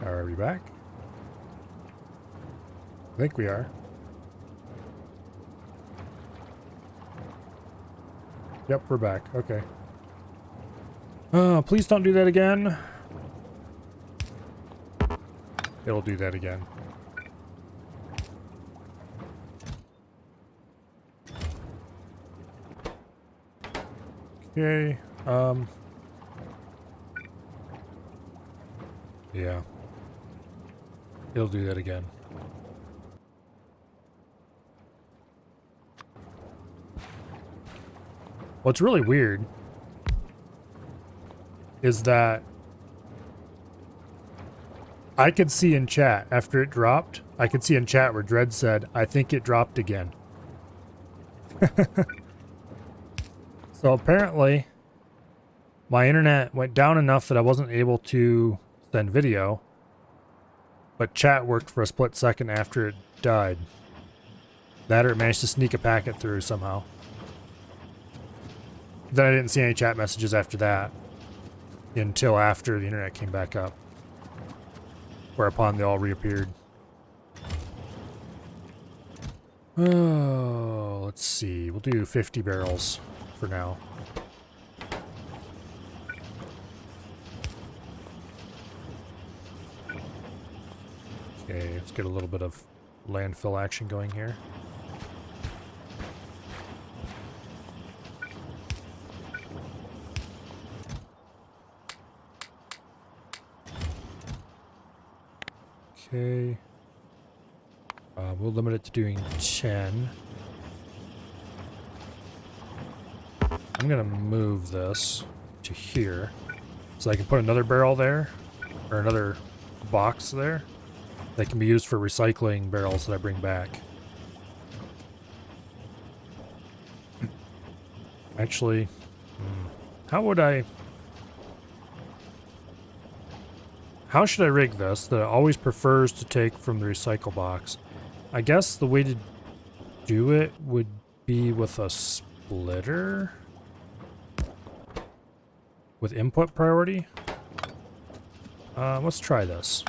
Are we back? I think we are. Yep, we're back. Okay. Oh, please don't do that again. It'll do that again. Okay. Yeah. It'll do that again. What's really weird is that I could see in chat after it dropped, I could see in chat where Dread said, I think it dropped again. So apparently my internet went down enough that I wasn't able to send video, but chat worked for a split second after it died. That or it managed to sneak a packet through somehow. Then I didn't see any chat messages after that until after the internet came back up, whereupon they all reappeared. Oh, let's see. We'll do 50 barrels for now. Okay, let's get a little bit of landfill action going here. Okay. We'll limit it to doing 10. I'm gonna move this to here so I can put another barrel there, or another box there that can be used for recycling barrels that I bring back. Actually, how should I rig this that it always prefers to take from the recycle box? I guess the way to do it would be with a splitter with input priority. Let's try this.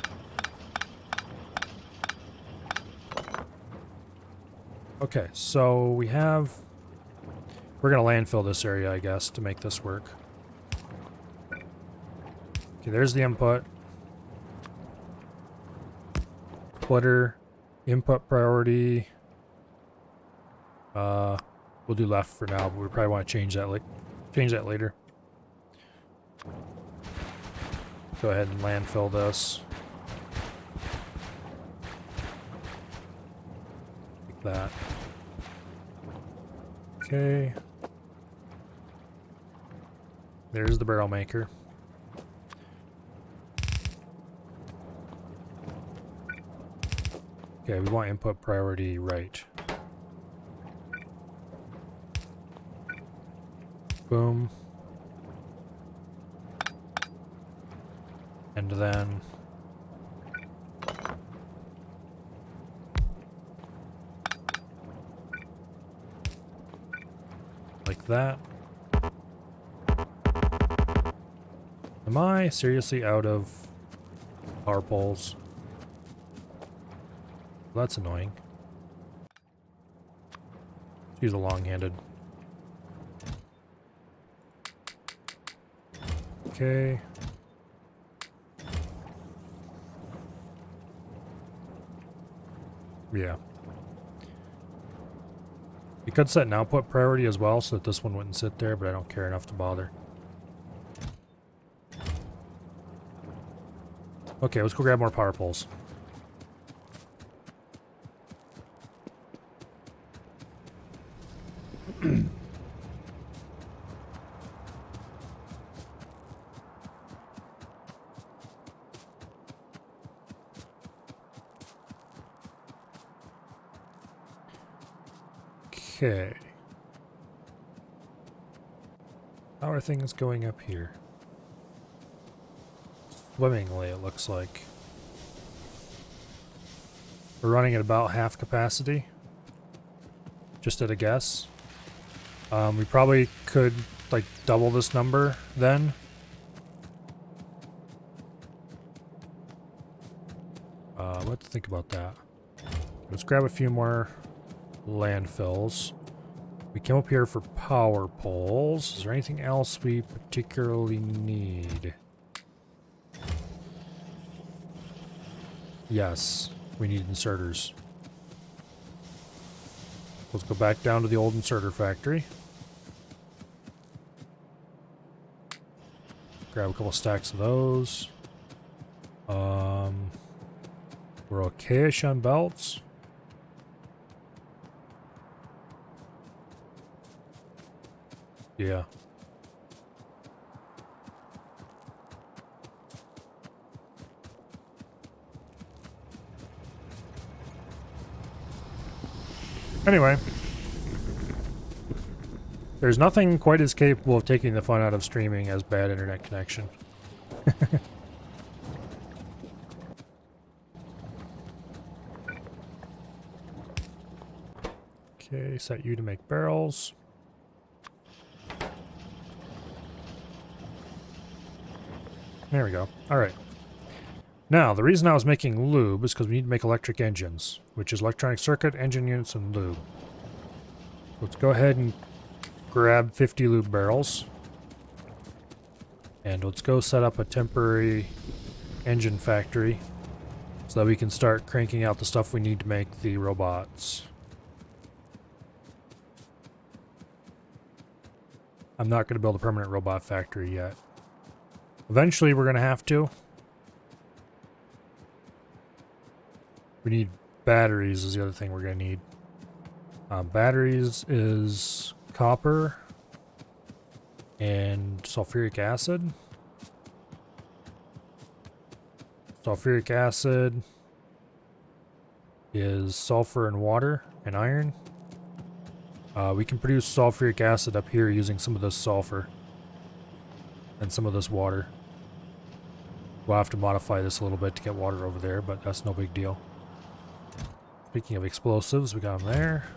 Okay, so we're gonna landfill this area, I guess, to make this work. Okay, there's the input. Splitter, input priority. We'll do left for now, but we probably want to change that later. Go ahead and landfill this. Like that. Okay. There's the barrel maker. Okay, we want input priority right. Boom. And then like that. Am I seriously out of power poles? That's annoying. Let's use a long-handed. Okay. Yeah. You could set an output priority as well so that this one wouldn't sit there, but I don't care enough to bother. Okay, let's go grab more power poles. Okay. How are things going up here? Swimmingly, it looks like. We're running at about half capacity. Just at a guess. We probably could, like, double this number then. What to think about that? Let's grab a few more landfills. We came up here for power poles. Is there anything else we particularly need? Yes, we need inserters. Let's go back down to the old inserter factory. Grab a couple stacks of those. We're okay-ish on belts. Yeah. Anyway. There's nothing quite as capable of taking the fun out of streaming as bad internet connection. Okay, set you to make barrels. There we go. Alright. Now, the reason I was making lube is because we need to make electric engines, which is electronic circuit, engine units, and lube. Let's go ahead and grab 50 lube barrels. And let's go set up a temporary engine factory so that we can start cranking out the stuff we need to make the robots. I'm not going to build a permanent robot factory yet. Eventually we're going to have to. We need batteries is the other thing we're going to need. Batteries is copper and sulfuric acid. Sulfuric acid is sulfur and water and iron. We can produce sulfuric acid up here using some of this sulfur and some of this water. We'll have to modify this a little bit to get water over there, but that's no big deal. Speaking of explosives, we got them there.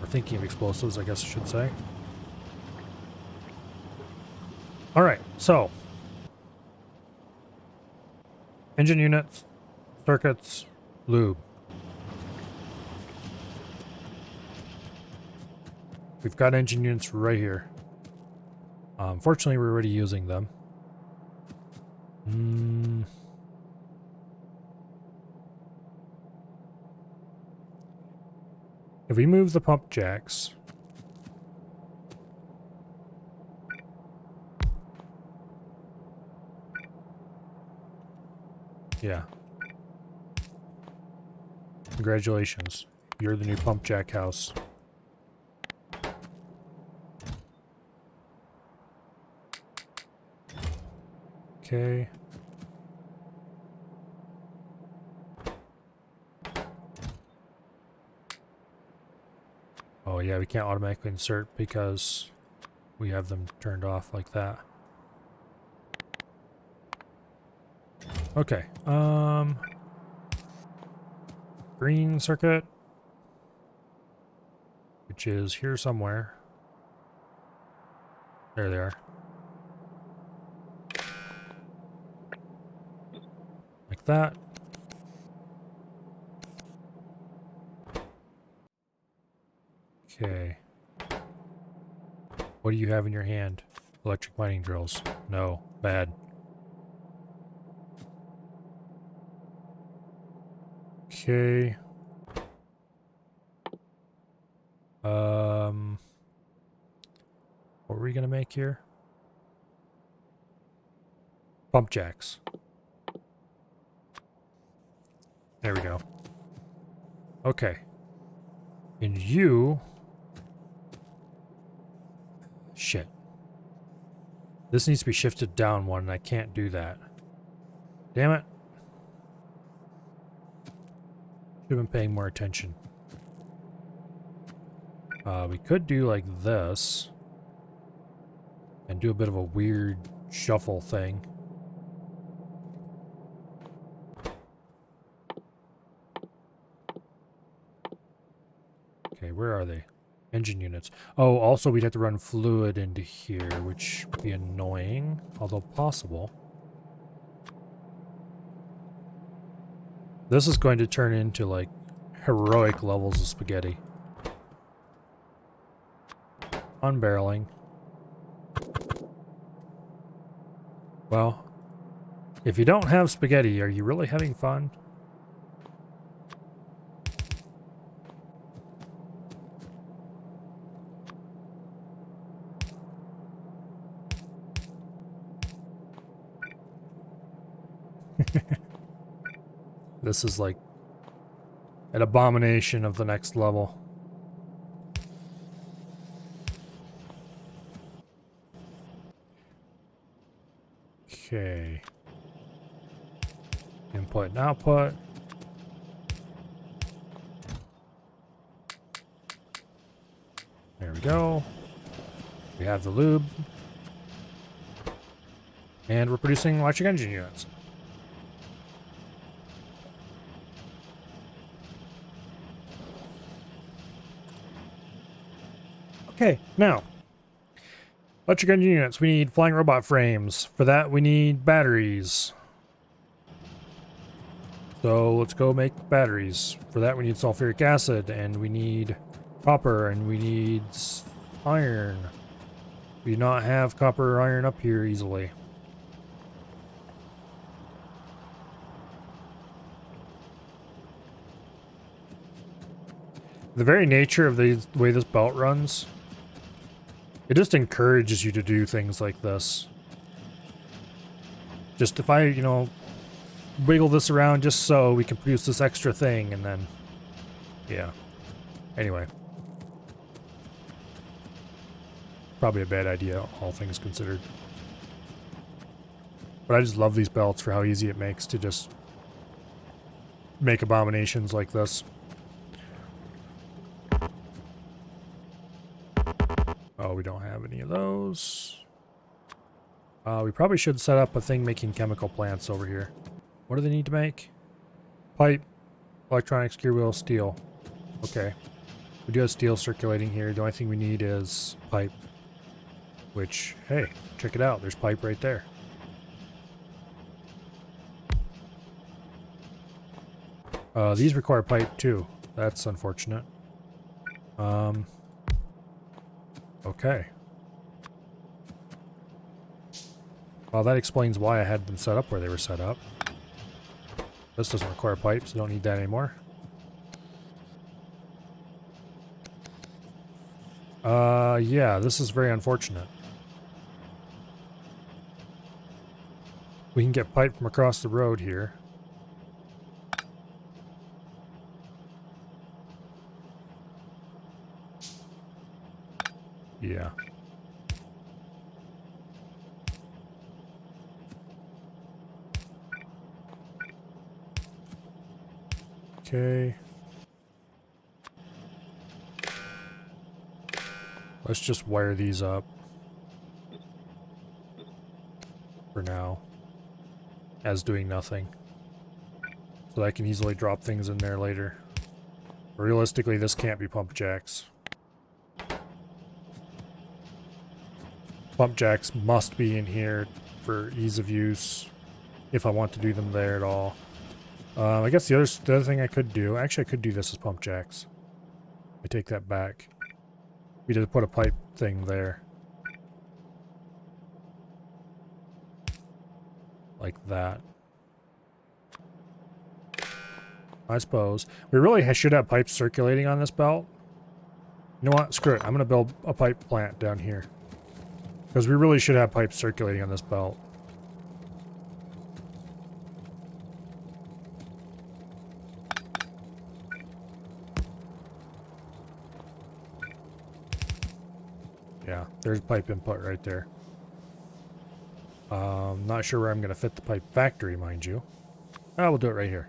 Or thinking of explosives, I guess I should say. Alright, so. Engine units, circuits, lube. We've got engine units right here. Fortunately, we're already using them. If we move the pump jacks... Yeah. Congratulations. You're the new pump jack house. Okay. Oh yeah, we can't automatically insert because we have them turned off like that. Okay. Green circuit, which is here somewhere. There they are. Like that. Okay. What do you have in your hand? Electric mining drills. No. Bad. Okay. What were we gonna make here? Pump jacks. There we go. Okay. And you... Shit. This needs to be shifted down one, and I can't do that. Damn it. Should have been paying more attention. We could do like this. And do a bit of a weird shuffle thing. Okay, where are they? Engine units. Oh, also we'd have to run fluid into here, which would be annoying, although possible. This is going to turn into like heroic levels of spaghetti. Unbarreling. Well, if you don't have spaghetti, are you really having fun? This is like an abomination of the next level. Okay. Input and output. There we go. We have the lube. And we're producing electric engine units. Okay, now. Electric engine units. We need flying robot frames. For that, we need batteries. So let's go make batteries. For that, we need sulfuric acid, and we need copper, and we need iron. We do not have copper or iron up here easily. The very nature of the way this belt runs, it just encourages you to do things like this. Just if I, wiggle this around just so we can produce this extra thing, and then, yeah. Anyway. Probably a bad idea, all things considered. But I just love these belts for how easy it makes to just make abominations like this. Oh, we don't have any of those. We probably should set up a thing making chemical plants over here. What do they need to make? Pipe, electronics, gear wheel, steel. Okay. We do have steel circulating here. The only thing we need is pipe. Which, hey, check it out. There's pipe right there. These require pipe too. That's unfortunate. Okay. Well, that explains why I had them set up where they were set up. This doesn't require pipes, so don't need that anymore. Yeah, this is very unfortunate. We can get pipe from across the road here. Yeah. Okay. Let's just wire these up. For now. As doing nothing. So that I can easily drop things in there later. Realistically, this can't be pump jacks. Pump jacks must be in here for ease of use. If I want to do them there at all. I guess the other thing I could do, actually I could do this as pump jacks. I take that back. We just put a pipe thing there. Like that. I suppose. We really should have pipes circulating on this belt. You know what? Screw it. I'm going to build a pipe plant down here. Because we really should have pipes circulating on this belt. Yeah, there's pipe input right there. Not sure where I'm going to fit the pipe factory, mind you. Ah, we'll do it right here.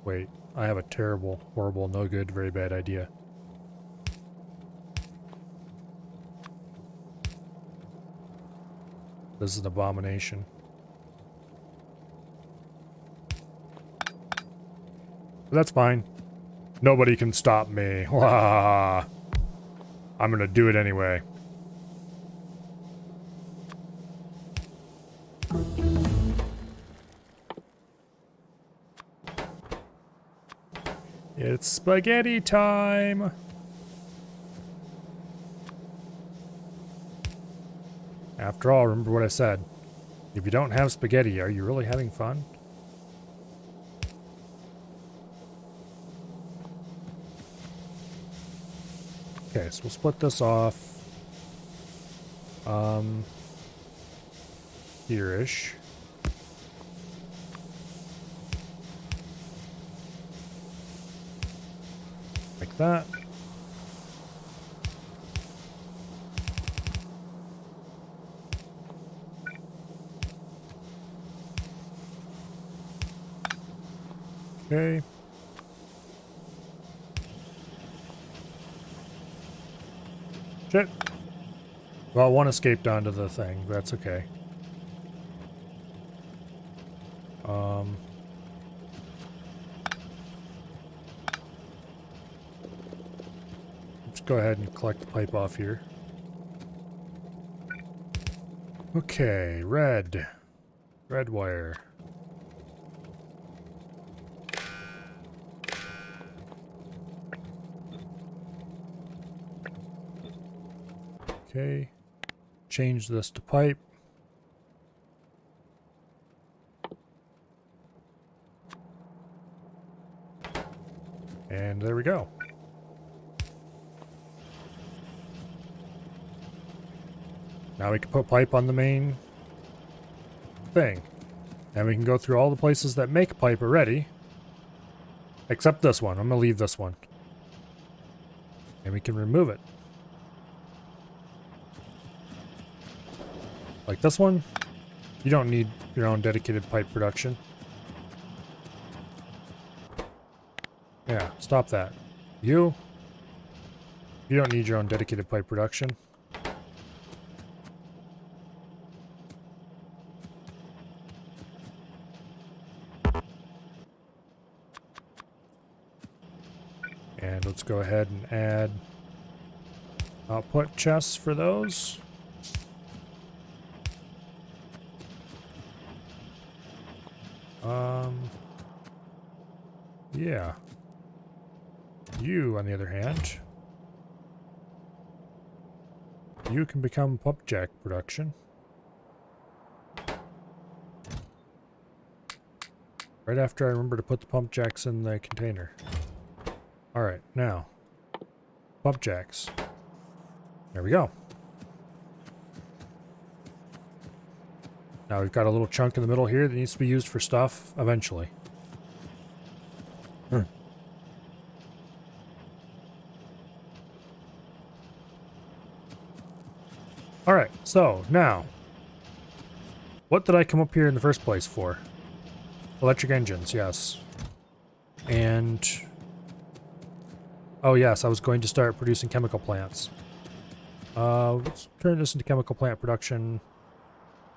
Wait, I have a terrible, horrible, no good, very bad idea. This is an abomination. But that's fine. Nobody can stop me. Wah. I'm gonna do it anyway. It's spaghetti time! After all, remember what I said. If you don't have spaghetti, are you really having fun? Okay, so we'll split this off. Here-ish. Like that. Okay. Shit. Well, one escaped onto the thing. That's okay. Let's go ahead and collect the pipe off here. Okay, red. Red wire. Okay. Change this to pipe. And there we go. Now we can put pipe on the main thing. And we can go through all the places that make pipe already. Except this one. I'm going to leave this one. And we can remove it. Like this one, you don't need your own dedicated pipe production. Yeah, stop that. You don't need your own dedicated pipe production. And let's go ahead and add output chests for those. Yeah. You, on the other hand, you can become pump jack production. Right after I remember to put the pump jacks in the container. Alright, now. Pump jacks. There we go. Now we've got a little chunk in the middle here that needs to be used for stuff eventually. Alright, so now, what did I come up here in the first place for? Electric engines, yes. And, oh yes, I was going to start producing chemical plants. Let's turn this into chemical plant production.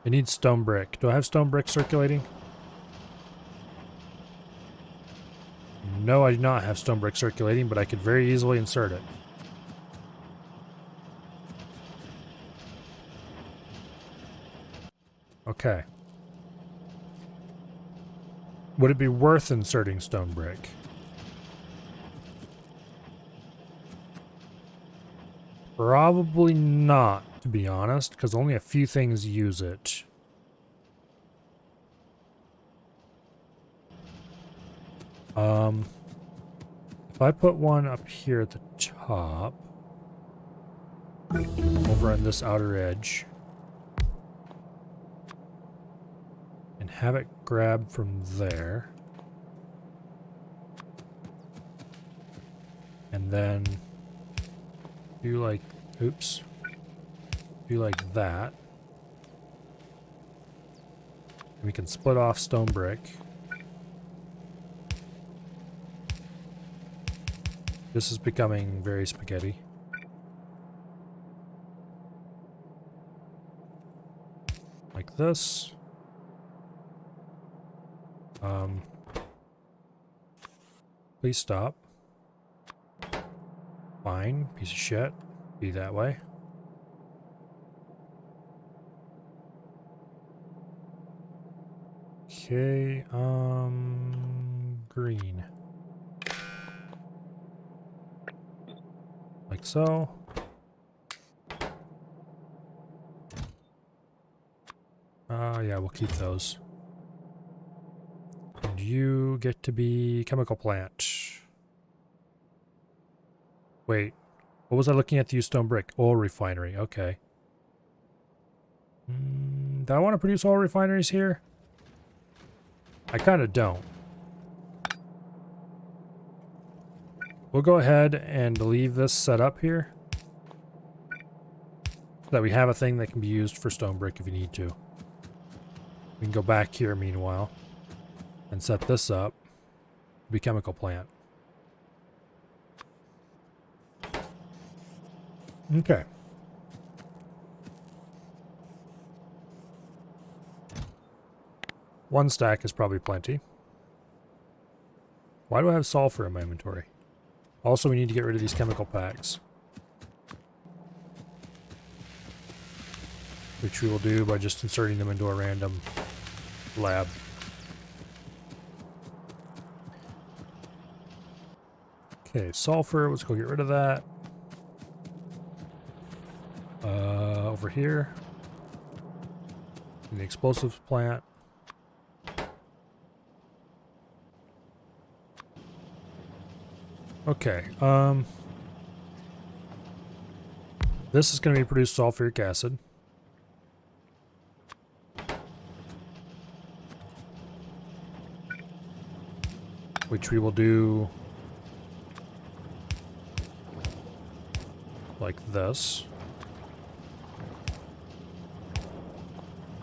I need stone brick. Do I have stone brick circulating? No, I do not have stone brick circulating, but I could very easily insert it. Okay. Would it be worth inserting stone brick? Probably not, to be honest, because only a few things use it. If I put one up here at the top, over on this outer edge, and have it grab from there, and then do like, oops, do like that. And we can split off stone brick. This is becoming very spaghetti. Like this. Please stop. Fine, piece of shit. be that way. Okay, green. Like so. Yeah, we'll keep those. And you get to be chemical plant. Wait, what was I looking at to use stone brick? Oil refinery, okay. Do I want to produce oil refineries here? I kind of don't. We'll go ahead and leave this set up here, so that we have a thing that can be used for stone brick if you need to. We can go back here meanwhile and set this up to be chemical plant. Okay. One stack is probably plenty. Why do I have sulfur in my inventory? Also, we need to get rid of these chemical packs, which we will do by just inserting them into a random lab. Okay, sulfur, let's go get rid of that. Over here, in the explosives plant. Okay, this is going to be produced sulfuric acid. Which we will do like this.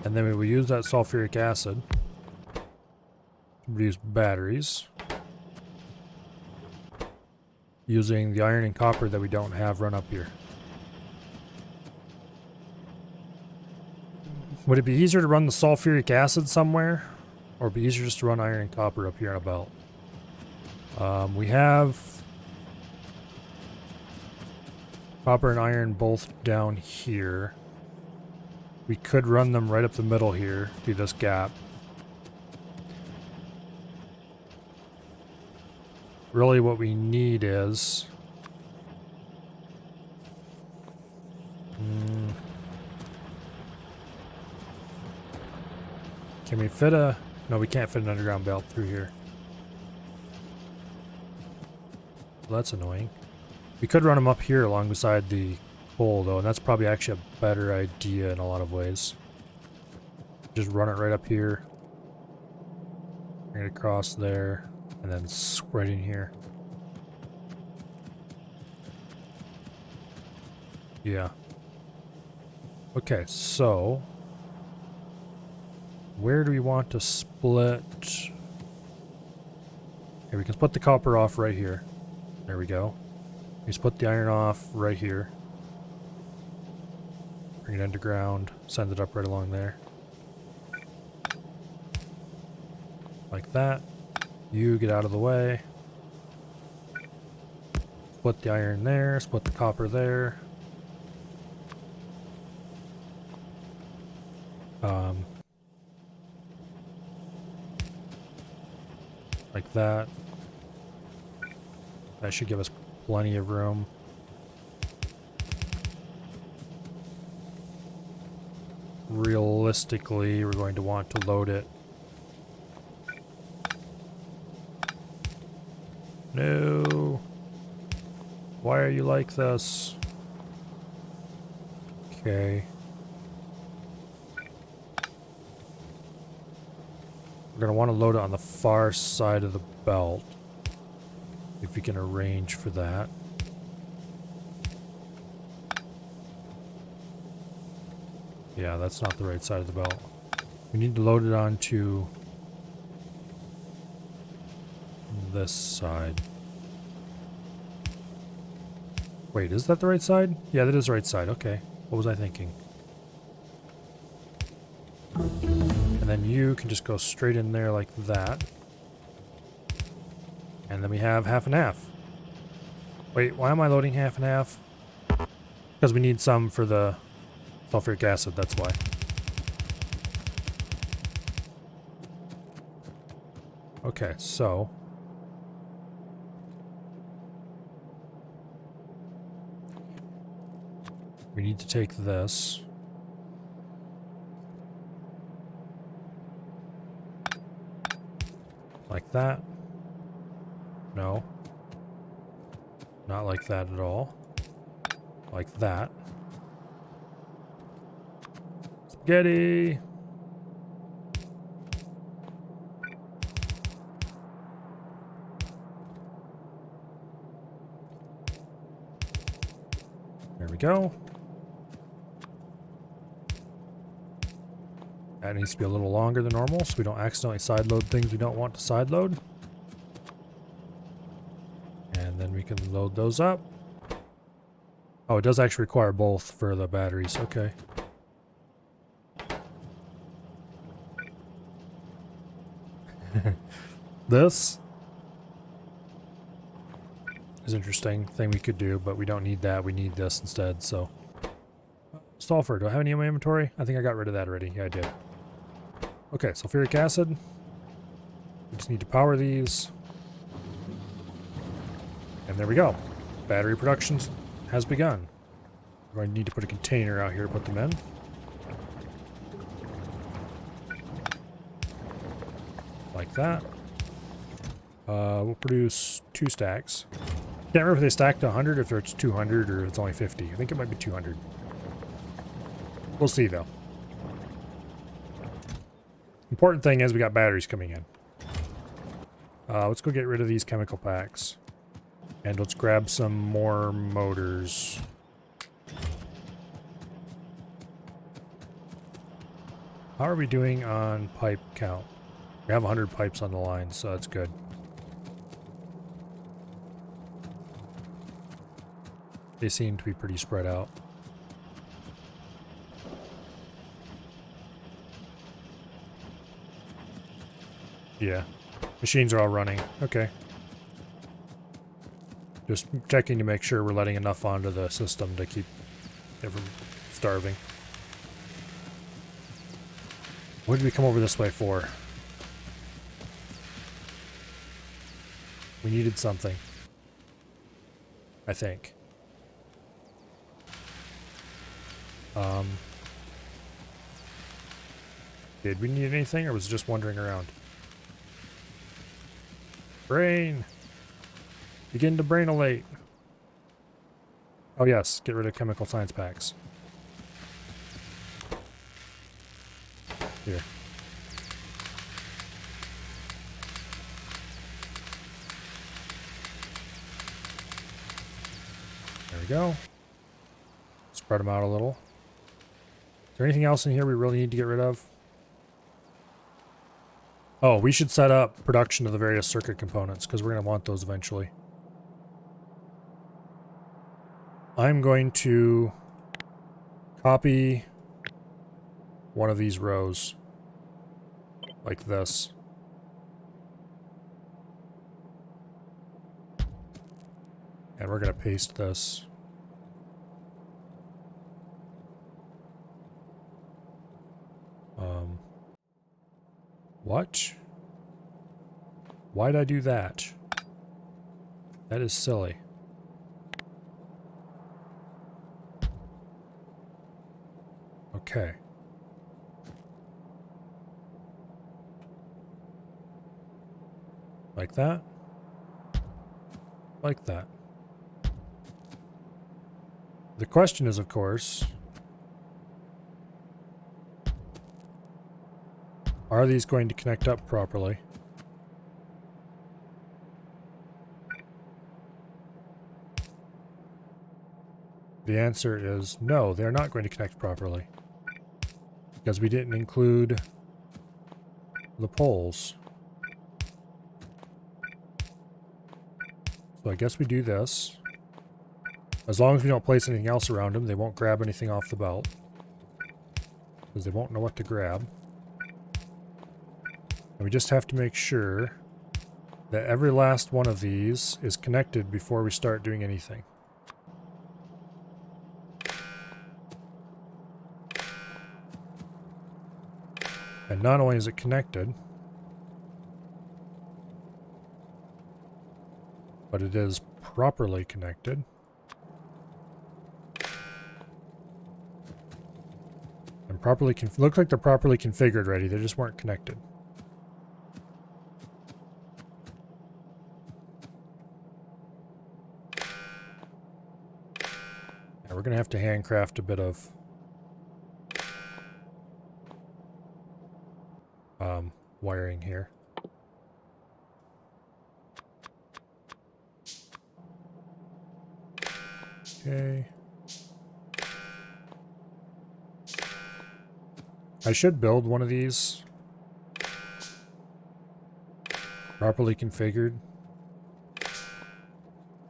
And then we will use that sulfuric acid to produce batteries, using the iron and copper that we don't have run up here. Would it be easier to run the sulfuric acid somewhere, or would it be easier just to run iron and copper up here on a belt? We have copper and iron both down here. We could run them right up the middle here through this gap. Really what we need is... Can we fit a... No, we can't fit an underground belt through here. Well, that's annoying. We could run them up here alongside the coal, though, and that's probably actually a better idea in a lot of ways. Just run it right up here. Bring it across there, and then right in here. Yeah. Okay, so... where do we want to split? Okay, we can split the copper off right here. There we go. We split the iron off right here. Bring it underground, send it up right along there. Like that. You get out of the way. Split the iron there, split the copper there. Like that. That should give us plenty of room. Realistically, we're going to want to load it. No. Why are you like this? Okay. We're going to want to load it on the far side of the belt. If we can arrange for that. Yeah, that's not the right side of the belt. We need to load it onto this side. Wait, is that the right side? Yeah, that is the right side. Okay. What was I thinking? And then you can just go straight in there like that. And then we have half and half. Wait, why am I loading half and half? Because we need some for the sulfuric acid, that's why. Okay, so we need to take this. Like that. No. Not like that at all. Like that. Spaghetti! There we go. That needs to be a little longer than normal so we don't accidentally sideload things we don't want to sideload. And then we can load those up. Oh, it does actually require both for the batteries. Okay. This is an interesting thing we could do, but we don't need that. We need this instead, so. Sulfur. Do I have any in my inventory? I think I got rid of that already. Yeah, I did. Okay, sulfuric acid. We just need to power these. And there we go. Battery production has begun. We're going to need to put a container out here to put them in. Like that. We'll produce 2 stacks. Can't remember if they stacked to 100, if it's 200, or it's only 50. I think it might be 200. We'll see, though. Important thing is we got batteries coming in. Let's go get rid of these chemical packs. And let's grab some more motors. How are we doing on pipe count? We have 100 pipes on the line, so that's good. They seem to be pretty spread out. Yeah. Machines are all running. Okay. Just checking to make sure we're letting enough onto the system to keep it from starving. What did we come over this way for? We needed something. I think. Did we need anything, or was it just wandering around? Brain! Begin to brainolate. Oh yes, get rid of chemical science packs. Here. There we go. Spread them out a little. Is there anything else in here we really need to get rid of? Oh, we should set up production of the various circuit components, because we're going to want those eventually. I'm going to copy one of these rows, like this. And we're going to paste this. What? Why'd I do that? That is silly. Okay. Like that. Like that. The question is, of course, are these going to connect up properly? The answer is no, they're not going to connect properly. Because we didn't include the poles. So I guess we do this. As long as we don't place anything else around them, they won't grab anything off the belt. Because they won't know what to grab. And we just have to make sure that every last one of these is connected before we start doing anything. And not only is it connected, but it is properly connected. And properly look like they're properly configured already. They just weren't connected. Yeah, we're gonna have to handcraft a bit of wiring here. Okay. I should build one of these properly configured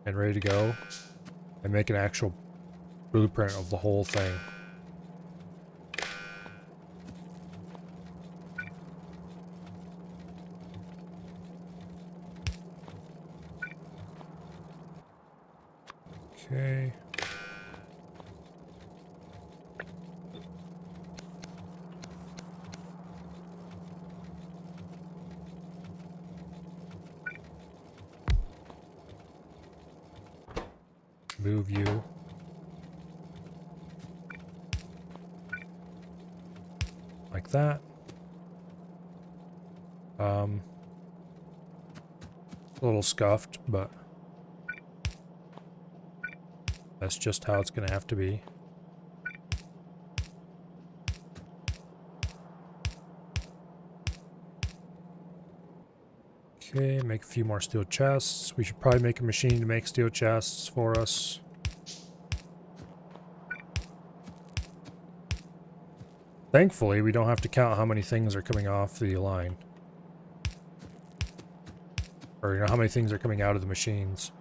and ready to go and make an actual blueprint of the whole thing. Okay. Move you. Like that. A little scuffed, but that's just how it's gonna have to be. Okay, make a few more steel chests. We should probably make a machine to make steel chests for us. Thankfully, we don't have to count how many things are coming off the line. Or, you know, how many things are coming out of the machines.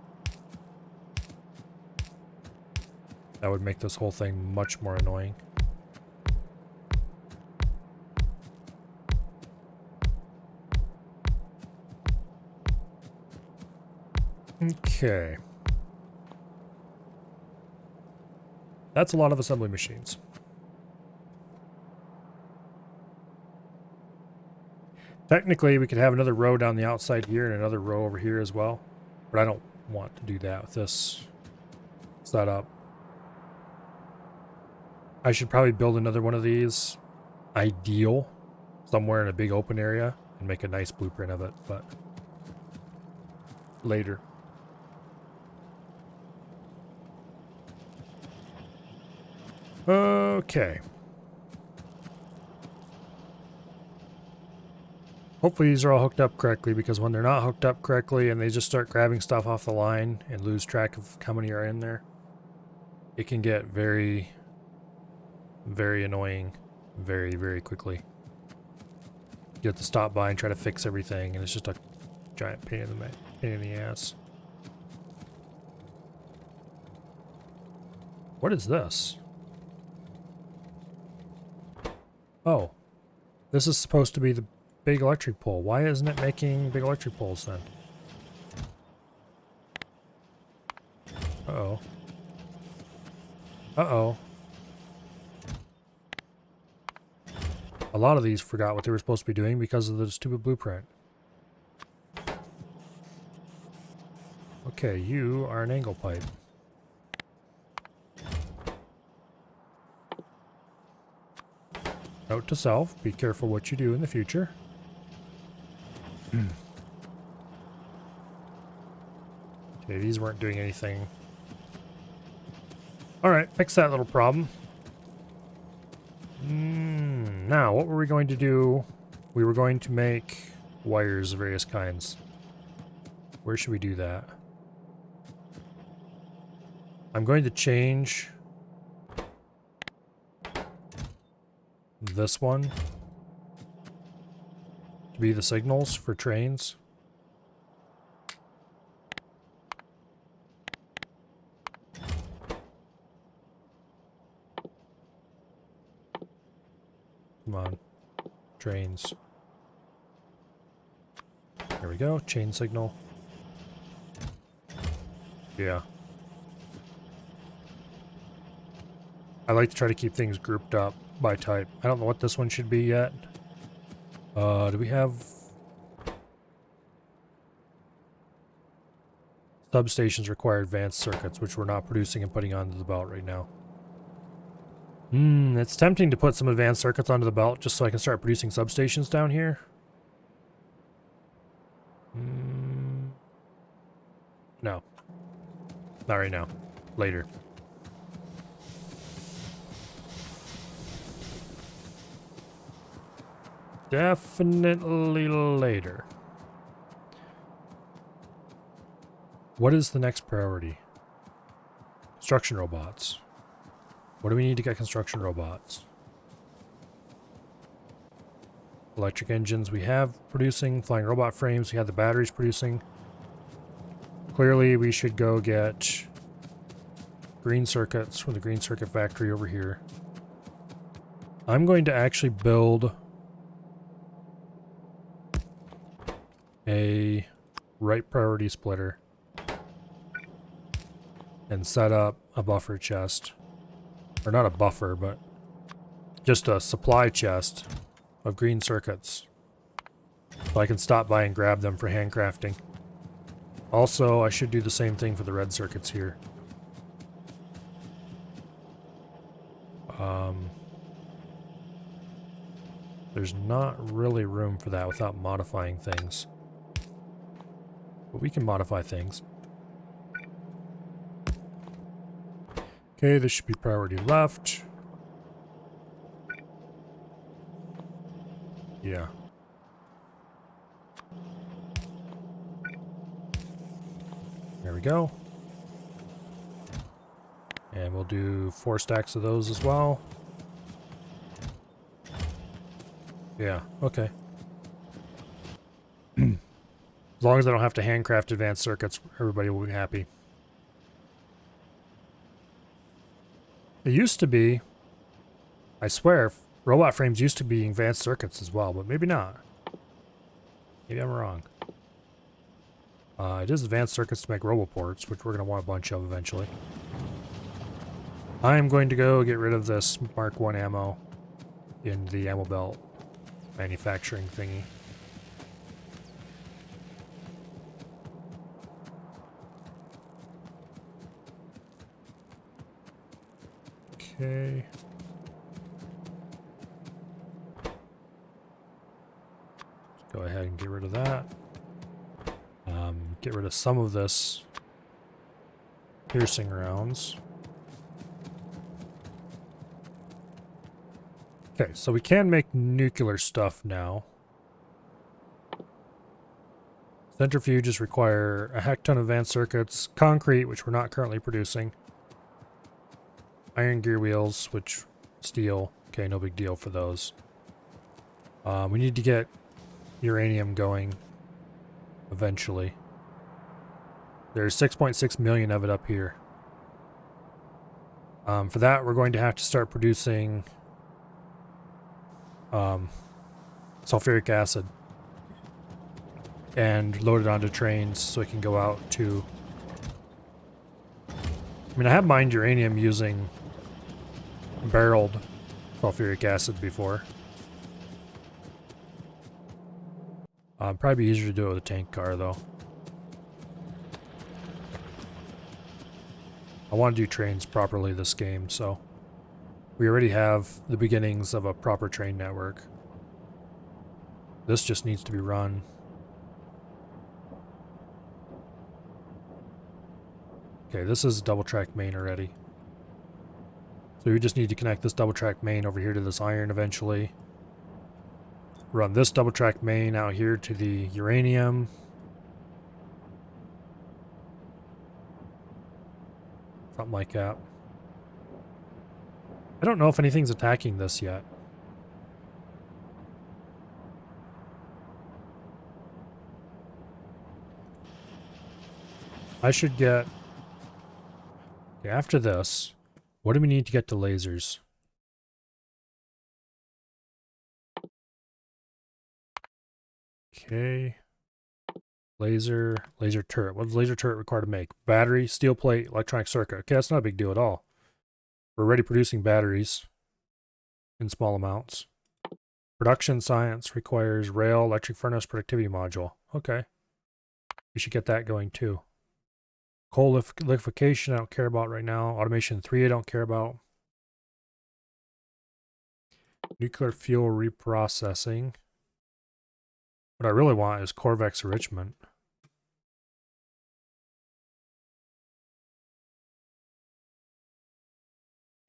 That would make this whole thing much more annoying. Okay. That's a lot of assembly machines. Technically, we could have another row down the outside here and another row over here as well. But I don't want to do that with this setup. I should probably build another one of these. Ideal. Somewhere in a big open area. And make a nice blueprint of it. But later. Okay. Hopefully these are all hooked up correctly, because when they're not hooked up correctly and they just start grabbing stuff off the line and lose track of how many are in there, it can get very, very annoying very, very quickly. You have to stop by and try to fix everything, and it's just a giant pain in the ass. What is this? Oh, this is supposed to be the big electric pole. Why isn't it making big electric poles then? Uh-oh. Uh-oh. A lot of these forgot what they were supposed to be doing because of the stupid blueprint. Okay, you are an angle pipe. Note to self, be careful what you do in the future. Okay, these weren't doing anything. Alright, fix that little problem. Now, what were we going to do? We were going to make wires of various kinds. Where should we do that? I'm going to change this one to be the signals for trains. Come on. Trains. There we go. Chain signal. Yeah. I like to try to keep things grouped up by type. I don't know what this one should be yet. Do we have substations require advanced circuits, which we're not producing and putting onto the belt right now? It's tempting to put some advanced circuits onto the belt just so I can start producing substations down here. No. Not right now. Later. Definitely later. What is the next priority? Construction robots. What do we need to get construction robots? Electric engines we have producing. Flying robot frames we have the batteries producing. Clearly we should go get green circuits from the green circuit factory over here. I'm going to actually build a right priority splitter and set up a buffer chest. Or not a buffer, but just a supply chest of green circuits. So I can stop by and grab them for handcrafting. Also, I should do the same thing for the red circuits here. There's not really room for that without modifying things. But we can modify things. Okay, this should be priority left. Yeah. There we go. And we'll do 4 stacks of those as well. Yeah, okay. As long as I don't have to handcraft advanced circuits, everybody will be happy. It used to be, I swear, robot frames used to be advanced circuits as well, but maybe not. Maybe I'm wrong. It is advanced circuits to make roboports, which we're going to want a bunch of eventually. I'm going to go get rid of this Mark 1 ammo in the ammo belt manufacturing thingy. Okay. Let's go ahead and get rid of that. Get rid of some of this piercing rounds. Okay, so we can make nuclear stuff now. Centrifuges require a heck ton of advanced circuits, concrete, which we're not currently producing, iron gear wheels, which steel. Okay, no big deal for those. We need to get uranium going eventually. There's 6.6 million of it up here. For that, we're going to have to start producing sulfuric acid and load it onto trains so it can go out to... I mean, I have mined uranium using barreled sulfuric acid before. Probably be easier to do it with a tank car, though. I want to do trains properly this game, so... We already have the beginnings of a proper train network. This just needs to be run. Okay, this is double track main already. So we just need to connect this double track main over here to this iron eventually. Run this double track main out here to the uranium. Something like that. I don't know if anything's attacking this yet. I should get... Okay, after this, what do we need to get to lasers? Okay. Laser turret. What does laser turret require to make? Battery, steel plate, electronic circuit. Okay, that's not a big deal at all. We're already producing batteries in small amounts. Production science requires rail, electric furnace, productivity module. Okay. We should get that going too. Coal liquefaction, I don't care about right now. Automation 3, I don't care about. Nuclear fuel reprocessing. What I really want is Corvex enrichment.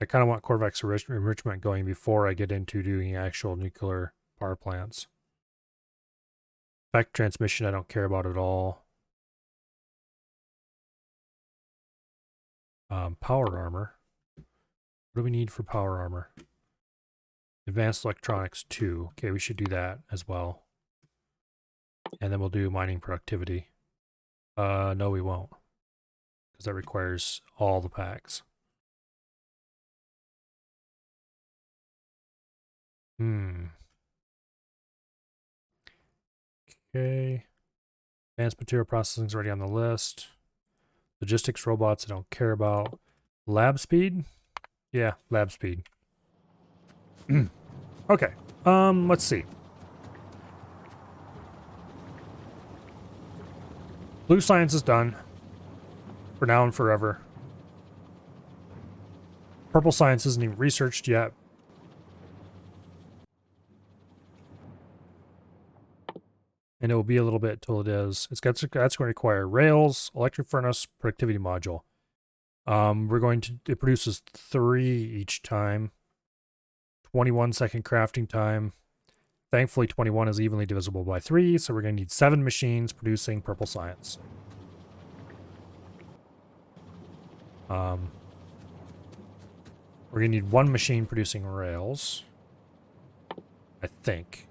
I kind of want Corvex enrichment going before I get into doing actual nuclear power plants. Effect transmission, I don't care about at all. Power armor. What do we need for power armor? Advanced electronics 2. Okay, we should do that as well. And then we'll do mining productivity. No, we won't. Because that requires all the packs. Okay. Advanced material processing is already on the list. Logistics robots I don't care about. Lab speed? Yeah, lab speed. Okay. Let's see. Blue science is done. For now and forever. Purple science isn't even researched yet. And it will be a little bit till it is. That's going to require rails, electric furnace, productivity module. We're going to, it produces 3 each time. 21 second crafting time. Thankfully, 21 is evenly divisible by 3, so we're going to need 7 machines producing purple science. We're going to need 1 machine producing rails. I think.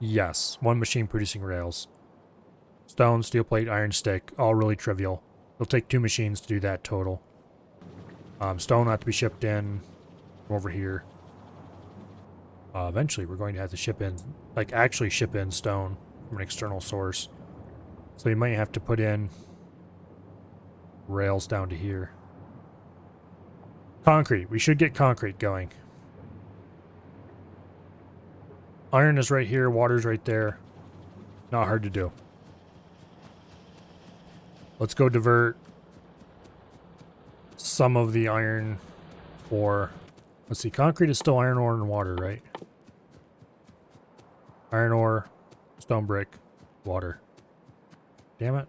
Yes, 1 machine producing rails. Stone, steel plate, iron stick, all really trivial. It'll take 2 machines to do that total. Stone will have to be shipped in from over here. Eventually, we're going to have to ship in, like actually ship in stone from an external source. So you might have to put in rails down to here. Concrete. We should get concrete going. Iron is right here. Water's right there. Not hard to do. Let's go divert some of the iron ore. Let's see. Concrete is still iron ore and water, right? Iron ore, stone brick, water. Damn it.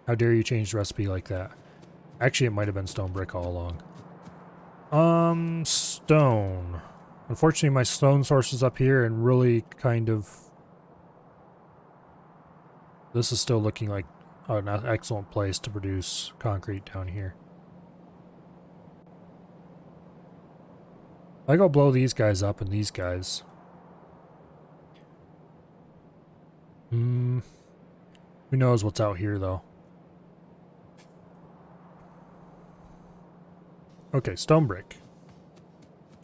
How dare you change the recipe like that? Actually, it might have been stone brick all along. Stone. Unfortunately, my stone source is up here and really kind of... This is still looking like an excellent place to produce concrete down here. I go blow these guys up and these guys. Who knows what's out here, though. Okay, stone brick.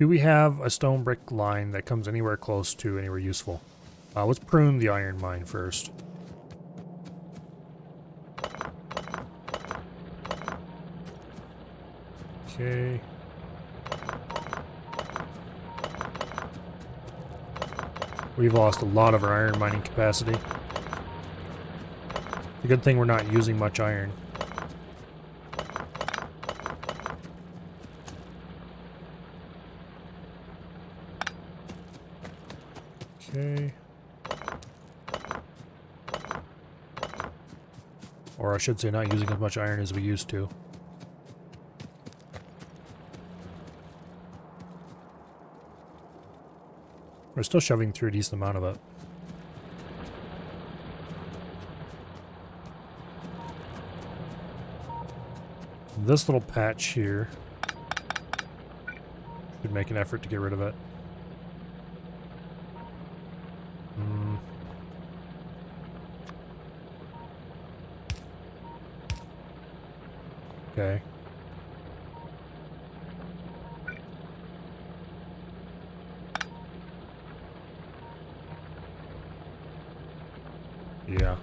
Do we have a stone brick line that comes anywhere close to anywhere useful? Let's prune the iron mine first. Okay. We've lost a lot of our iron mining capacity. The good thing we're not using much iron. Okay. Or I should say not using as much iron as we used to. We're still shoving through a decent amount of it. This little patch here should make an effort to get rid of it. Okay. Yeah.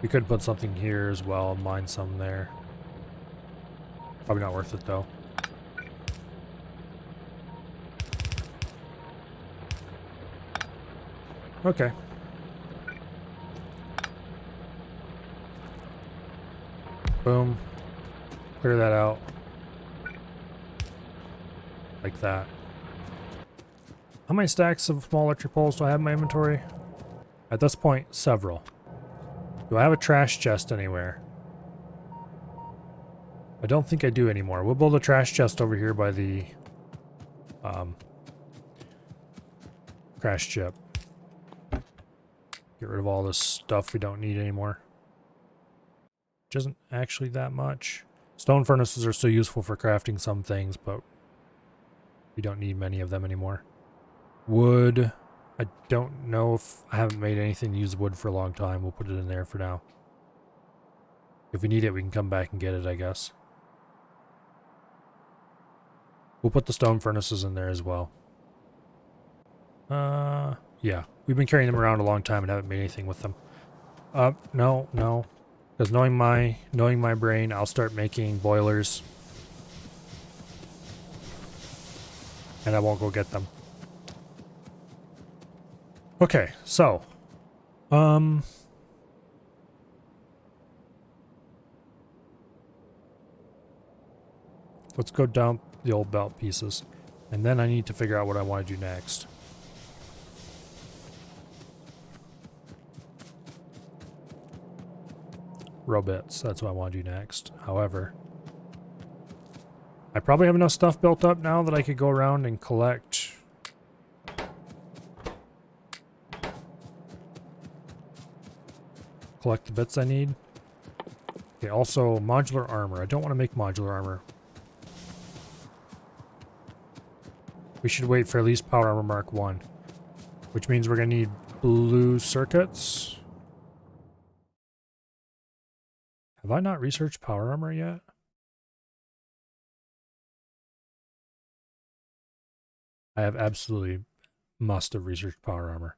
We could put something here as well and mine some there. Probably not worth it though. Okay. Boom. Clear that out. Like that. How many stacks of small electric poles do I have in my inventory? At this point, several. Do I have a trash chest anywhere? I don't think I do anymore. We'll build a trash chest over here by the crash chip. Get rid of all this stuff we don't need anymore. Which isn't actually that much. Stone furnaces are still useful for crafting some things, but we don't need many of them anymore. Wood. I don't know if I haven't made anything to use wood for a long time. We'll put it in there for now. If we need it, we can come back and get it, I guess. We'll put the stone furnaces in there as well. Yeah. We've been carrying them around a long time and haven't made anything with them. No. Because knowing my brain, I'll start making boilers. And I won't go get them. Okay, so. Let's go dump the old belt pieces. And then I need to figure out what I want to do next. Robits, that's what I want to do next. However, I probably have enough stuff built up now that I could go around and collect the bits I need. Okay, also modular armor. I don't want to make modular armor. We should wait for at least Power Armor Mark 1. Which means we're going to need blue circuits. Have I not researched Power Armor yet? I have absolutely must have researched Power Armor.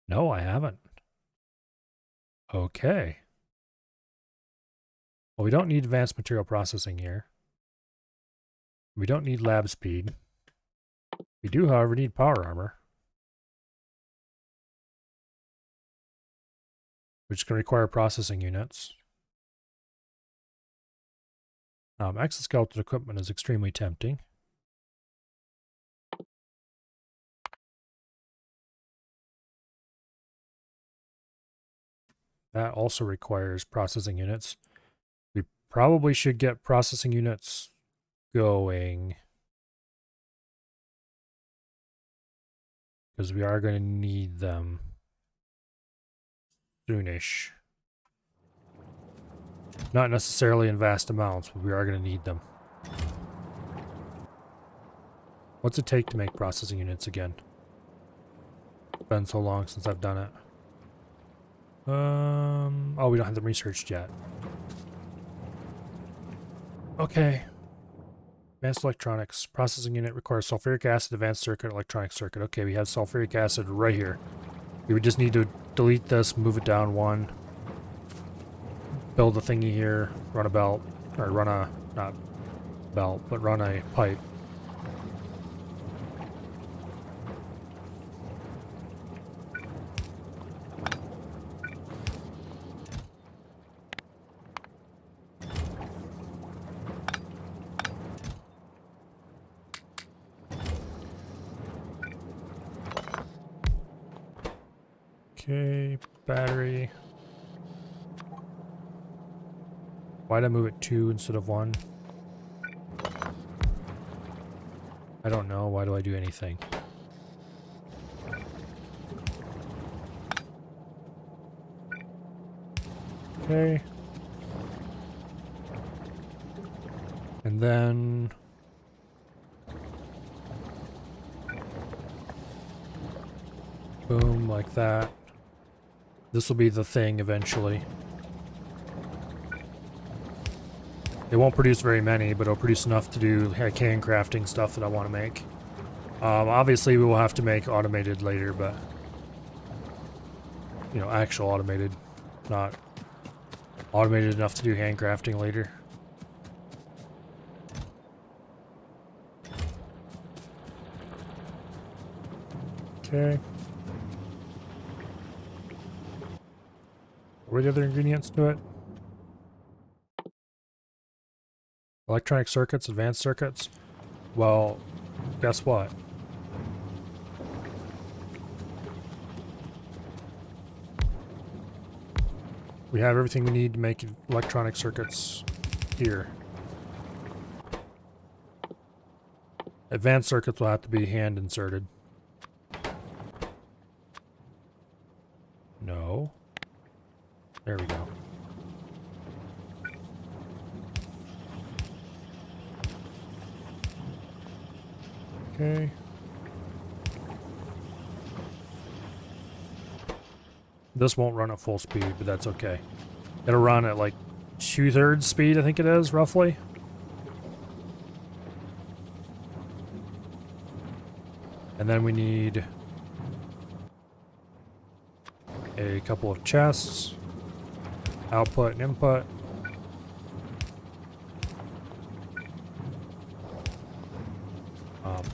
No, I haven't. Okay. Well, we don't need advanced material processing here. We don't need lab speed. We do, however, need power armor. Which can require processing units. Exoskeleton equipment is extremely tempting. That also requires processing units. We probably should get processing units going. Because we are going to need them soonish. Not necessarily in vast amounts, but we are going to need them. What's it take to make processing units again? It's been so long since I've done it. Oh, we don't have them researched yet. Okay. Advanced electronics. Processing unit requires sulfuric acid, advanced circuit, electronic circuit. Okay, we have sulfuric acid right here. We would just need to delete this, move it down one. Build a thingy here, run a belt, or run a, not belt, but run a pipe. Okay, battery. Why'd I move it 2 instead of 1? I don't know. Why do I do anything? Okay. And then... boom, like that. This will be the thing eventually. It won't produce very many, but it'll produce enough to do can crafting stuff that I want to make. Obviously, we will have to make automated later, but... you know, actual automated. Not automated enough to do handcrafting later. Okay. What were the other ingredients to it? Electronic circuits, advanced circuits. Well, guess what? We have everything we need to make electronic circuits here. Advanced circuits will have to be hand inserted. No. There we go. Okay. This won't run at full speed, but that's okay. It'll run at like 2/3 speed, I think it is, roughly. And then we need a couple of chests, output and input.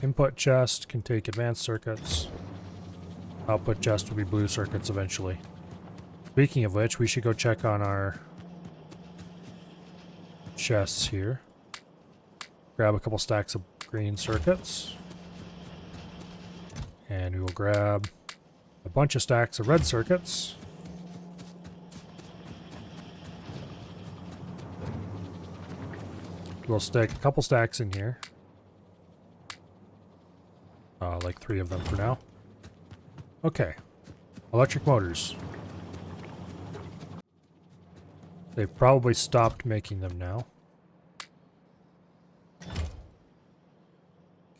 Input chest can take advanced circuits. Output chest will be blue circuits eventually. Speaking of which, we should go check on our chests here. Grab a couple stacks of green circuits. And we will grab a bunch of stacks of red circuits. We'll stick a couple stacks in here. Like 3 of them for now. Okay. Electric motors. They've probably stopped making them now.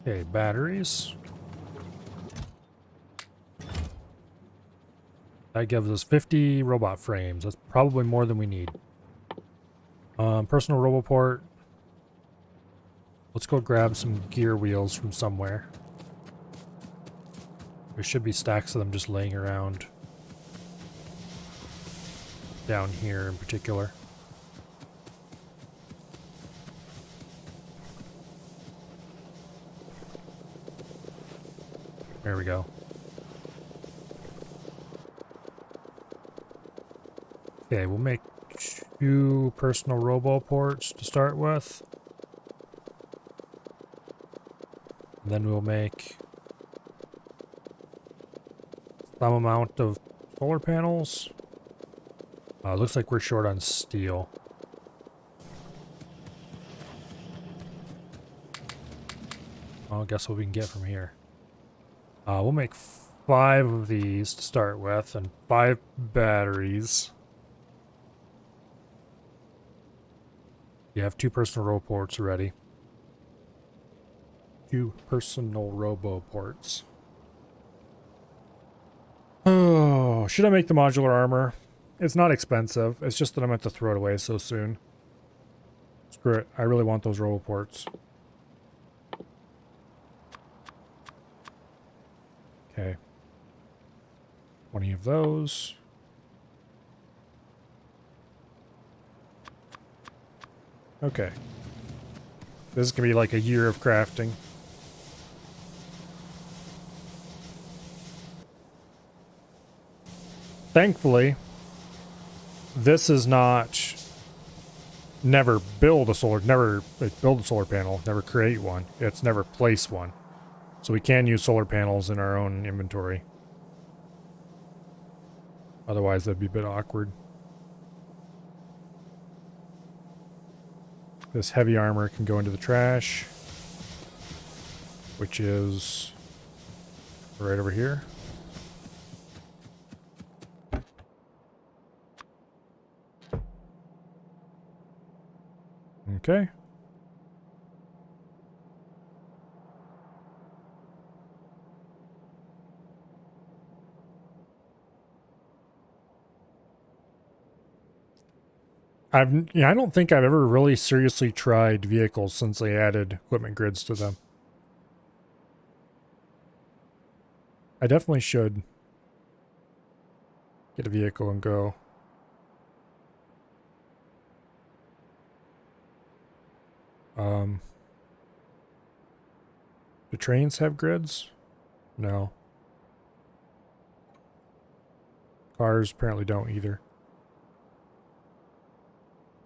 Okay, batteries. That gives us 50 robot frames. That's probably more than we need. Personal roboport. Let's go grab some gear wheels from somewhere. There should be stacks of them just laying around. Down here in particular. There we go. Okay, we'll make 2 personal roboports to start with. And then we'll make some amount of solar panels. Looks like we're short on steel. Well, guess what we can get from here. We'll make 5 of these to start with, and 5 batteries. You have 2 personal roboports already. 2 personal roboports. Oh, should I make the modular armor? It's not expensive. It's just that I meant to throw it away so soon. Screw it. I really want those roboports. Okay. 20 of those. Okay. This is going to be like a year of crafting. Thankfully, this is not never build a solar panel, never create one. It's never place one. So we can use solar panels in our own inventory. Otherwise, that'd be a bit awkward. This heavy armor can go into the trash, which is right over here. Okay. I don't think I've ever really seriously tried vehicles since they added equipment grids to them. I definitely should get a vehicle and go. Do trains have grids? No. Cars apparently don't either.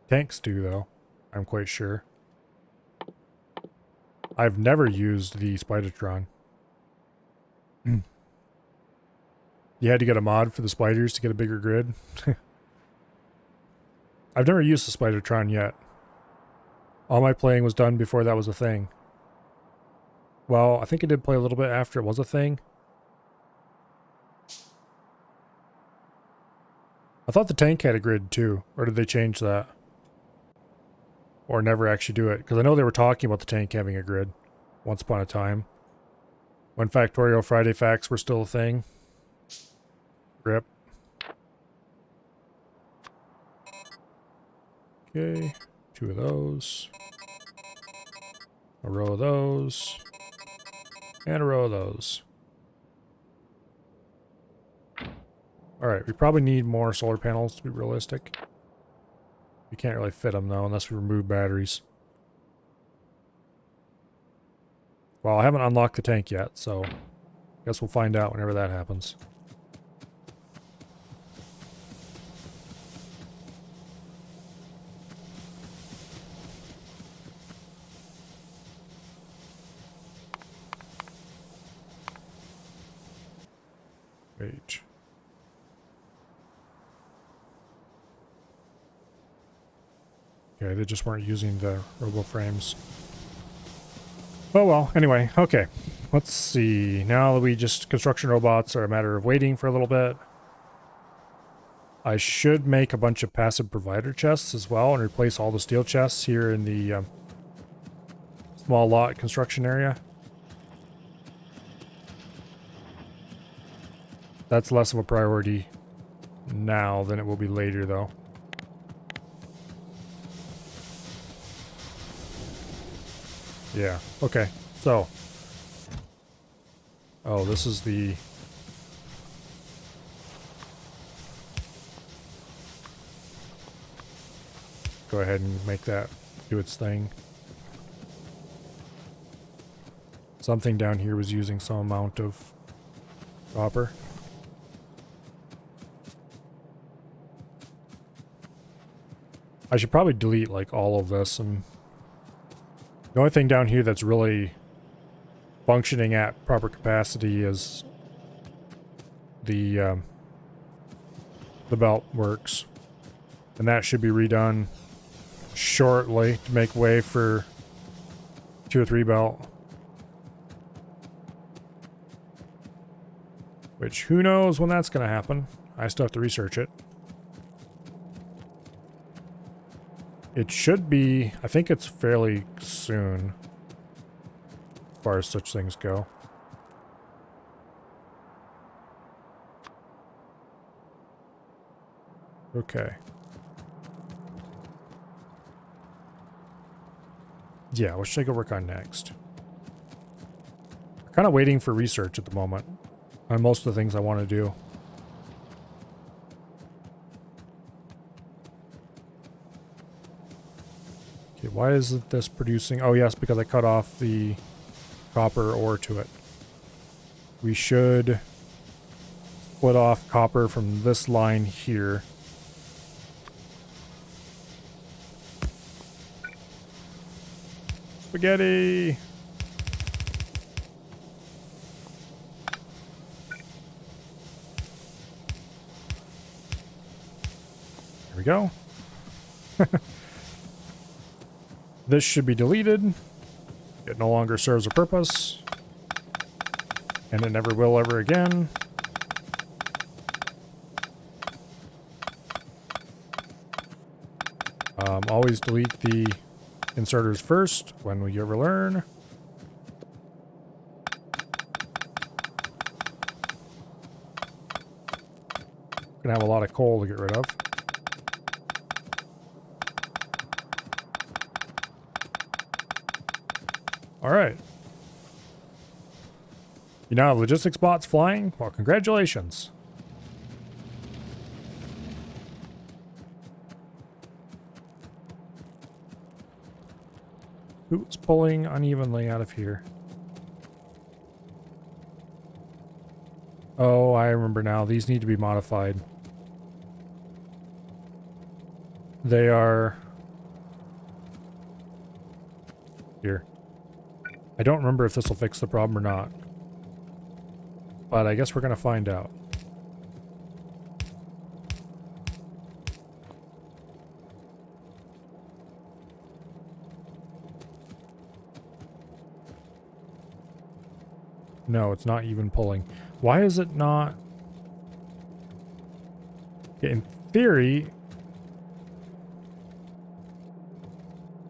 Tanks do, though. I'm quite sure. I've never used the Spidertron. Mm. You had to get a mod for the spiders to get a bigger grid. I've never used the Spidertron yet. All my playing was done before that was a thing. Well, I think I did play a little bit after it was a thing. I thought the tank had a grid too, or did they change that? Or never actually do it? Because I know they were talking about the tank having a grid once upon a time. When Factorio Friday Facts were still a thing. Rip. Okay, 2 of those. A row of those. And a row of those. Alright, we probably need more solar panels to be realistic. We can't really fit them though unless we remove batteries. Well, I haven't unlocked the tank yet, so I guess we'll find out whenever that happens. Wait. Okay, they just weren't using the robo frames. Oh well, anyway, okay. Let's see. Now that we just construction robots are a matter of waiting for a little bit. I should make a bunch of passive provider chests as well and replace all the steel chests here in the small lot construction area. That's less of a priority now than it will be later though. Yeah, okay. So. Oh, this is the... Go ahead and make that do its thing. Something down here was using some amount of copper. I should probably delete like all of this, and the only thing down here that's really functioning at proper capacity is the belt works, and that should be redone shortly to make way for 2 or 3 belt. Which, who knows when that's going to happen. I still have to research it. It should be, I think it's fairly soon, as far as such things go. Okay. Yeah, what should I go work on next? I'm kind of waiting for research at the moment on most of the things I want to do. Okay, why isn't this producing? Oh yes, because I cut off the copper ore to it. We should split off copper from this line here. Spaghetti! There we go. This should be deleted. It no longer serves a purpose. And it never will ever again. Always delete the inserters first when we ever learn. Gonna have a lot of coal to get rid of. Alright. You now have logistics bots flying? Well, congratulations. Who's pulling unevenly out of here? Oh, I remember now. These need to be modified. They are Here. I don't remember if this will fix the problem or not. But I guess we're going to find out. No, it's not even pulling. Why is it not? In theory,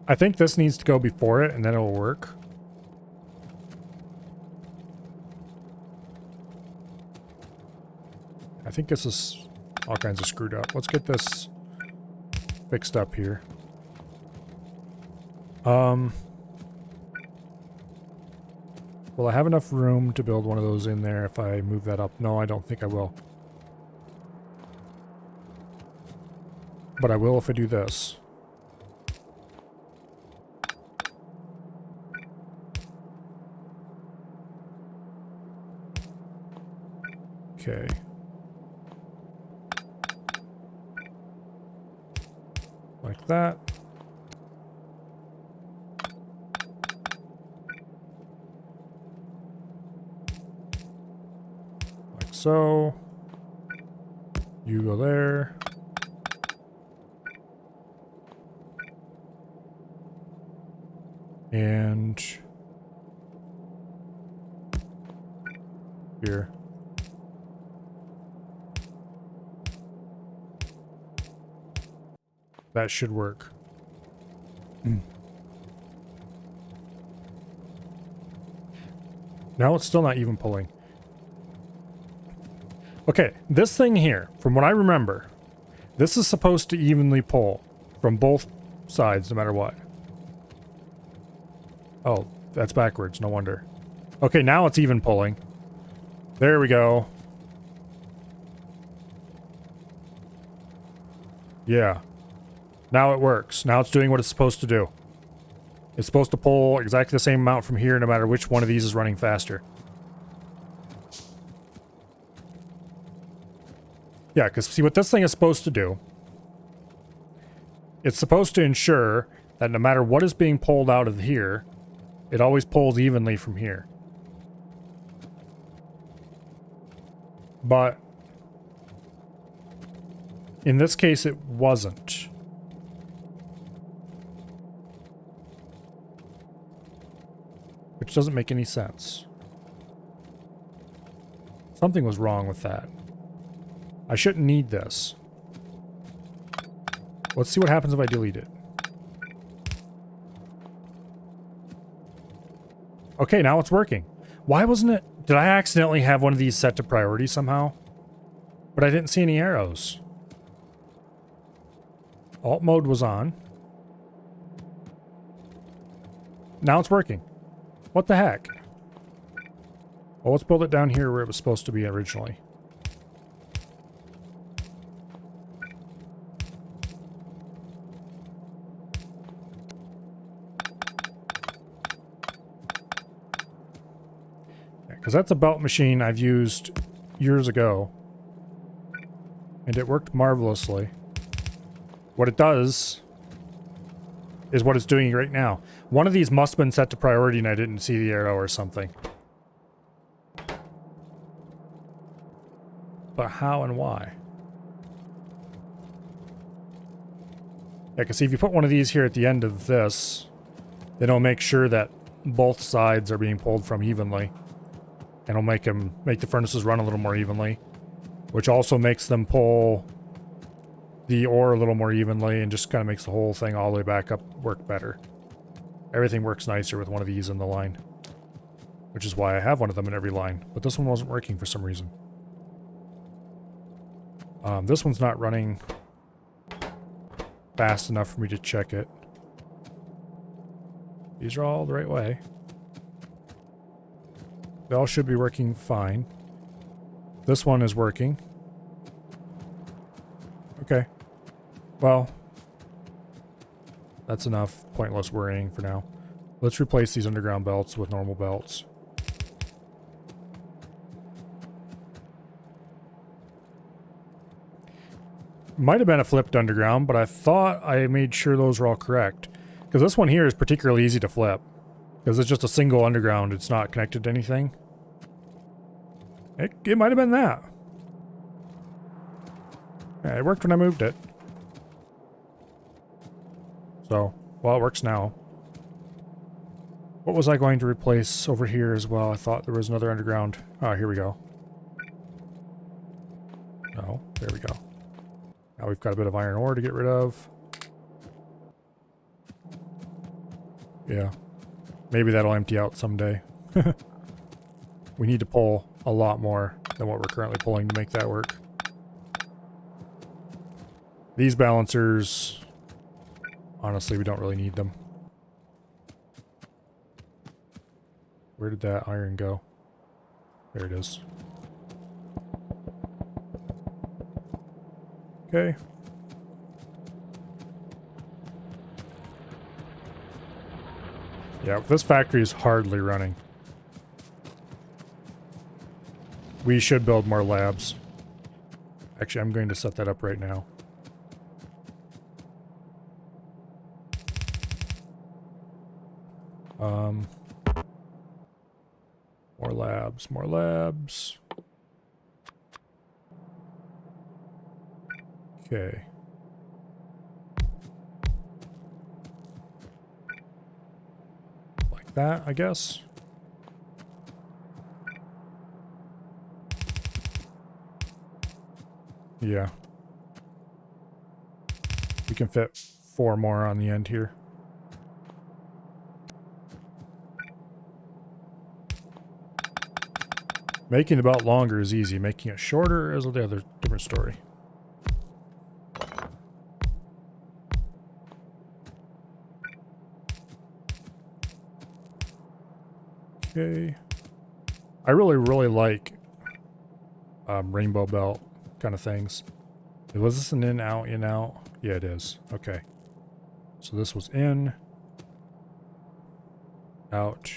I think this needs to go before it and then it'll work. I think this is all kinds of screwed up. Let's get this fixed up here. Will I have enough room to build one of those in there if I move that up? No, I don't think I will. But I will if I do this. Okay. Like that. Like so. You go there. And here. That should work. Now it's still not even pulling. Okay, this thing here, from what I remember, this is supposed to evenly pull from both sides no matter what. Oh, that's backwards, no wonder. Okay, now it's even pulling. There we go. Yeah. Now it works. Now it's doing what it's supposed to do. It's supposed to pull exactly the same amount from here no matter which one of these is running faster. Yeah, because see what this thing is supposed to do. It's supposed to ensure that no matter what is being pulled out of here, it always pulls evenly from here. But in this case, it wasn't. Which doesn't make any sense. Something was wrong with that. I shouldn't need this. Let's see what happens if I delete it. Okay, now it's working. Why wasn't it? Did I accidentally have one of these set to priority somehow? But I didn't see any arrows. Alt mode was on. Now it's working. What the heck? Well, let's build it down here where it was supposed to be originally. Because that's a belt machine I've used years ago. And it worked marvelously. What it does is what it's doing right now. One of these must have been set to priority and I didn't see the arrow or something. But how and why? Yeah, because if you put one of these here at the end of this, then it'll make sure that both sides are being pulled from evenly. And it'll make the furnaces run a little more evenly. Which also makes them pull the ore a little more evenly and just kind of makes the whole thing all the way back up work better. Everything works nicer with one of these in the line. Which is why I have one of them in every line. But this one wasn't working for some reason. This one's not running fast enough for me to check it. These are all the right way. They all should be working fine. This one is working. Okay. Well, that's enough pointless worrying for now. Let's replace these underground belts with normal belts. Might have been a flipped underground, but I thought I made sure those were all correct. Because this one here is particularly easy to flip. Because it's just a single underground. It's not connected to anything. It might have been that. Yeah, it worked when I moved it. So, well, it works now. What was I going to replace over here as well? I thought there was another underground. Oh, here we go. No, there we go. Now we've got a bit of iron ore to get rid of. Yeah. Maybe that'll empty out someday. We need to pull a lot more than what we're currently pulling to make that work. These balancers, honestly, we don't really need them. Where did that iron go? There it is. Okay. Yeah, this factory is hardly running. We should build more labs. Actually, I'm going to set that up right now. More labs, more labs. Okay. Like that, I guess. Yeah. We can fit 4 more on the end here. Making the belt longer is easy. Making it shorter is the other different story. Okay. I really like rainbow belt kind of things. Was this an in, out, in, out? Yeah, it is. Okay. So this was in, out,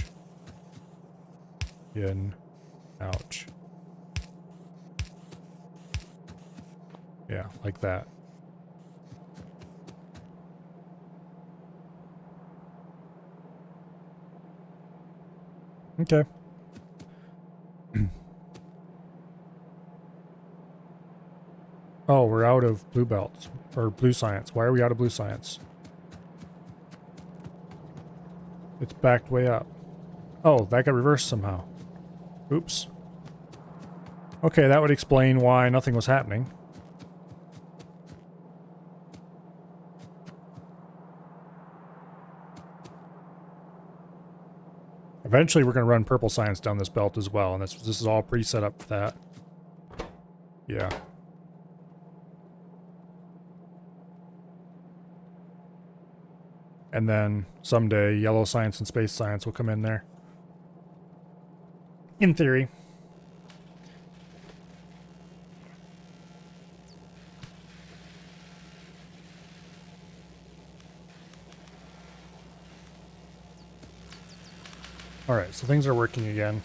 in, out. Yeah, like that. Okay. Oh, we're out of blue belts. Or blue science. Why are we out of blue science? It's backed way up. Oh, that got reversed somehow. Oops. Okay, that would explain why nothing was happening. Eventually, we're going to run purple science down this belt as well, and this is all pre-set up for that. Yeah. And then someday, yellow science and space science will come in there. In theory. Alright, so things are working again.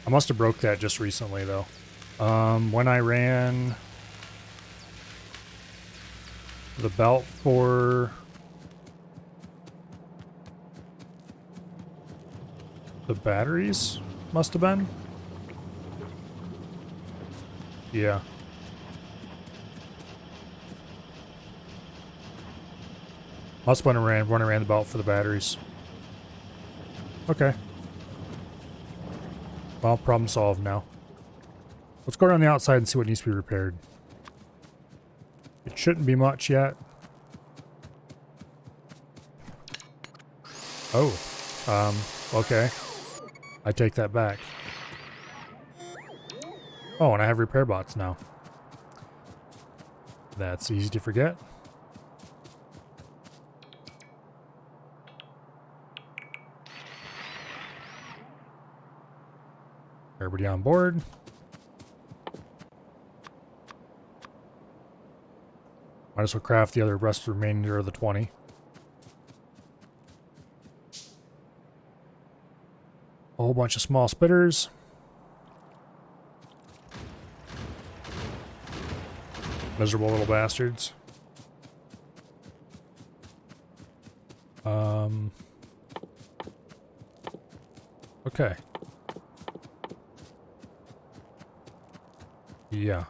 I must have broke that just recently, though. When I ran the belt for the batteries, must have been. Yeah. Must have been when I ran the belt for the batteries. Okay. Well, problem solved now. Let's go around the outside and see what needs to be repaired. It shouldn't be much yet. Oh. Okay. I take that back. Oh, and I have repair bots now. That's easy to forget. Everybody on board. Might as well craft the rest of the remainder of the 20. A whole bunch of small spitters. Miserable little bastards. Okay. Yeah.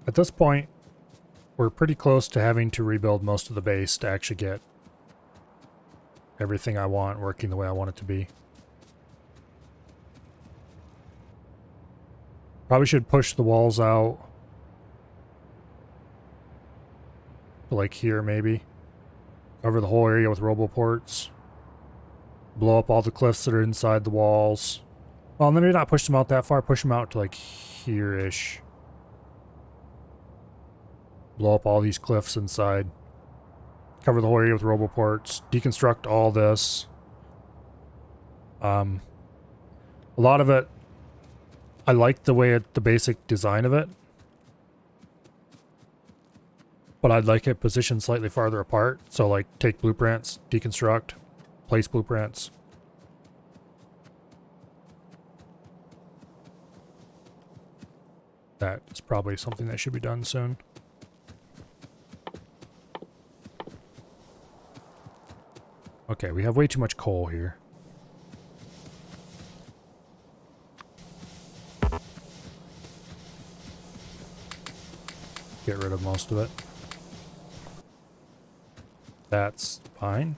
At this point, we're pretty close to having to rebuild most of the base to actually get everything I want working the way I want it to be. Probably should push the walls out to like here maybe. Cover the whole area with roboports. Blow up all the cliffs that are inside the walls. Well, maybe not push them out that far. Push them out to like here-ish. Blow up all these cliffs inside. Cover the whole area with roboports. Deconstruct all this. A lot of it, I like the way the basic design of it. But I'd like it positioned slightly farther apart. So like take blueprints, deconstruct, place blueprints. That is probably something that should be done soon. Okay, we have way too much coal here. Get rid of most of it. That's fine.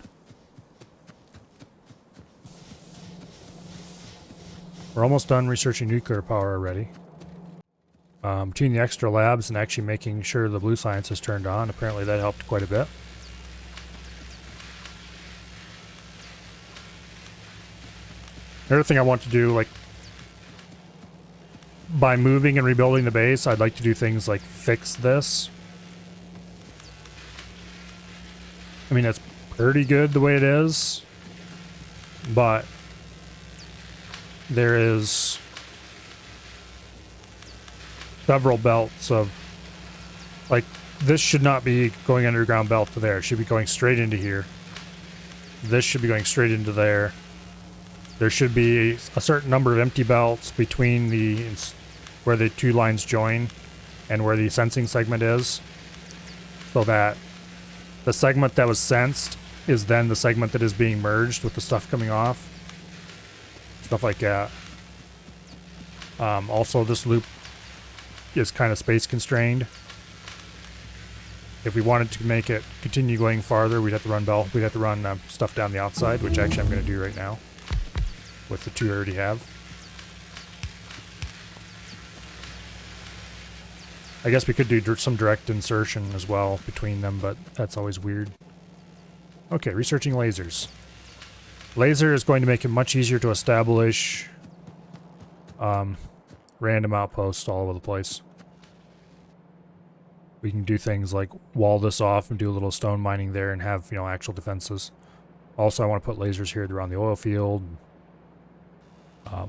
We're almost done researching nuclear power already. Between the extra labs and actually making sure the blue science is turned on, apparently that helped quite a bit. Another thing I want to do, like, by moving and rebuilding the base, I'd like to do things like fix this. I mean, it's pretty good the way it is, but there is several belts of, like, this should not be going underground belt to there. It should be going straight into here. This should be going straight into there. There should be a certain number of empty belts between where the two lines join and where the sensing segment is, so that the segment that was sensed is then the segment that is being merged with the stuff coming off. Stuff like that. Also, this loop is kind of space constrained. If we wanted to make it continue going farther, we'd have to run stuff down the outside, which actually I'm going to do right now with the two I already have. I guess we could do some direct insertion as well between them, but that's always weird. Okay, researching lasers. Laser is going to make it much easier to establish random outposts all over the place. We can do things like wall this off and do a little stone mining there and have, actual defenses. Also, I want to put lasers here around the oil field.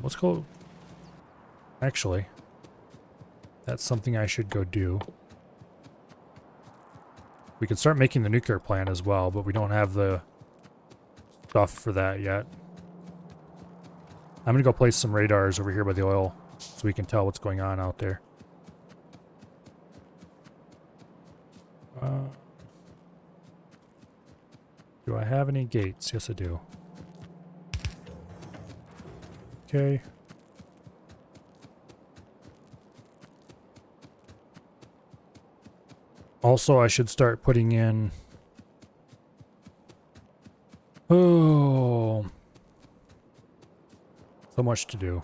Let's go... Actually, that's something I should go do. We can start making the nuclear plant as well, but we don't have the stuff for that yet. I'm going to go place some radars over here by the oil so we can tell what's going on out there. Do I have any gates? Yes, I do. Okay. Also, I should start putting in... Oh. So much to do.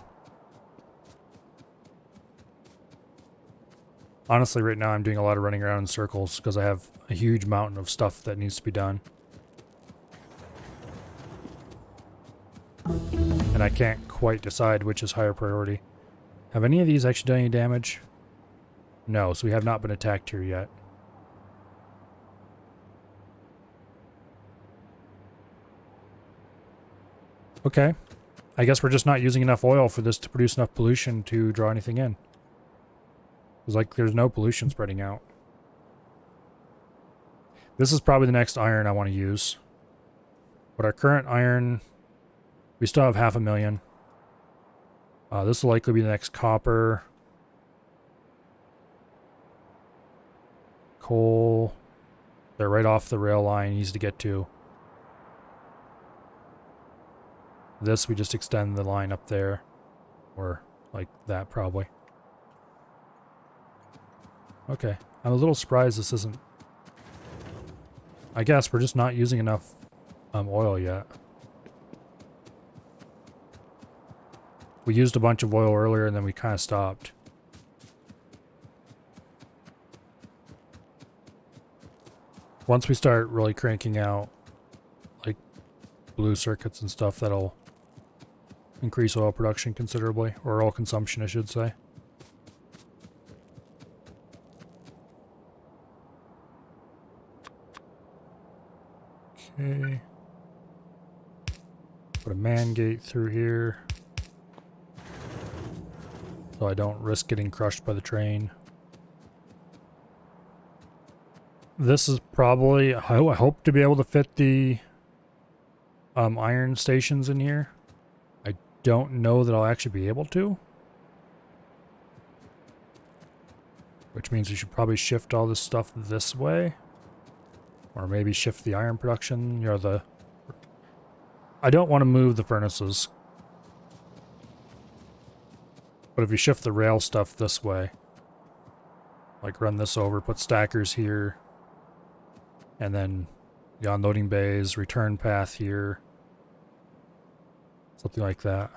Honestly, right now I'm doing a lot of running around in circles because I have a huge mountain of stuff that needs to be done. And I can't quite decide which is higher priority. Have any of these actually done any damage? No, so we have not been attacked here yet. Okay. I guess we're just not using enough oil for this to produce enough pollution to draw anything in. It's like there's no pollution spreading out. This is probably the next iron I want to use. But our current iron, we still have 500,000. This will likely be the next copper. coal. They're right off the rail line, easy to get to. This, we just extend the line up there. Or like that, probably. Okay. I'm a little surprised this isn't... I guess we're just not using enough oil yet. We used a bunch of oil earlier and then we kind of stopped. Once we start really cranking out like blue circuits and stuff, that'll increase oil production considerably, or oil consumption I should say. Okay. Put a man gate through here so I don't risk getting crushed by the train. This is probably, I hope to be able to fit the iron stations in here. I don't know that I'll actually be able to. Which means we should probably shift all this stuff this way. Or maybe shift the iron production, you know, I don't want to move the furnaces. But if you shift the rail stuff this way, like run this over, put stackers here, and then the unloading bays, return path here, something like that.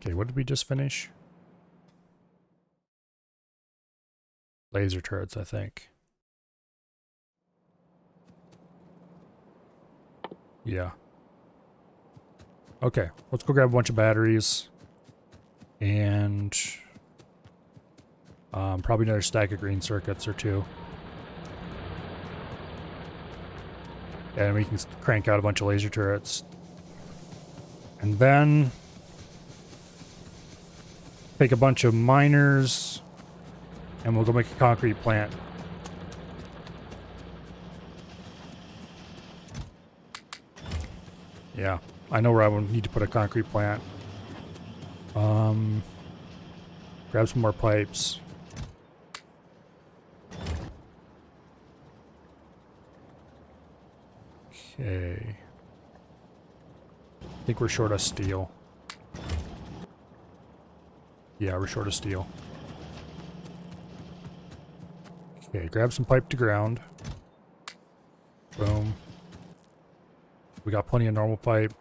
Okay, what did we just finish? Laser turrets, I think. Yeah. Okay, let's go grab a bunch of batteries. And probably another stack of green circuits or two. And we can crank out a bunch of laser turrets. And then take a bunch of miners and we'll go make a concrete plant. Yeah, I know where I would need to put a concrete plant. Grab some more pipes. Okay. I think we're short of steel. Yeah, we're short of steel. Okay, grab some pipe to ground. Boom. We got plenty of normal pipe.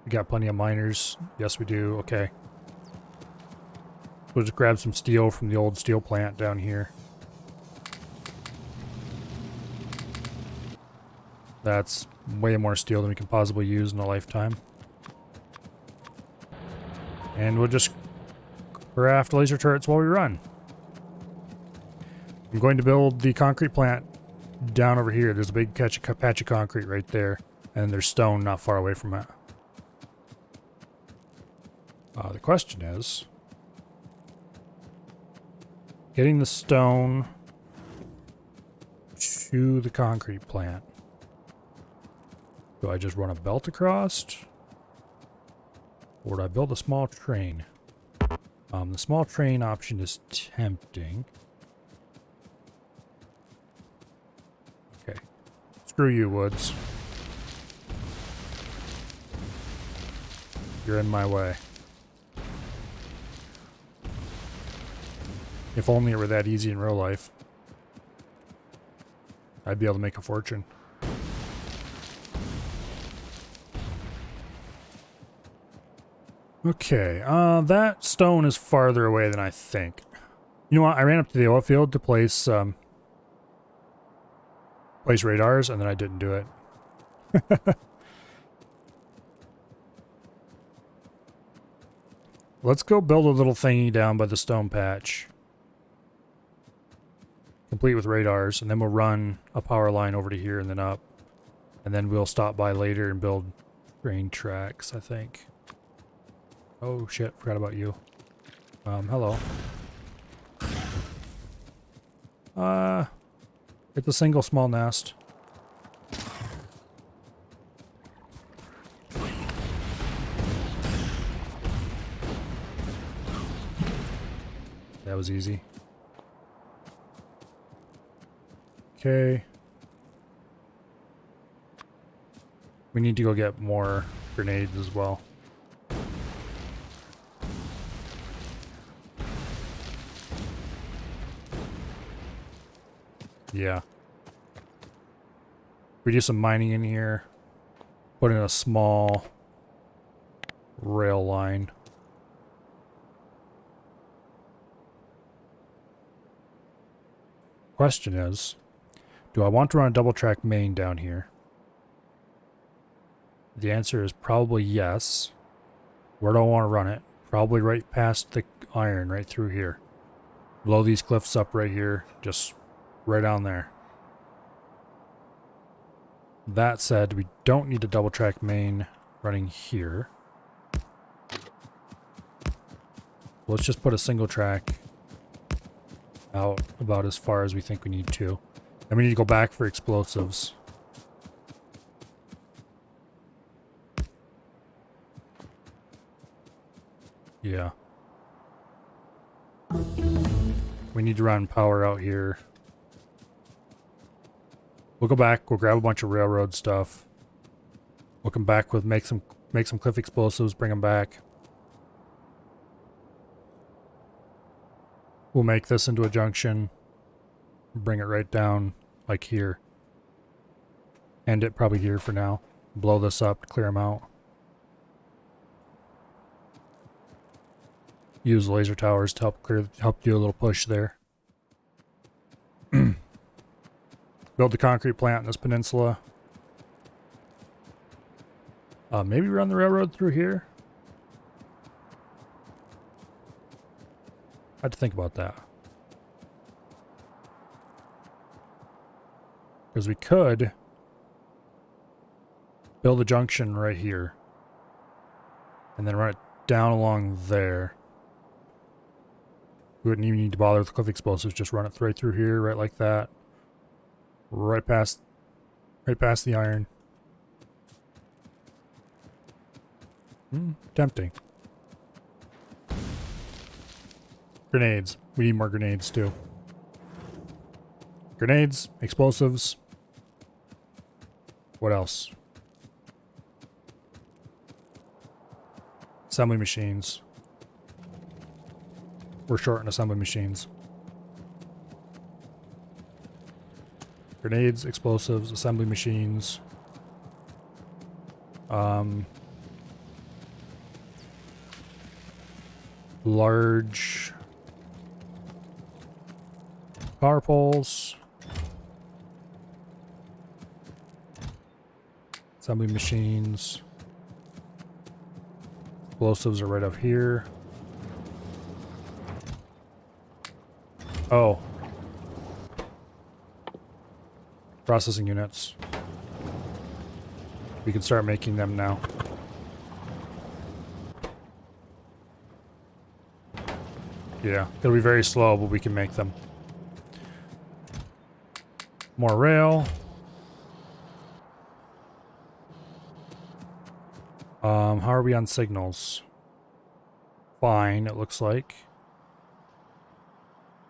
We got plenty of miners. Yes, we do. Okay. We'll just grab some steel from the old steel plant down here. That's way more steel than we can possibly use in a lifetime. And we'll just craft laser turrets while we run. I'm going to build the concrete plant down over here. There's a big patch of concrete right there. And there's stone not far away from it. The question is getting the stone to the concrete plant. Do I just run a belt across? Or do I build a small train? The small train option is tempting. Okay. Screw you, Woods. You're in my way. If only it were that easy in real life. I'd be able to make a fortune. Okay, that stone is farther away than I think. You know what? I ran up to the oil field to place radars, and then I didn't do it. Let's go build a little thingy down by the stone patch. Complete with radars, and then we'll run a power line over to here and then up. And then we'll stop by later and build train tracks, I think. Oh shit, forgot about you. Hello. It's a single small nest. That was easy. Okay. We need to go get more grenades as well. Yeah. We do some mining in here. Put in a small rail line. Question is, do I want to run a double track main down here? The answer is probably yes. Where do I want to run it? Probably right past the iron, right through here. Blow these cliffs up right here, just right on there. That said, we don't need a double track main running here. Let's just put a single track out about as far as we think we need to. And we need to go back for explosives. Yeah. We need to run power out here. We'll go back, we'll grab a bunch of railroad stuff. We'll come back with make some cliff explosives, bring them back. We'll make this into a junction. Bring it right down like here. End it probably here for now. Blow this up, clear them out. Use laser towers to help do a little push there. Build the concrete plant in this peninsula. Maybe run the railroad through here. I had to think about that. Because we could build a junction right here. And then run it down along there. We wouldn't even need to bother with cliff explosives. Just run it right through here, right like that. Right past the iron. Tempting. Grenades. We need more grenades too. Grenades, explosives. What else? Assembly machines. We're short on assembly machines. Grenades, explosives, assembly machines. Large power poles. Assembly machines. Explosives are right up here. Oh. Processing units. We can start making them now. Yeah, it'll be very slow, but we can make them. More rail. How are we on signals? Fine, it looks like.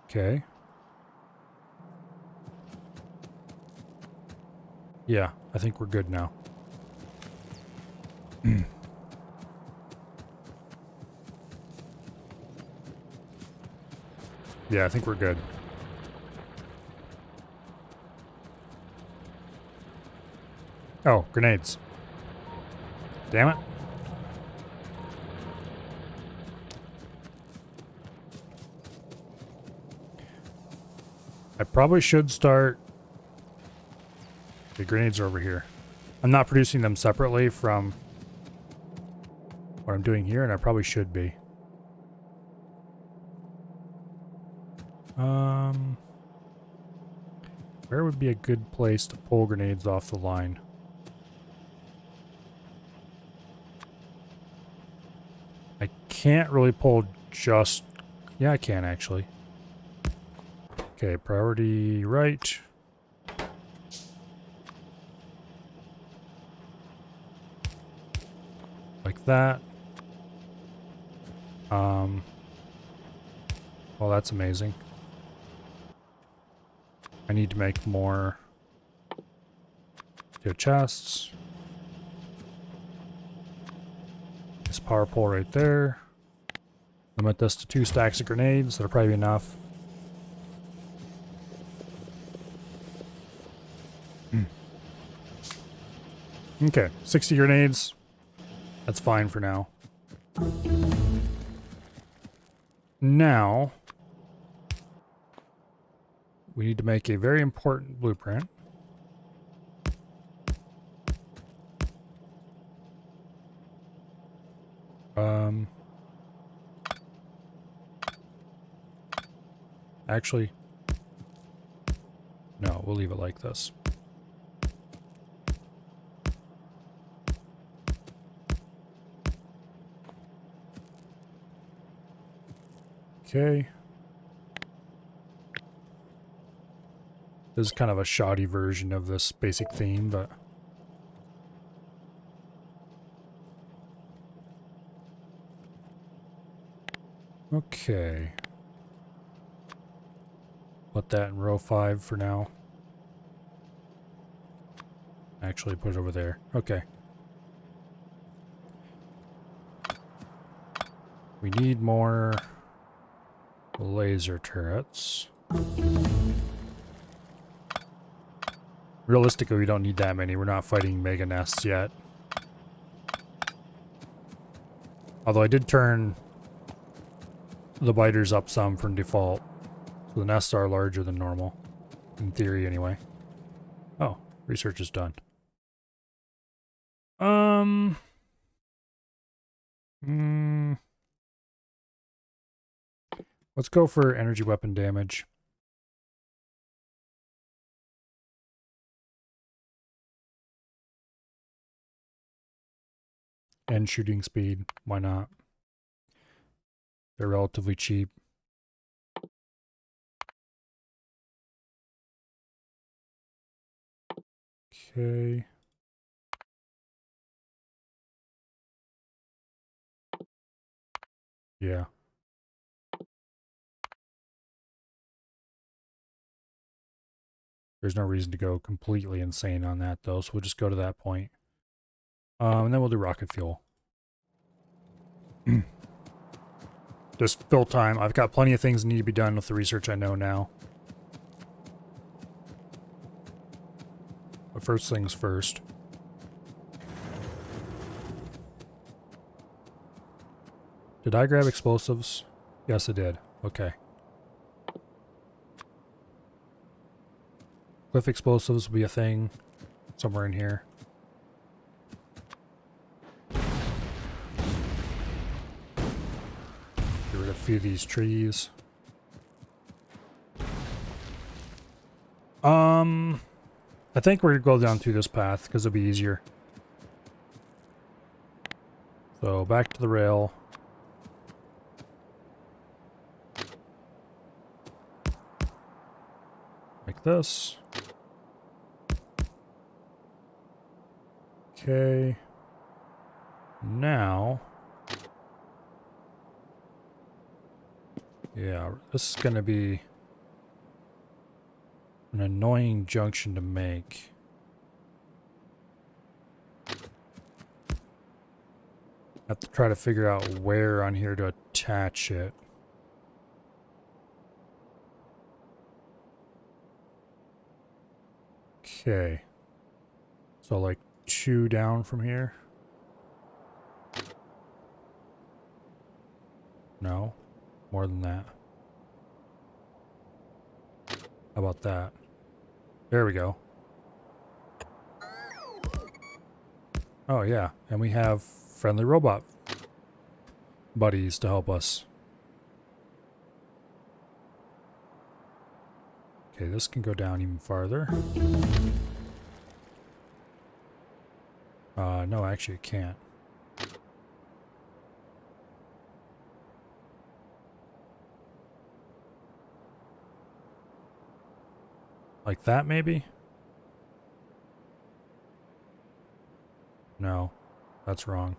Okay. Yeah, I think we're good now. Yeah, I think we're good. Oh, grenades. Damn it. I probably should start... The grenades are over here. I'm not producing them separately from what I'm doing here, and I probably should be. Where would be a good place to pull grenades off the line? I can't really pull just... Yeah, I can actually. Okay, priority right. Like that. Well, that's amazing. I need to make more chests. This power pole right there. Limit this to 2 stacks of grenades. That'll probably be enough. Okay, 60 grenades. That's fine for now. Now, we need to make a very important blueprint. Actually, no, we'll leave it like this. Okay. This is kind of a shoddy version of this basic theme, but... Okay. Put that in row 5 for now. Actually, put it over there. Okay. We need more laser turrets. Realistically, we don't need that many. We're not fighting mega nests yet. Although I did turn the biters up some from default. So the nests are larger than normal. In theory, anyway. Oh, research is done. Let's go for energy weapon damage. And shooting speed. Why not? They're relatively cheap. Okay. Yeah. There's no reason to go completely insane on that, though, so we'll just go to that point. And then we'll do rocket fuel. Just fill time. I've got plenty of things that need to be done with the research I know now. But first things first. Did I grab explosives? Yes, I did. Okay. Cliff explosives will be a thing somewhere in here. Get rid of a few of these trees. I think we're gonna go down through this path because it'll be easier. So back to the rail. Like this. Okay. Now. Yeah, this is gonna be an annoying junction to make. Have to try to figure out where on here to attach it. Okay. So like 2 down from here? No. More than that. How about that? There we go. Oh yeah, and we have friendly robot buddies to help us. Okay, this can go down even farther. No, actually it can't. Like that, maybe? No, that's wrong.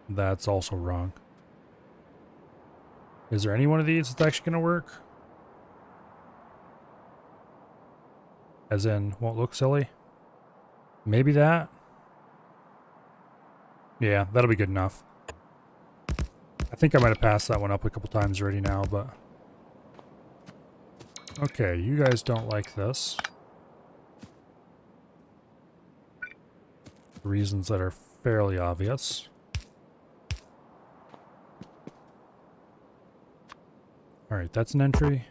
That's also wrong. Is there any one of these that's actually going to work? As in, won't look silly? Maybe that? Yeah, that'll be good enough. I think I might have passed that one up a couple times already now, but... Okay, you guys don't like this. Reasons that are fairly obvious. Alright, that's an entry.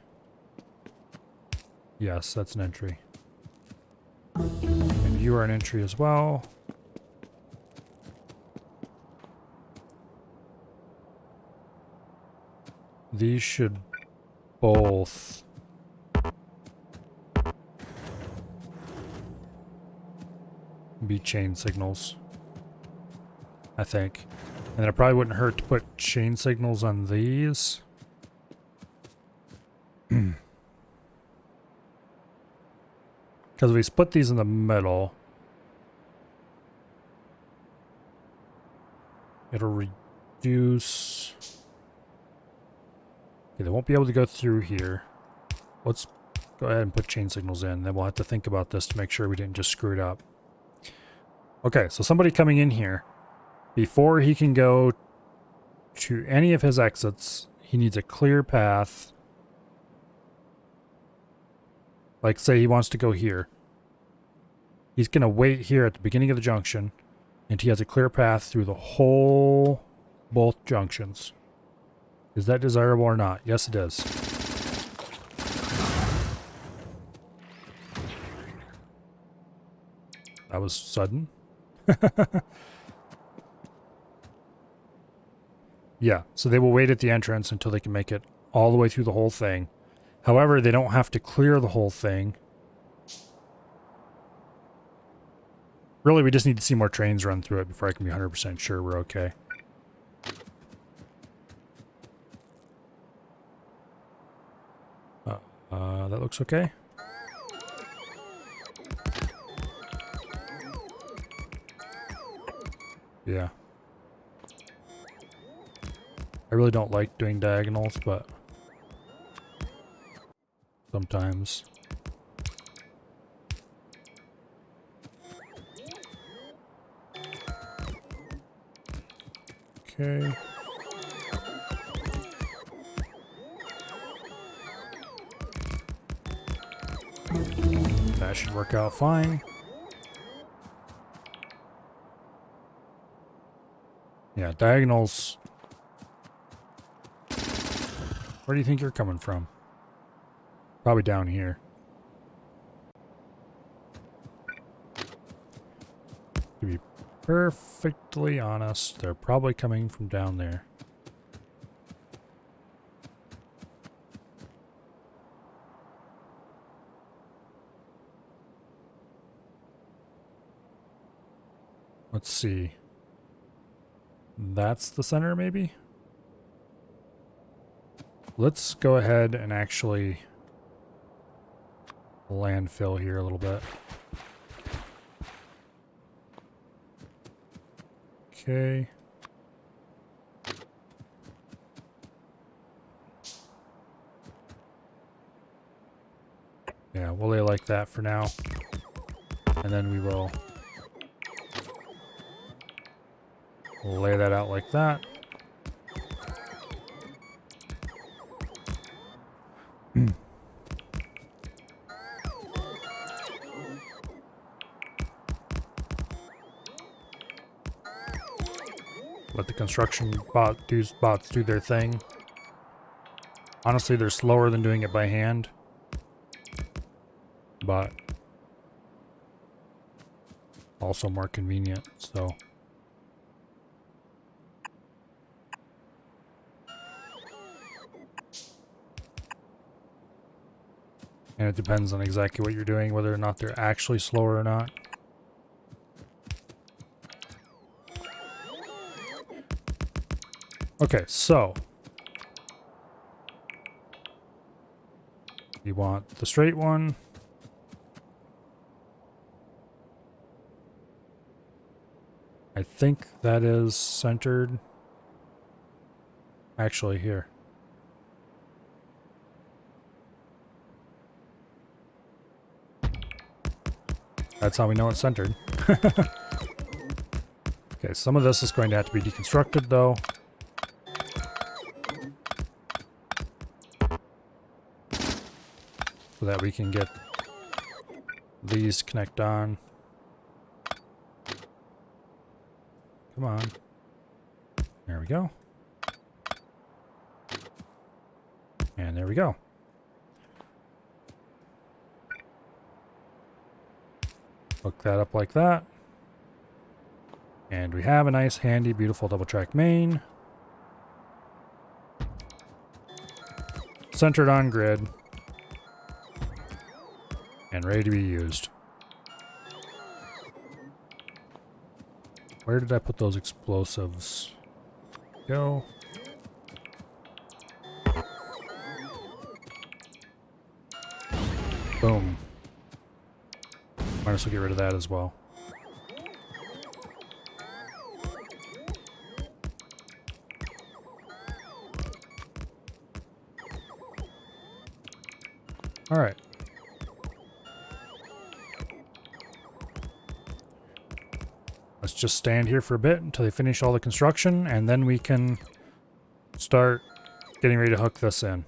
Yes, that's an entry. And you are an entry as well. These should both be chain signals, I think. And then it probably wouldn't hurt to put chain signals on these. Because if we split these in the middle, it'll reduce... Okay, they won't be able to go through here. Let's go ahead and put chain signals in. Then we'll have to think about this to make sure we didn't just screw it up. Okay, so somebody coming in here, before he can go to any of his exits, he needs a clear path. Like, say he wants to go here. He's going to wait here at the beginning of the junction until he has a clear path through the whole, both junctions. Is that desirable or not? Yes, it is. That was sudden. Yeah, so they will wait at the entrance until they can make it all the way through the whole thing. However, they don't have to clear the whole thing. Really, we just need to see more trains run through it before I can be 100% sure we're okay. That looks okay. Yeah. I really don't like doing diagonals, but sometimes. Okay. That should work out fine. Yeah, diagonals. Where do you think you're coming from? Probably down here. To be perfectly honest, they're probably coming from down there. Let's see. That's the center, maybe? Let's go ahead and actually landfill here a little bit. Okay. Yeah, we'll lay like that for now. And then we will lay that out like that. Let the construction bots do their thing. Honestly, they're slower than doing it by hand. But also more convenient, so. And it depends on exactly what you're doing, whether or not they're actually slower or not. Okay, so you want the straight one. I think that is centered actually here. That's how we know it's centered. Okay, some of this is going to have to be deconstructed though. So that we can get these connect on. Come on. There we go. And there we go. Hook that up like that. And we have a nice, handy, beautiful double track main. Centered on grid. And ready to be used. Where did I put those explosives? Go. Boom. Might as well get rid of that as well. Alright. Let's just stand here for a bit until they finish all the construction, and then we can start getting ready to hook this in.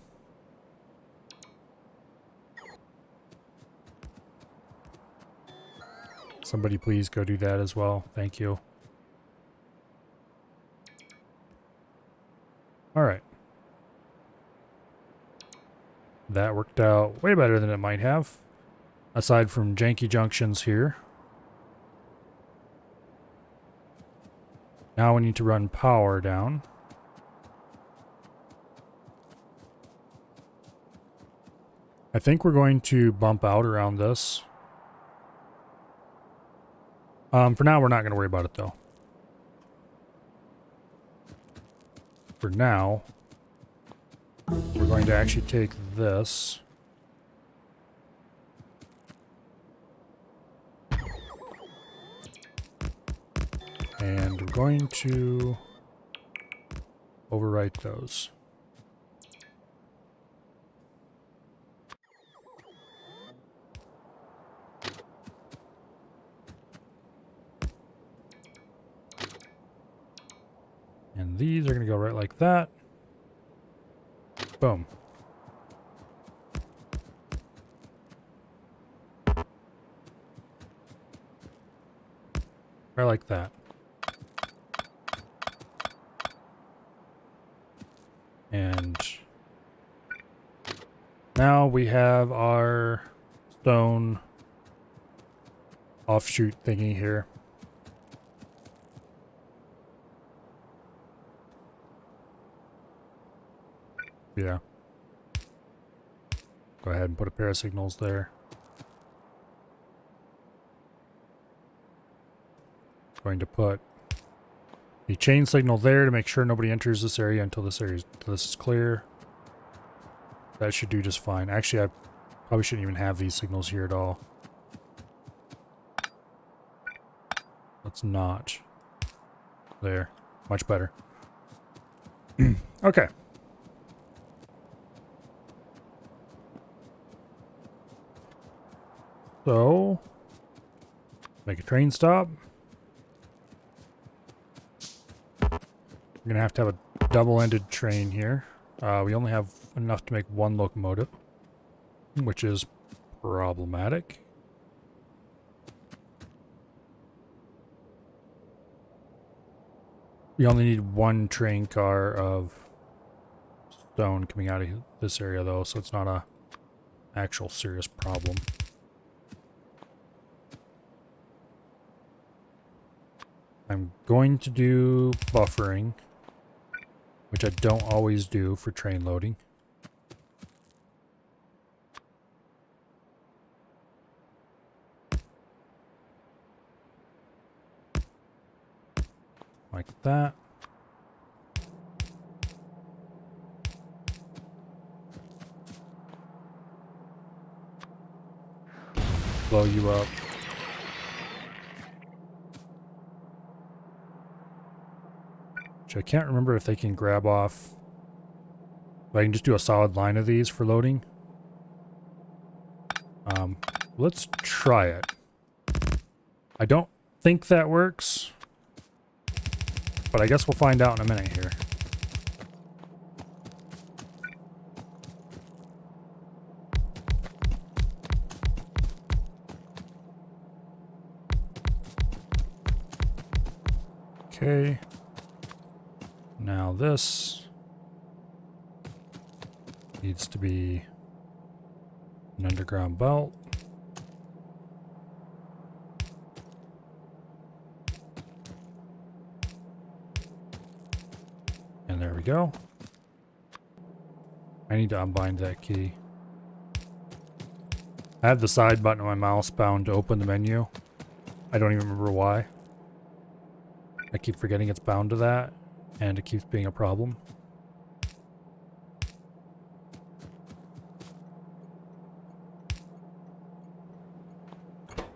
Somebody please go do that as well. Thank you. Alright. That worked out way better than it might have. Aside from janky junctions here. Now we need to run power down. I think we're going to bump out around this. For now, we're not going to worry about it, though. For now, we're going to actually take this. And we're going to overwrite those. And these are going to go right like that. Boom. Right like that. And now we have our stone offshoot thingy here. Yeah. Go ahead and put a pair of signals there. Going to put a chain signal there to make sure nobody enters this area until this is clear. That should do just fine. Actually, I probably shouldn't even have these signals here at all. Let's not. There. Much better. Okay. So, make a train stop. We're going to have a double-ended train here. We only have enough to make one locomotive, which is problematic. We only need one train car of stone coming out of this area, though, so it's not a actual serious problem. I'm going to do buffering, which I don't always do for train loading. Like that. Blow you up. which I can't remember if they can grab off. But I can just do a solid line of these for loading. Let's try it. I don't think that works, but I guess we'll find out in a minute here. Okay. Now this needs to be an underground belt. And there we go. I need to unbind that key. I have the side button on my mouse bound to open the menu. I don't even remember why. I keep forgetting it's bound to that, and it keeps being a problem.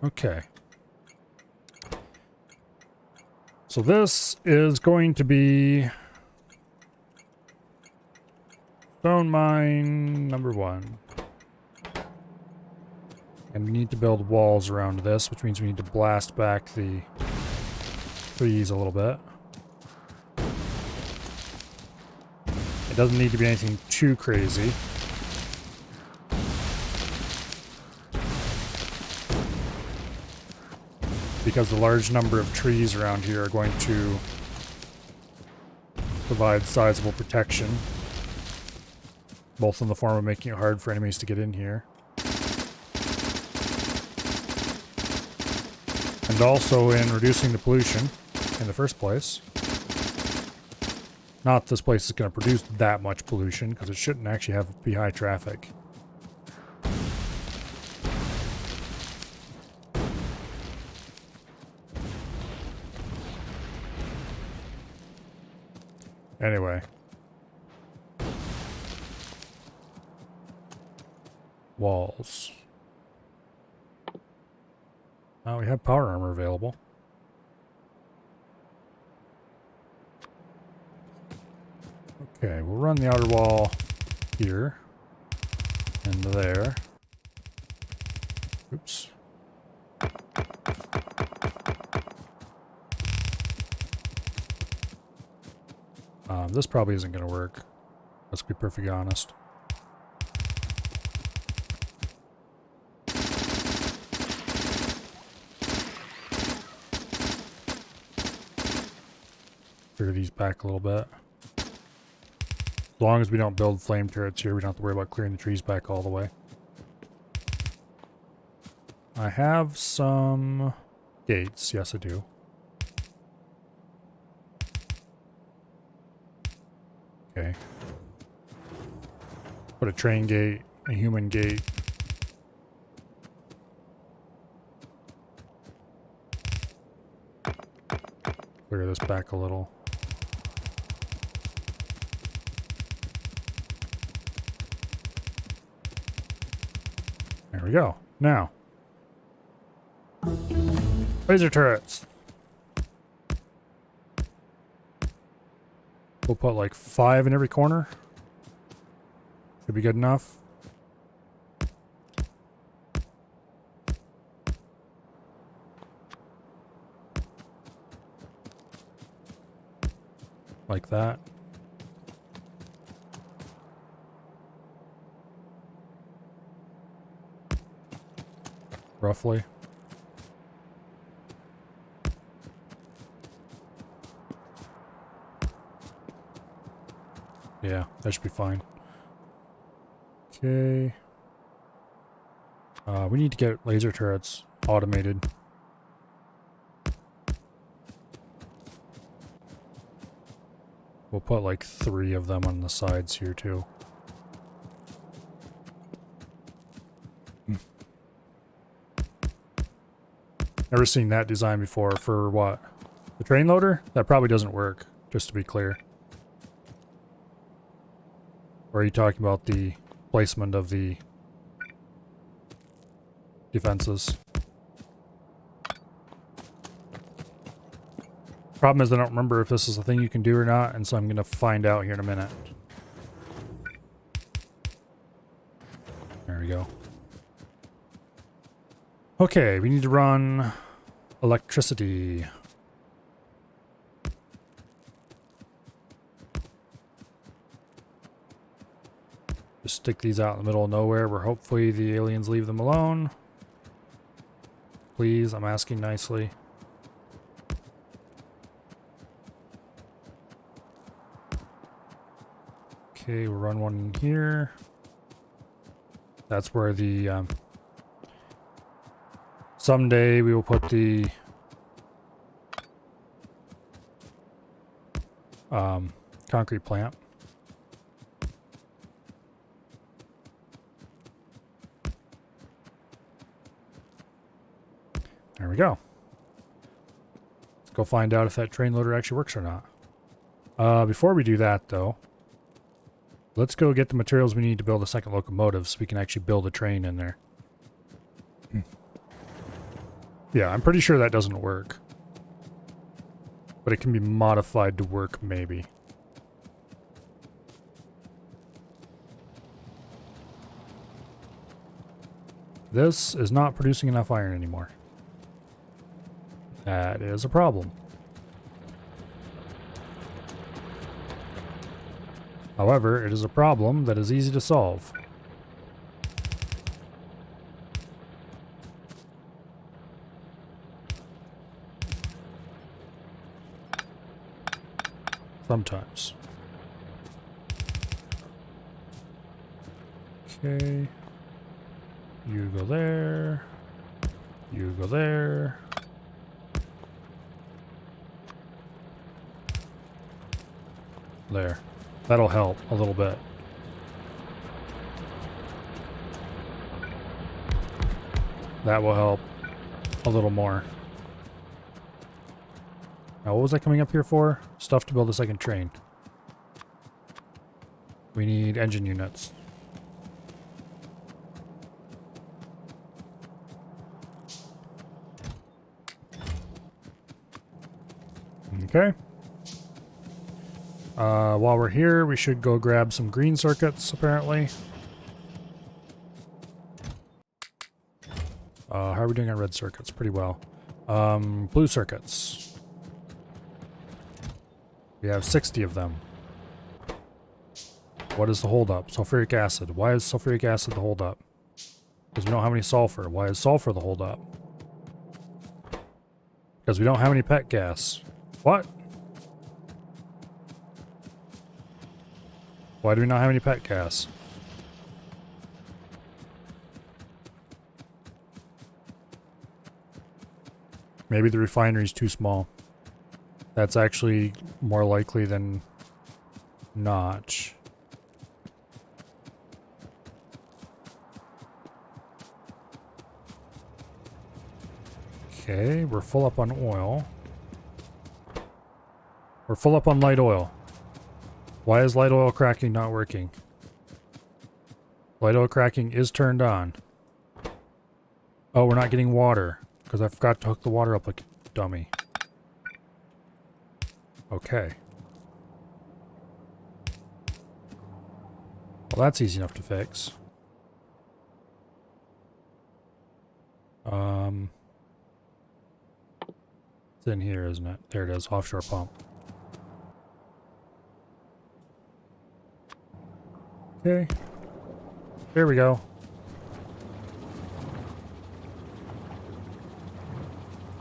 Okay. So this is going to be stone mine number 1. And we need to build walls around this, which means we need to blast back the trees a little bit. It doesn't need to be anything too crazy. Because the large number of trees around here are going to provide sizable protection, both in the form of making it hard for enemies to get in here, and also in reducing the pollution in the first place. Not this place is going to produce that much pollution, because it shouldn't actually be high traffic. Anyway. Walls. We have power armor available. Okay, we'll run the outer wall here and there. Oops. This probably isn't going to work. Let's be perfectly honest. Clear these back a little bit. As long as we don't build flame turrets here, we don't have to worry about clearing the trees back all the way. I have some gates. Yes, I do. Okay. Put a train gate, a human gate. Clear this back a little. There we go. Now, laser turrets. We'll put like 5 in every corner. Should be good enough. Like that. Roughly. Yeah, that should be fine. Okay. We need to get laser turrets automated. We'll put like 3 of them on the sides here too. Never seen that design before. For what? The train loader? That probably doesn't work, just to be clear. Or are you talking about the placement of the defenses? Problem is I don't remember if this is a thing you can do or not, and so I'm going to find out here in a minute. There we go. Okay, we need to run electricity. Just stick these out in the middle of nowhere where hopefully the aliens leave them alone. Please, I'm asking nicely. Okay, we'll run one in here. That's where the someday we will put the concrete plant. There we go. Let's go find out if that train loader actually works or not. Before we do that, though, let's go get the materials we need to build a second locomotive so we can actually build a train in there. Yeah, I'm pretty sure that doesn't work. But it can be modified to work, maybe. This is not producing enough iron anymore. That is a problem. However, it is a problem that is easy to solve. Sometimes. Okay. You go there. You go there. There. That'll help a little bit. That will help a little more. Now, what was I coming up here for? Stuff to build a second train. We need engine units. Okay. While we're here, we should go grab some green circuits, apparently. How are we doing on red circuits? Pretty well. Blue circuits. We have 60 of them. What is the holdup? Sulfuric acid. Why is sulfuric acid the holdup? Because we don't have any sulfur. Why is sulfur the holdup? Because we don't have any pet gas. What? Why do we not have any pet gas? Maybe the refinery's too small. That's actually more likely than not. Okay, we're full up on oil. We're full up on light oil. Why is light oil cracking not working? Light oil cracking is turned on. Oh, we're not getting water because I forgot to hook the water up like a dummy. Okay. Well, that's easy enough to fix. It's in here, isn't it? There it is, offshore pump. Okay. There we go.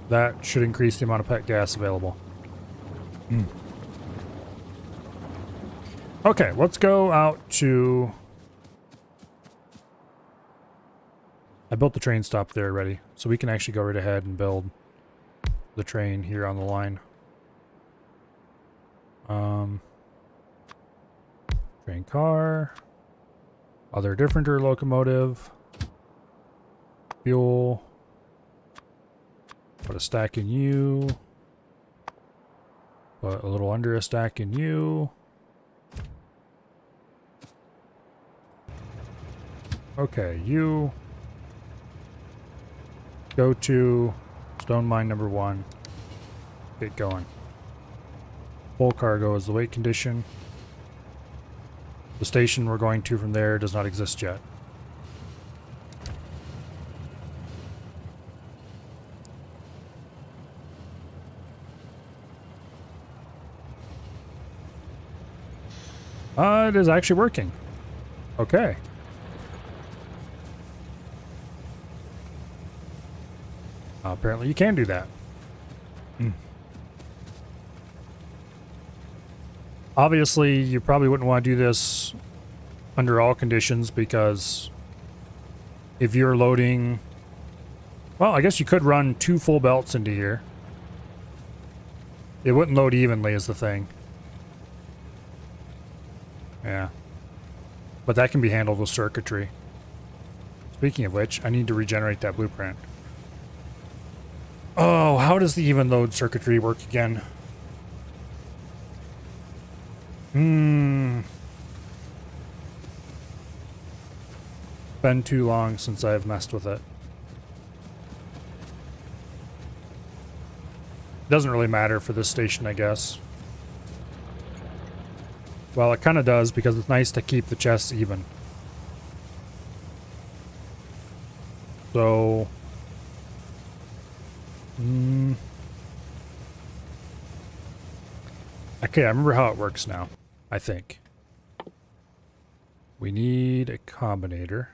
That should increase the amount of pet gas available. Okay, let's go out to... I built the train stop there already, so we can actually go right ahead and build the train here on the line. Train car. Other differenter locomotive. Fuel. Put a stack in you. Put a little under a stack in you. Okay, you go to stone mine number 1. Get going. Full cargo is the weight condition. The station we're going to from there does not exist yet. It is actually working. Okay. Apparently you can do that. Obviously, you probably wouldn't want to do this under all conditions because if you're loading... Well, I guess you could run 2 full belts into here. It wouldn't load evenly is the thing. Yeah. But that can be handled with circuitry. Speaking of which, I need to regenerate that blueprint. Oh, how does the even load circuitry work again? Been too long since I've messed with it. Doesn't really matter for this station, I guess. Well, it kind of does because it's nice to keep the chests even. So... Okay, I remember how it works now, I think. We need a combinator.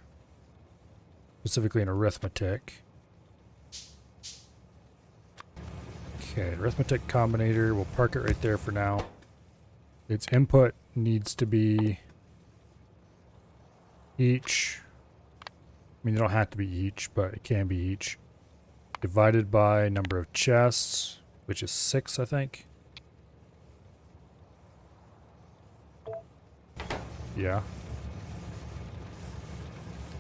Specifically an arithmetic. Okay, arithmetic combinator. We'll park it right there for now. Its input needs to be each. I mean, you don't have to be each, but it can be each. Divided by number of chests, which is 6, I think. Yeah.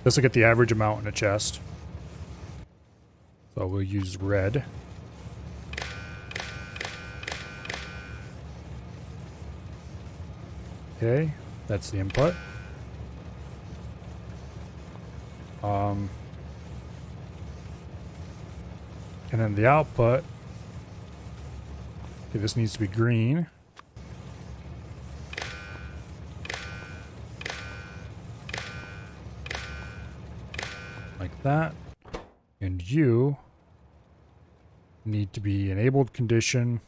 This will get the average amount in a chest. So we'll use red. Okay, that's the input. And then the output. Okay, this needs to be green. Like that. And you need to be enabled condition.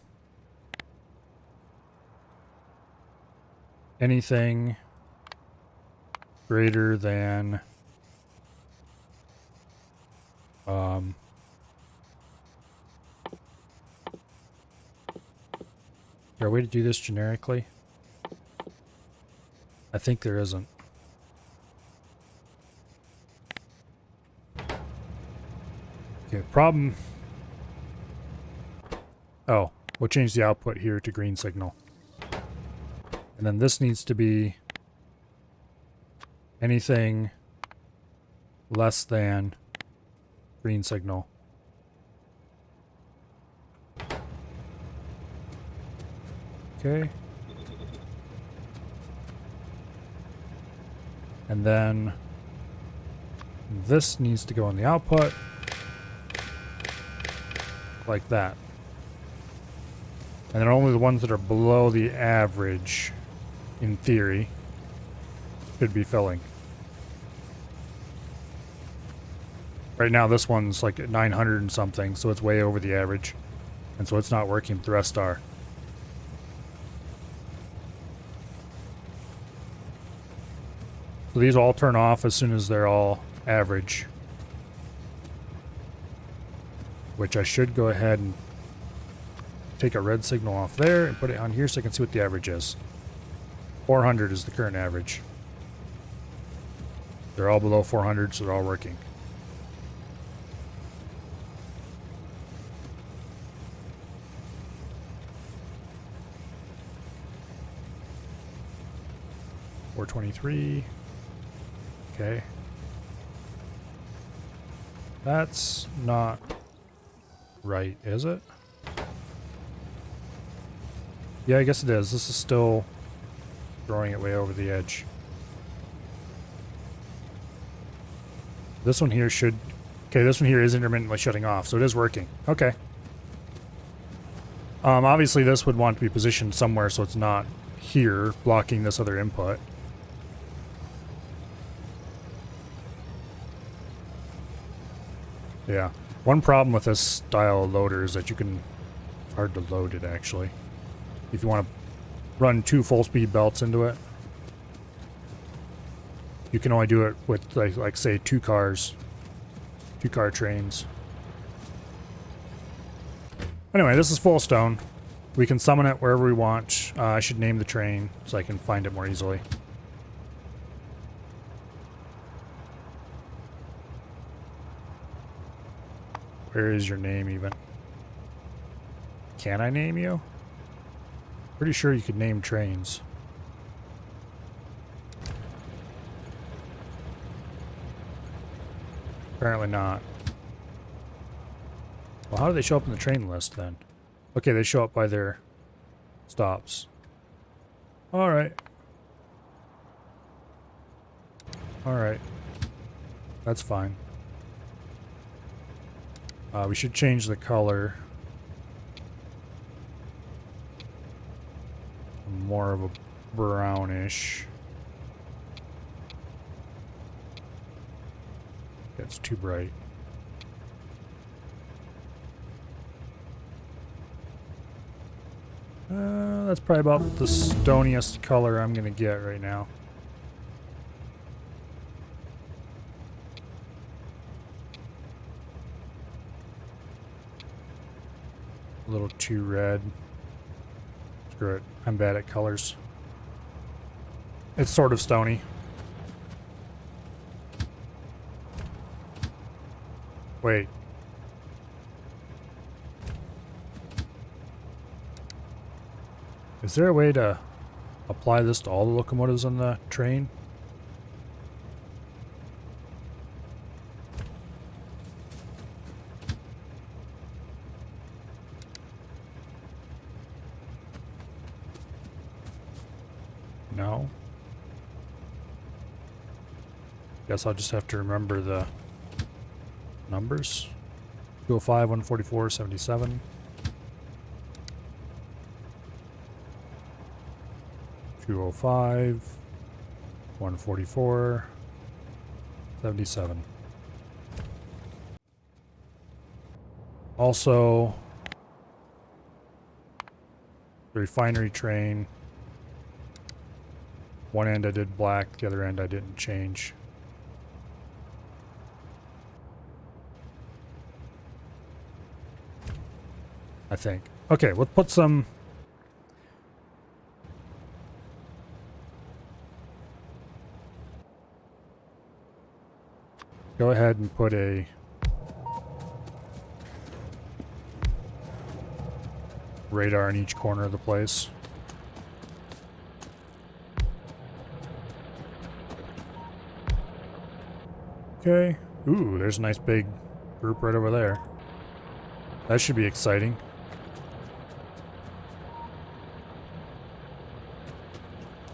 Anything greater than is there a way to do this generically? I think there isn't. Okay, problem. Oh, we'll change the output here to green signal. And then this needs to be anything less than green signal. Okay. And then this needs to go in the output like that. And then only the ones that are below the average, in theory, should be filling. Right now this one's like at 900 and something, so it's way over the average. And so it's not working, but the rest are. So these all turn off as soon as they're all average. Which I should go ahead and take a red signal off there and put it on here so I can see what the average is. 400 is the current average. They're all below 400, so they're all working. $423. Okay. That's not right, is it? Yeah, I guess it is. This is still throwing it way over the edge. This one here should... Okay, this one here is intermittently shutting off, so it is working. Okay. Obviously this would want to be positioned somewhere so it's not here, blocking this other input. Yeah. One problem with this style of loader is that it's hard to load it actually. If you want to run 2 full speed belts into it, you can only do it with like say 2 cars, 2 car trains. Anyway, this is full stone. We can summon it wherever we want. I should name the train so I can find it more easily. Where is your name even? Can I name you? Pretty sure you could name trains. Apparently not. Well, how do they show up in the train list then? Okay, they show up by their stops. Alright. Alright. That's fine. We should change the color. More of a brownish. That's too bright. That's probably about the stoniest color I'm gonna get right now. A little too red. Screw it. I'm bad at colors. It's sort of stony. Wait. Is there a way to apply this to all the locomotives on the train? No. Guess I'll just have to remember the numbers. 205, 144, 77. 205, 144, 77. Also, the refinery train. One end I did black, the other end I didn't change. I think. Okay, let's put some... Go ahead and put a... radar in each corner of the place. Okay. Ooh, there's a nice big group right over there. That should be exciting.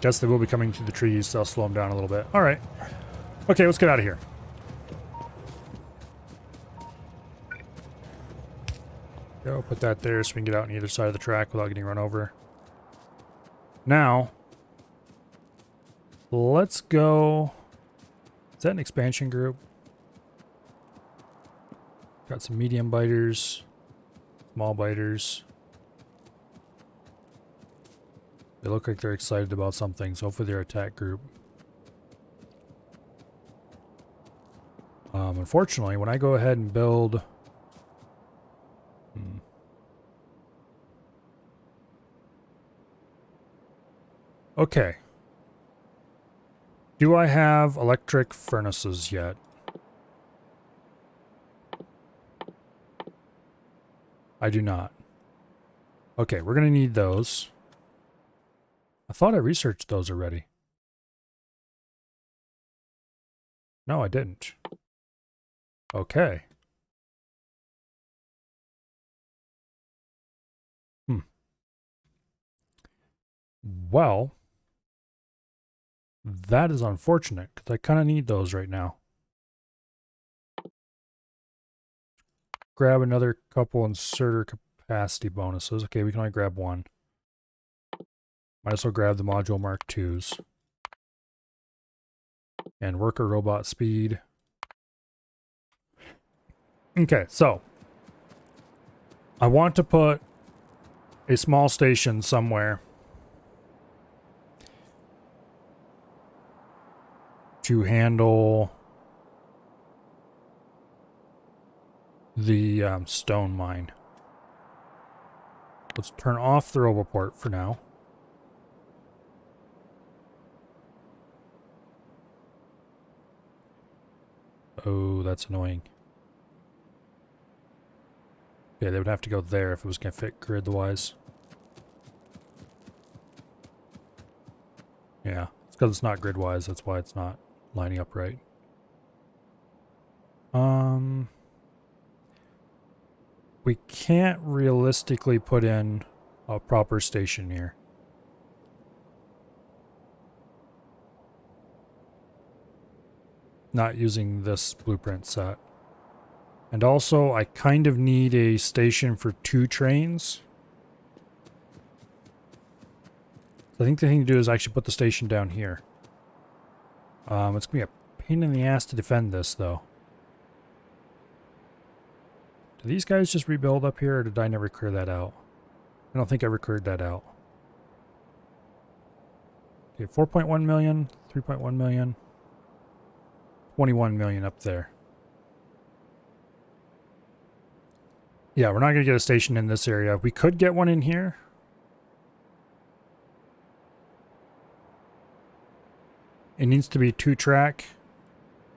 Guess they will be coming through the trees, so I'll slow them down a little bit. Alright. Okay, let's get out of here. Go, put that there so we can get out on either side of the track without getting run over. Now, let's go... Is that an expansion group? Got some medium biters, small biters. They look like they're excited about something, so hopefully they're attack group. Unfortunately, when I go ahead and build... Okay. Do I have electric furnaces yet? I do not. Okay, we're going to need those. I thought I researched those already. No, I didn't. Okay. Well, that is unfortunate, because I kind of need those right now. Grab another couple inserter capacity bonuses. Okay, we can only grab one. Might as well grab the module Mark IIs. And worker robot speed. Okay, so I want to put a small station somewhere to handle the stone mine. Let's turn off the roboport for now. Oh, that's annoying. Yeah, they would have to go there if it was going to fit grid-wise. Yeah, it's because it's not grid-wise. That's why it's not lining up right. We can't realistically put in a proper station here. Not using this blueprint set. And also, I kind of need a station for 2 trains. I think the thing to do is actually put the station down here. It's going to be a pain in the ass to defend this, though. Do these guys just rebuild up here, or did I never clear that out? I don't think I ever cleared that out. Okay, 4.1 million, 3.1 million, 21 million up there. Yeah, we're not going to get a station in this area. We could get one in here. It needs to be 2-track.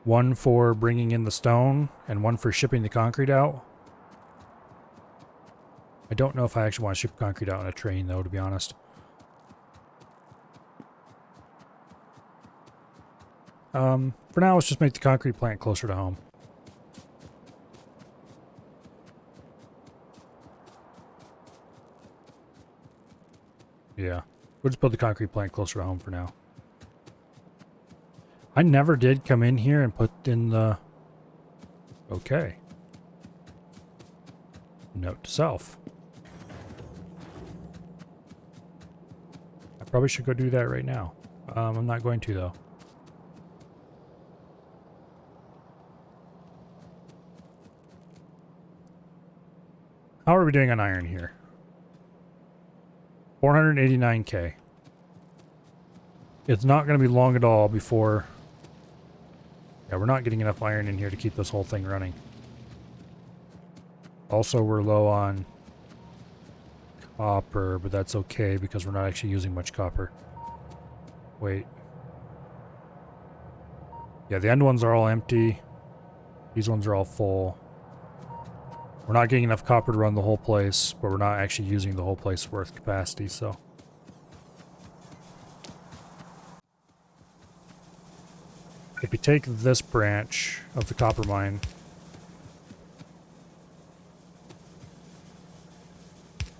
One for bringing in the stone, and one for shipping the concrete out. I don't know if I actually want to ship concrete out on a train, though, to be honest. For now, let's just make the concrete plant closer to home. Yeah, we'll just build the concrete plant closer to home for now. I never did come in here and put in the... Okay. Note to self. I probably should go do that right now. I'm not going to, though. How are we doing on iron here? 489k. It's not going to be long at all before... Yeah, we're not getting enough iron in here to keep this whole thing running. Also, we're low on copper, but that's okay because we're not actually using much copper. Wait. Yeah, the end ones are all empty. These ones are all full. We're not getting enough copper to run the whole place, but we're not actually using the whole place worth capacity, so... If we take this branch of the copper mine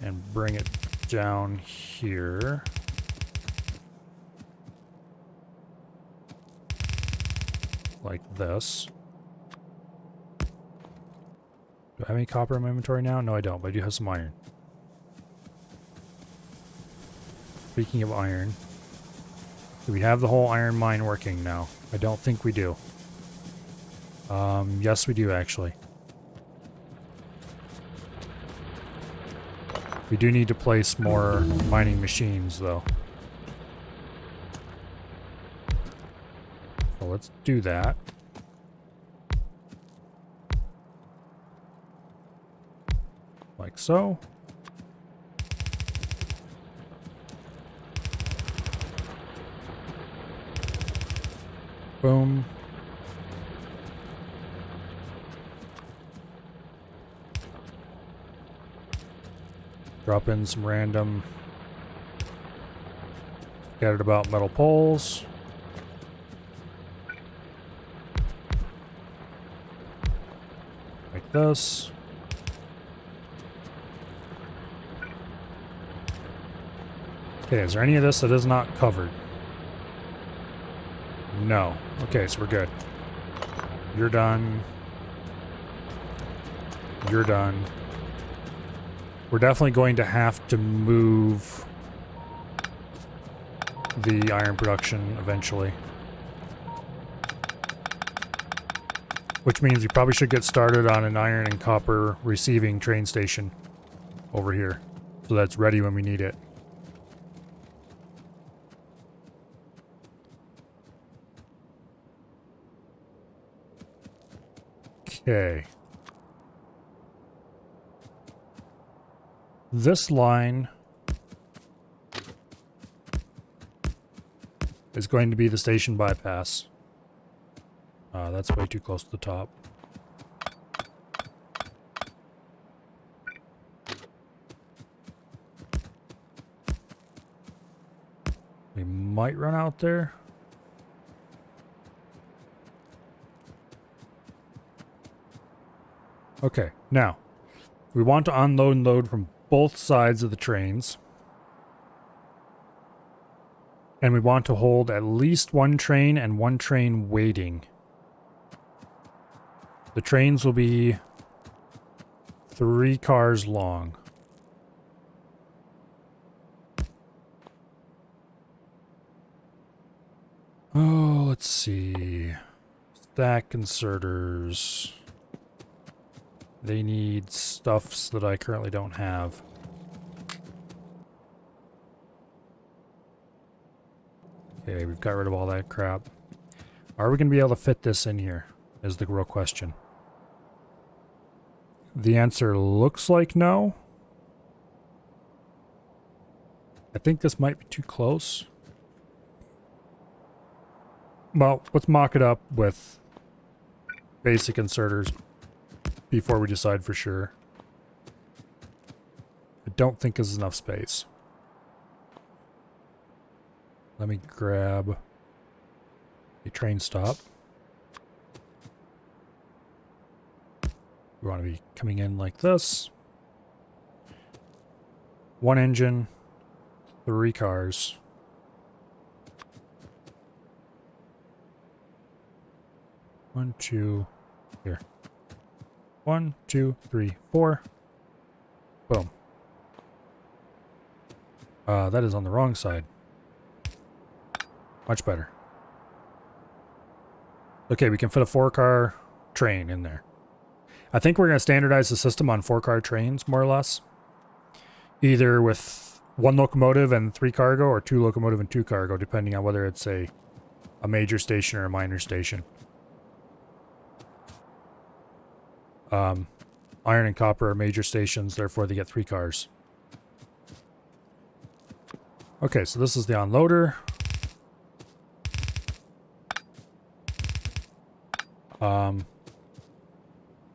and bring it down here, like this. Do I have any copper in my inventory now? No, I don't, but I do have some iron. Speaking of iron, do we have the whole iron mine working now? I don't think we do. Yes, we do, actually. We do need to place more mining machines, though. So let's do that. Like so. Boom. Drop in some random scattered about metal poles. Like this. Okay, is there any of this that is not covered? No. Okay, so we're good. You're done. You're done. we're definitely going to have to move the iron production eventually. Which means you probably should get started on an iron and copper receiving train station over here, so that's ready when we need it. Okay. This line is going to be the station bypass. That's way too close to the top. We might run out there. Okay, now, we want to unload and load from both sides of the trains. And we want to hold at least one train and one train waiting. The trains will be 3 cars long. Oh, let's see. Stack inserters. They need stuffs that I currently don't have. Okay, we've got rid of all that crap. Are we going to be able to fit this in here? Is the real question. The answer looks like no. I think this might be too close. Well, let's mock it up with basic inserters before we decide for sure. I don't think there's enough space. Let me grab a train stop. We want to be coming in like this. 1 engine, 3 cars. One, two, here. 1, 2, 3, 4. Boom. That is on the wrong side. Much better. Okay, we can fit a 4-car train in there. I think we're going to standardize the system on 4-car trains, more or less. Either with 1 locomotive and 3 cargo, or 2 locomotive and 2 cargo, depending on whether it's a major station or a minor station. Iron and copper are major stations, therefore they get 3 cars. Okay, so this is the unloader.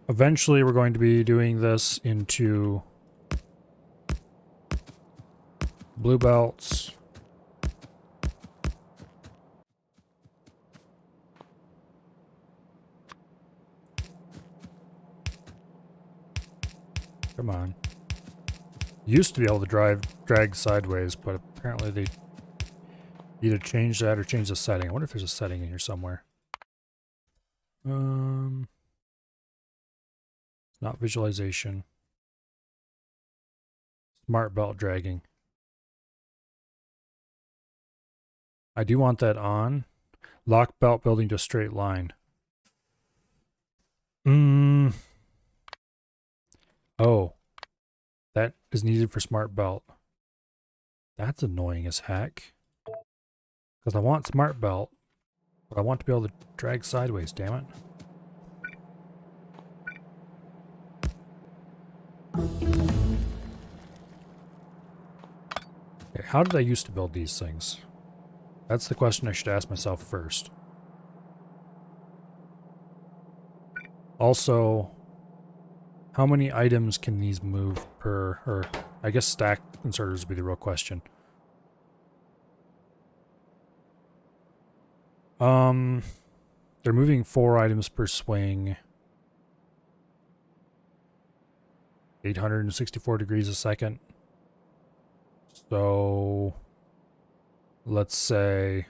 Eventually we're going to be doing this into blue belts. Come on. Used to be able to drag sideways, but apparently they either change that or change the setting. I wonder if there's a setting in here somewhere. Not visualization. Smart belt dragging. I do want that on. Lock belt building to straight line. Oh. That is needed for smart belt. That's annoying as heck. Because I want smart belt, but I want to be able to drag sideways, damn it. Okay, how did I used to build these things? That's the question I should ask myself first. Also, how many items can these move per, or I guess stack inserters would be the real question. They're moving 4 items per swing. 864 degrees a second. So let's say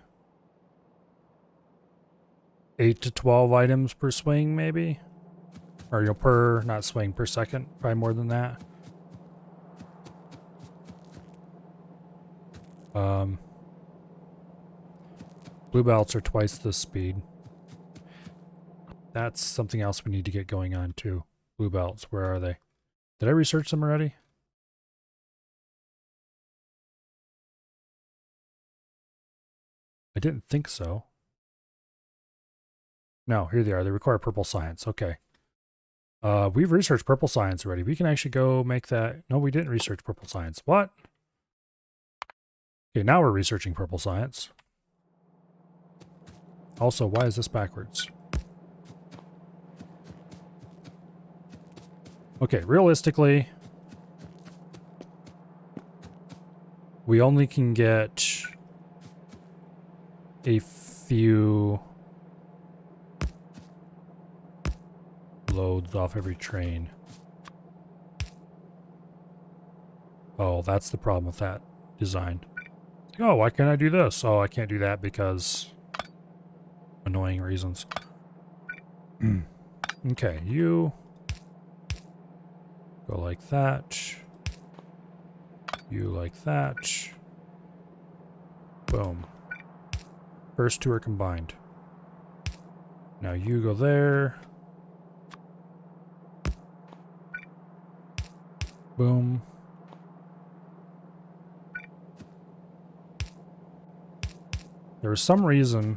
8 to 12 items per swing, maybe? Or, you know, per, not swing, per second. Probably more than that. Blue belts are twice the speed. That's something else we need to get going on too. Blue belts, where are they? Did I research them already? I didn't think so. No, here they are. They require purple science. Okay. We've researched purple science already. We can actually go make that. No, we didn't research purple science. What? Okay, now we're researching purple science. Also, why is this backwards? Okay, realistically, we only can get a few loads off every train. Oh, that's the problem with that design. Oh, why can't I do this? Oh, I can't do that because annoying reasons. Okay, you go like that. You like that. Boom. First two are combined. Now you go there. Boom. There was some reason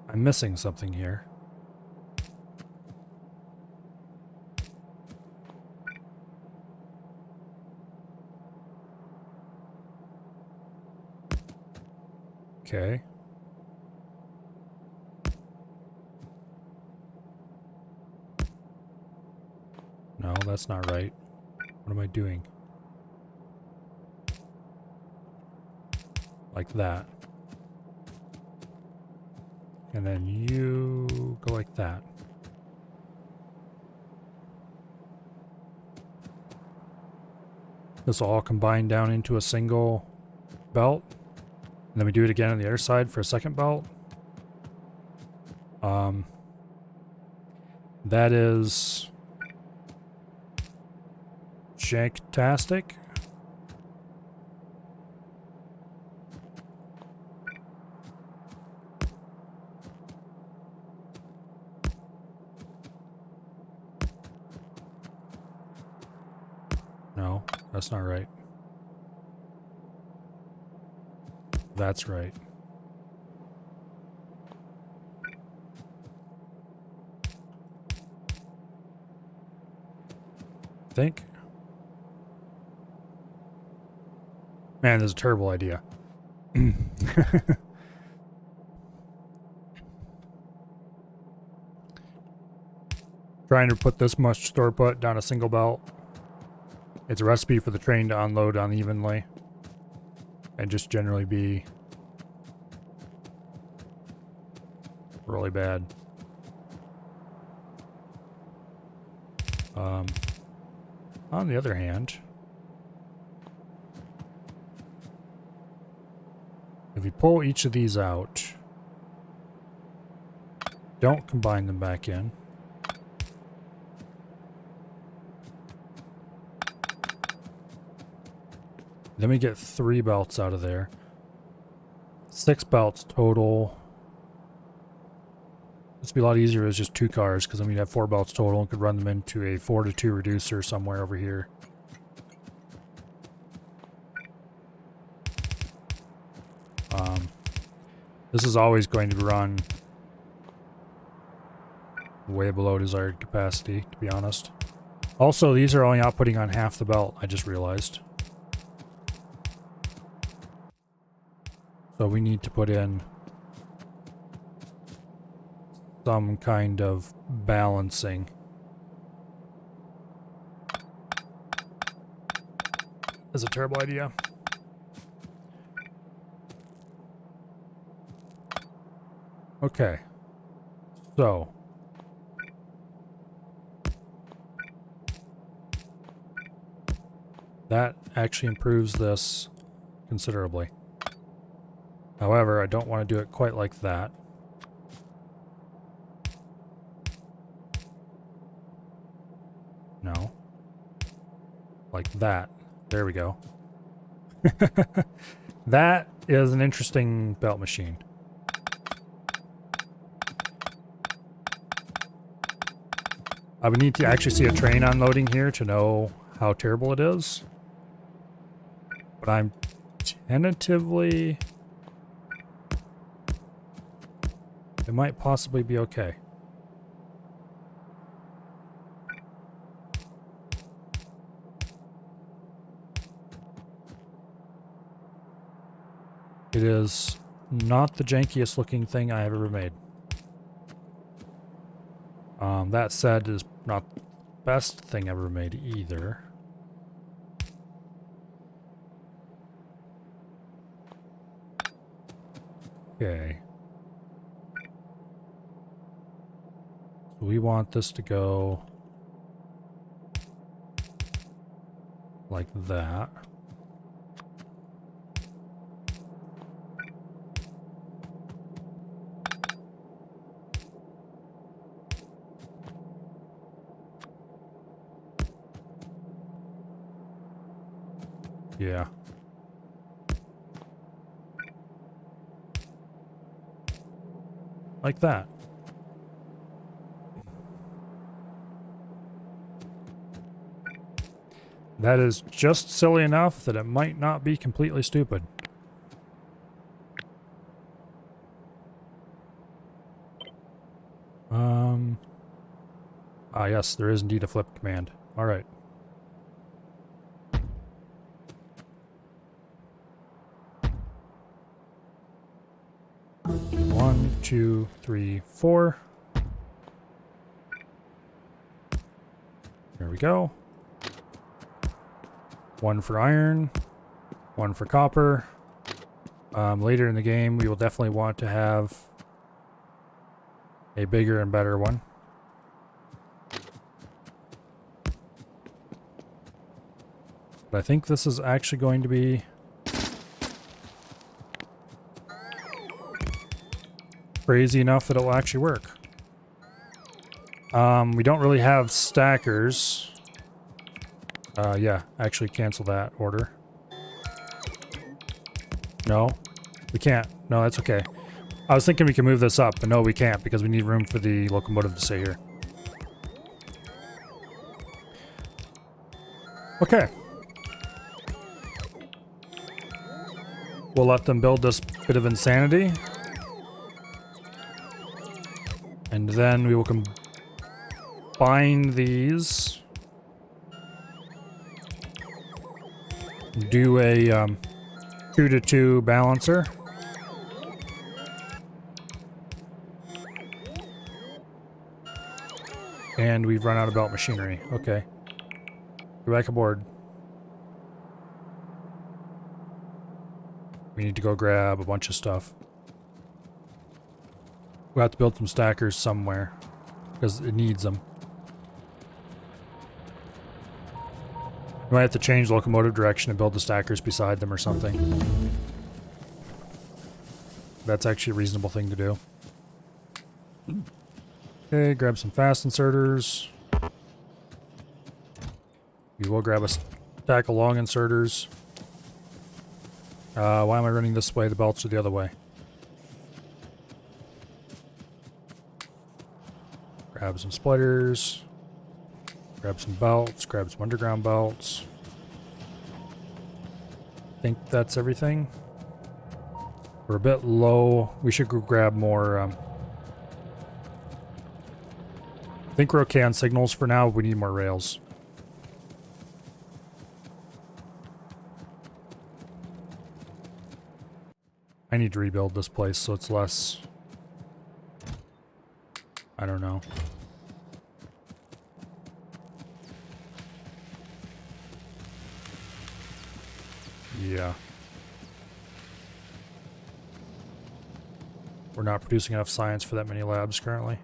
I'm missing something here. Okay. No, that's not right. What am I doing? Like that. And then you go like that. This will all combine down into a single belt. And then we do it again on the other side for a second belt. That is janktastic. No, that's not right. That's right. Think. Man, this is a terrible idea. Trying to put this much store put down a single belt. It's a recipe for the train to unload unevenly. And just generally be really bad. On the other hand, if you pull each of these out, don't combine them back in. Then we get 3 belts out of there. 6 belts total. This would be a lot easier as just 2 cars, because then we'd have 4 belts total and could run them into a 4-to-2 reducer somewhere over here. This is always going to run way below desired capacity, to be honest. Also, these are only outputting on half the belt, I just realized. So we need to put in some kind of balancing. That's a terrible idea. Okay. So. That actually improves this considerably. However, I don't want to do it quite like that. No. Like that. There we go. That is an interesting belt machine. I would need to actually see a train unloading here to know how terrible it is. But I'm tentatively... It might possibly be okay. It is not the jankiest looking thing I have ever made. That said, it is not the best thing ever made either. Okay. So we want this to go like that. Yeah. Like that. That is just silly enough that it might not be completely stupid. Ah, yes, there is indeed a flip command. All right. One, two, three, four. There we go. One for iron, one for copper. Later in the game, we will definitely want to have a bigger and better one. But I think this is actually going to be crazy enough that it will actually work. We don't really have stackers. Yeah, actually cancel that order. No, we can't. No, that's okay. I was thinking we can move this up, but no, we can't because we need room for the locomotive to stay here. Okay. We'll let them build this bit of insanity. And then we will combine these. Do a 2-to-2 balancer. And we've run out of belt machinery. Okay. Go back aboard. We need to go grab a bunch of stuff. We'll have to build some stackers somewhere. Because it needs them. We might have to change locomotive direction and build the stackers beside them or something. That's actually a reasonable thing to do. Okay, grab some fast inserters. We will grab a stack of long inserters. Why am I running this way? The belts are the other way. Grab some splitters. Grab some belts. Grab some underground belts. I think that's everything. We're a bit low. We should go grab more. I think we're okay on signals for now. We need more rails. I need to rebuild this place so it's less... I don't know. Yeah. We're not producing enough science for that many labs currently.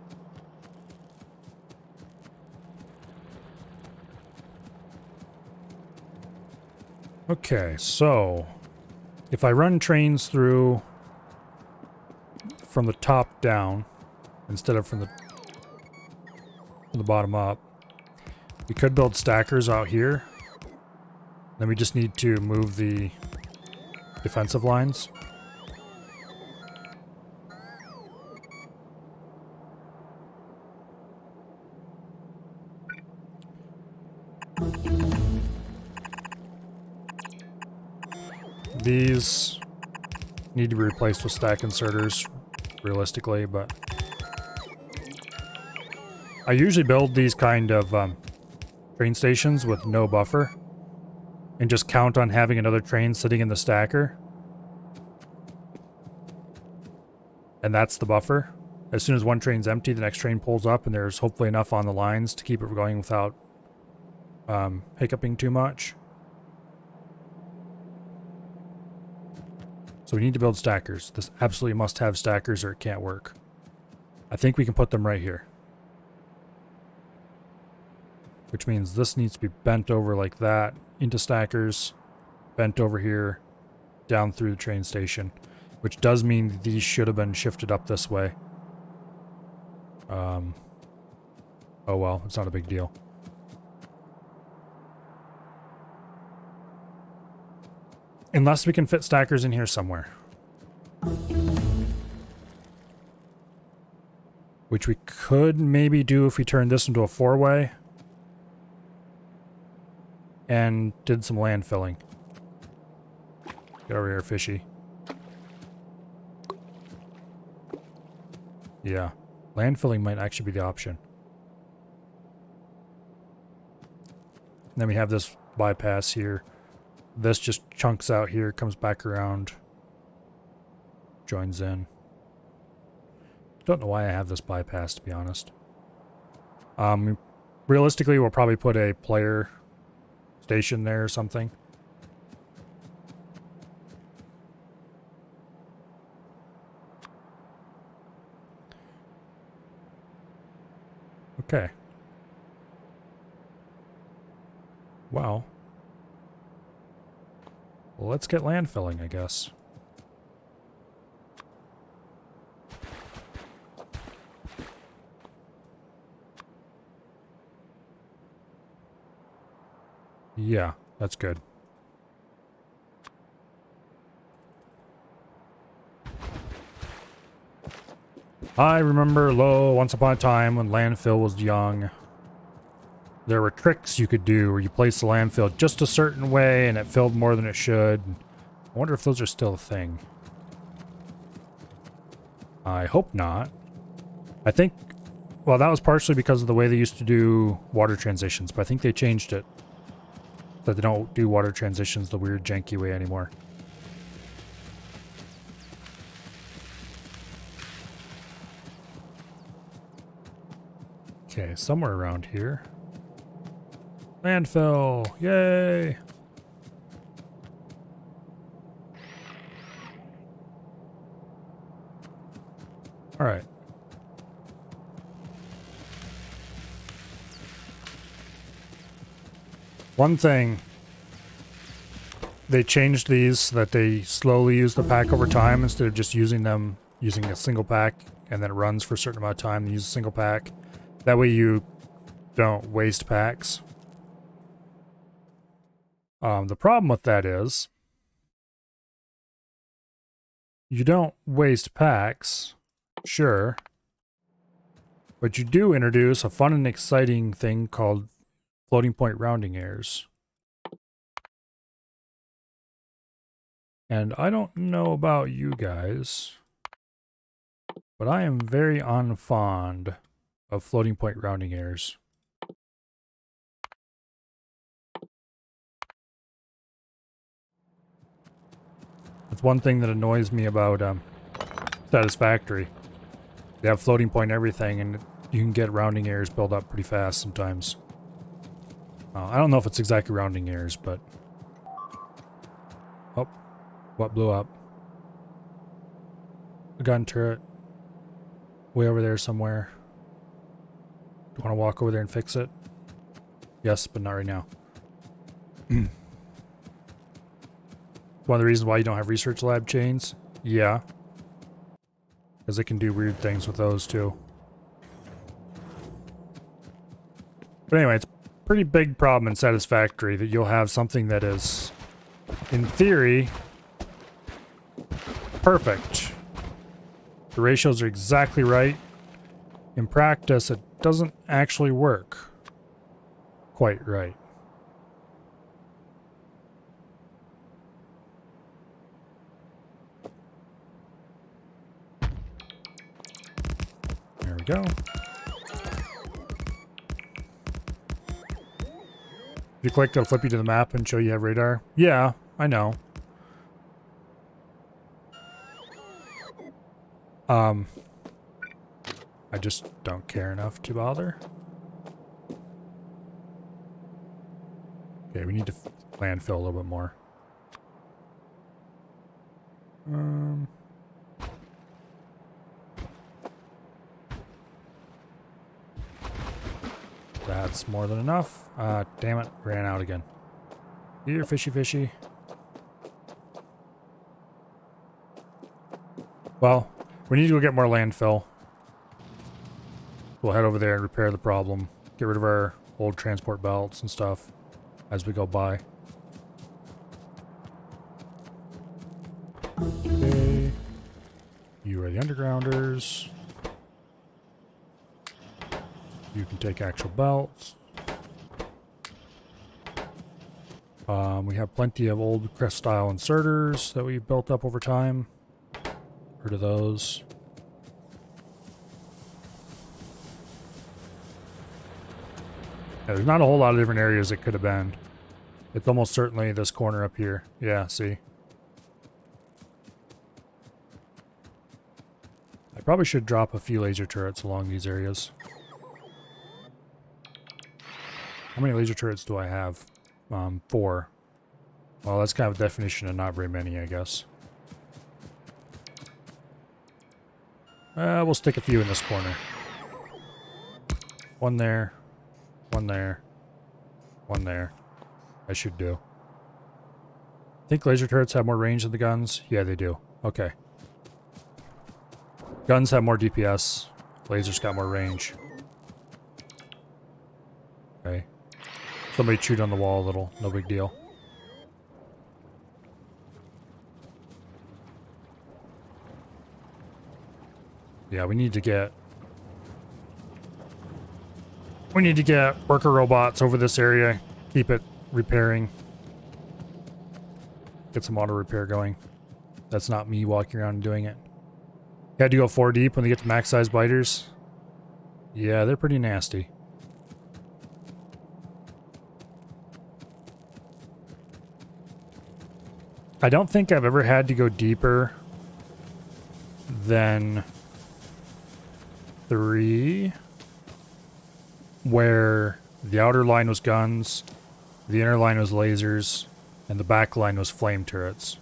Okay, so if I run trains through from the top down instead of from the bottom up, we could build stackers out here. Then we just need to move the defensive lines. These need to be replaced with stack inserters, realistically, but I usually build these kind of train stations with no buffer and just count on having another train sitting in the stacker. And that's the buffer. As soon as one train's empty, the next train pulls up and there's hopefully enough on the lines to keep it going without hiccuping too much. So we need to build stackers. This absolutely must have stackers or it can't work. I think we can put them right here. Which means this needs to be bent over like that, into stackers, bent over here, down through the train station. Which does mean these should have been shifted up this way. Oh well, it's not a big deal. Unless we can fit stackers in here somewhere. Which we could maybe do if we turned this into a 4-way. And did some land filling. Get over here, fishy. Yeah. Land filling might actually be the option. And then we have this bypass here. This just chunks out here, comes back around, joins in. Don't know why I have this bypass, to be honest. Realistically, we'll probably put a player station there or something. Okay. Wow. Well, let's get land filling, I guess. Yeah, that's good. I remember, once upon a time when landfill was young, there were tricks you could do where you place the landfill just a certain way and it filled more than it should. I wonder if those are still a thing. I hope not. I think, well, that was partially because of the way they used to do water transitions, but I think they changed it. That they don't do water transitions the weird janky way anymore. Okay, somewhere around here. Landfill! Yay! Alright. One thing, they changed these so that they slowly use the pack over time instead of just using a single pack and then it runs for a certain amount of time and use a single pack. That way you don't waste packs. The problem with that is you don't waste packs, sure, but you do introduce a fun and exciting thing called floating point rounding errors. And I don't know about you guys, but I am very unfond of floating point rounding errors. It's one thing that annoys me about Satisfactory. They have floating point everything, and you can get rounding errors build up pretty fast sometimes. I don't know if it's exactly rounding errors, but... Oh, what blew up? A gun turret. Way over there somewhere. Do you want to walk over there and fix it? Yes, but not right now. One of the reasons why you don't have research lab chains? Yeah. Because it can do weird things with those too. But anyway, it's a pretty big problem in Satisfactory that you'll have something that is, in theory, Perfect. The ratios are exactly right. In practice, it doesn't actually work quite right. There we go. If you click, it'll flip you to the map and show you have radar. Yeah, I know. I just don't care enough to bother. Okay, we need to landfill a little bit more. That's more than enough. Damn it, ran out again. Here, fishy fishy. Well, we need to go get more landfill. We'll head over there and repair the problem. Get rid of our old transport belts and stuff as we go by. Okay. You are the undergrounders. You can take actual belts. We have plenty of old crest style inserters that we've built up over time. Heard of those. Yeah, there's not a whole lot of different areas it could have been. It's almost certainly this corner up here. Yeah, see. I probably should drop a few laser turrets along these areas. How many laser turrets do I have? 4. Well, that's kind of a definition of not very many, I guess. We'll stick a few in this corner. One there. One there. One there. I should do. Think laser turrets have more range than the guns? Yeah, they do. Okay. Guns have more DPS. Lasers got more range. Okay. Somebody chewed on the wall a little. No big deal. Yeah, we need to get worker robots over this area. Keep it repairing. Get some auto repair going. That's not me walking around and doing it. You had to go 4 deep when they get to max size biters. Yeah, they're pretty nasty. I don't think I've ever had to go deeper than 3, where the outer line was guns, the inner line was lasers, and the back line was flame turrets.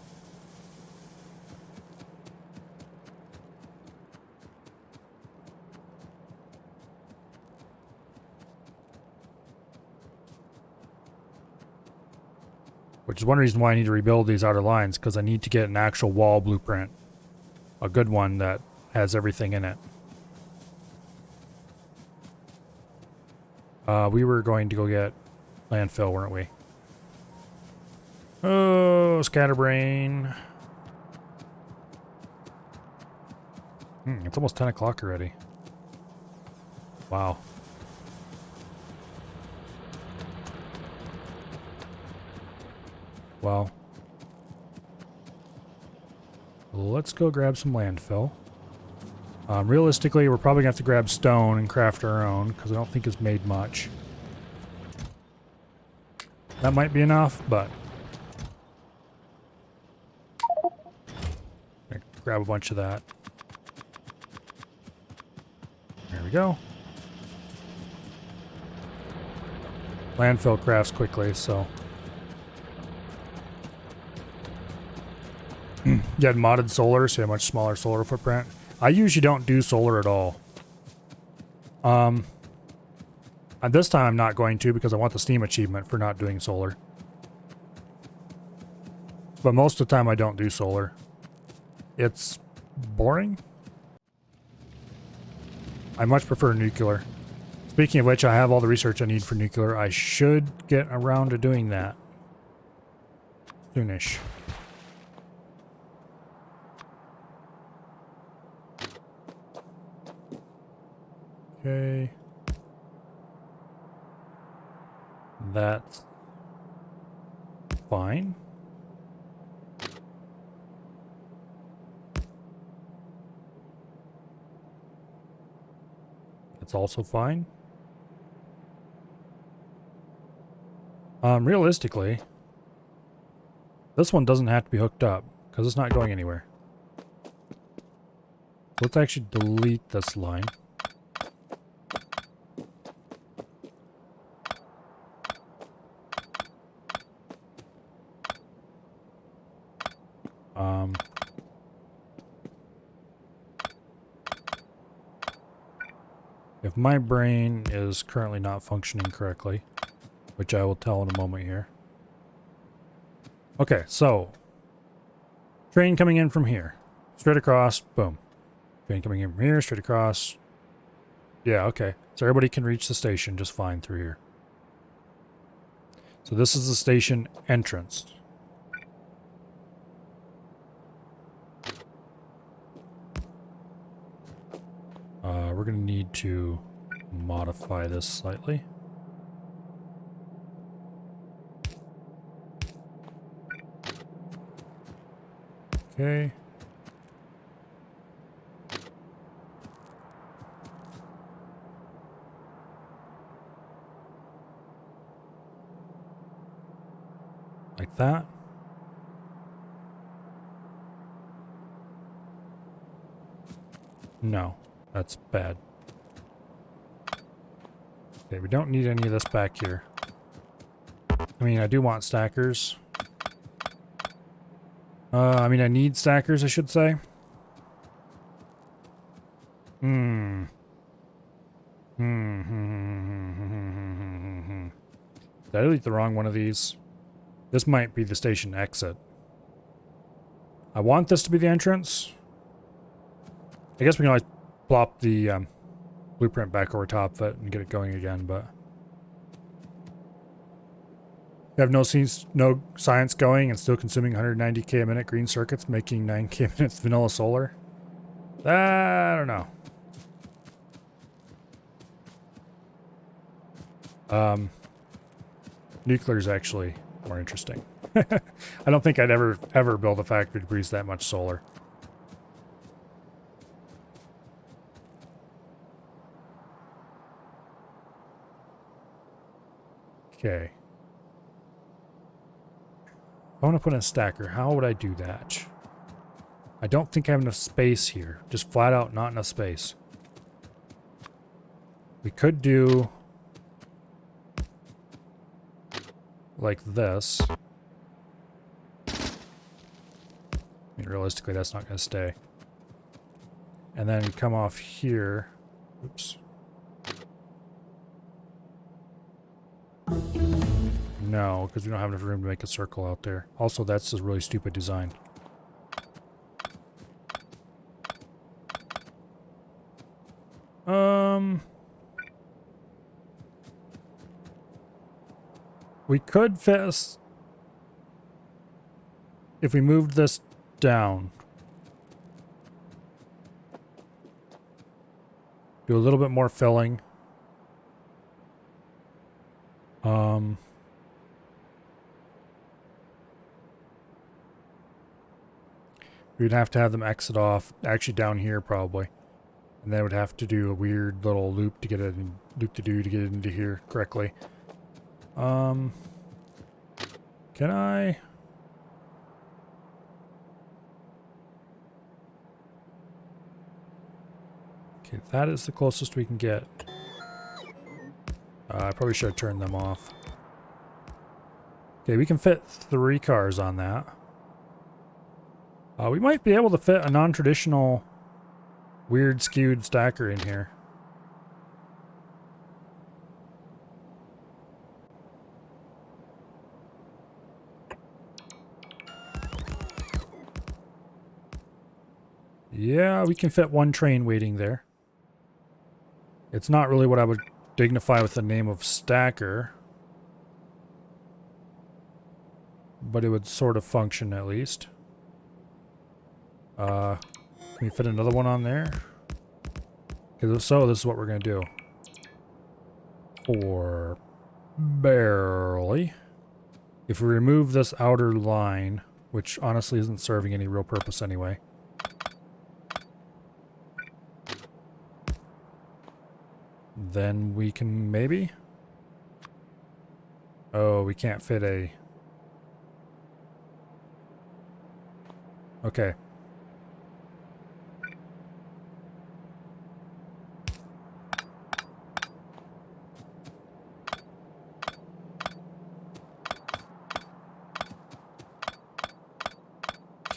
Which is one reason why I need to rebuild these outer lines, because I need to get an actual wall blueprint. A good one that has everything in it. We were going to go get landfill, weren't we? Oh, scatterbrain. It's almost 10 o'clock already. Wow. Well, let's go grab some landfill. Realistically, we're probably going to have to grab stone and craft our own, because I don't think it's made much. That might be enough, but... grab a bunch of that. There we go. Landfill crafts quickly, so... You had modded solar, so you have a much smaller solar footprint. I usually don't do solar at all. And this time I'm not going to because I want the Steam achievement for not doing solar. But most of the time I don't do solar. It's boring. I much prefer nuclear. Speaking of which, I have all the research I need for nuclear. I should get around to doing that soonish. Okay. That's fine. That's also fine. Realistically, this one doesn't have to be hooked up because it's not going anywhere. So let's actually delete this line. If my brain is currently not functioning correctly, which I will tell in a moment here. Okay, so train coming in from here, straight across, boom. Train coming in from here, straight across. Yeah, okay. So everybody can reach the station just fine through here. So this is the station entrance. We're going to need to modify this slightly. Okay. Like that. No, that's bad. Okay, we don't need any of this back here. I mean, I do want stackers. I mean, I need stackers, I should say. Did I delete the wrong one of these? This might be the station exit. I want this to be the entrance. I guess we can always plop the blueprint back over top of it and get it going again, but... You have no science going and still consuming 190k a minute green circuits, making 9k minutes vanilla solar? I don't know. Nuclear is actually more interesting. I don't think I'd ever build a factory to produce that much solar. Okay. If I want to put in a stacker, how would I do that? I don't think I have enough space here. Just flat out not enough space. We could do like this. I mean, realistically, that's not going to stay. And then come off here. Oops. No, because we don't have enough room to make a circle out there. Also, that's a really stupid design. We could fit... If we moved this down. Do a little bit more filling. We'd have to have them exit off, actually down here probably. And then would have to do a weird little loop to get it in, loop-de-doo to get it into here correctly. Can I? Okay, that is the closest we can get. I probably should have turned them off. Okay, we can fit 3 cars on that. We might be able to fit a non-traditional weird skewed stacker in here. Yeah, we can fit 1 train waiting there. It's not really what I would dignify with the name of stacker. But it would sort of function at least. Can we fit another one on there? So this is what we're going to do. For barely. If we remove this outer line, which honestly isn't serving any real purpose anyway. Then we can maybe? Oh, we can't fit a... Okay.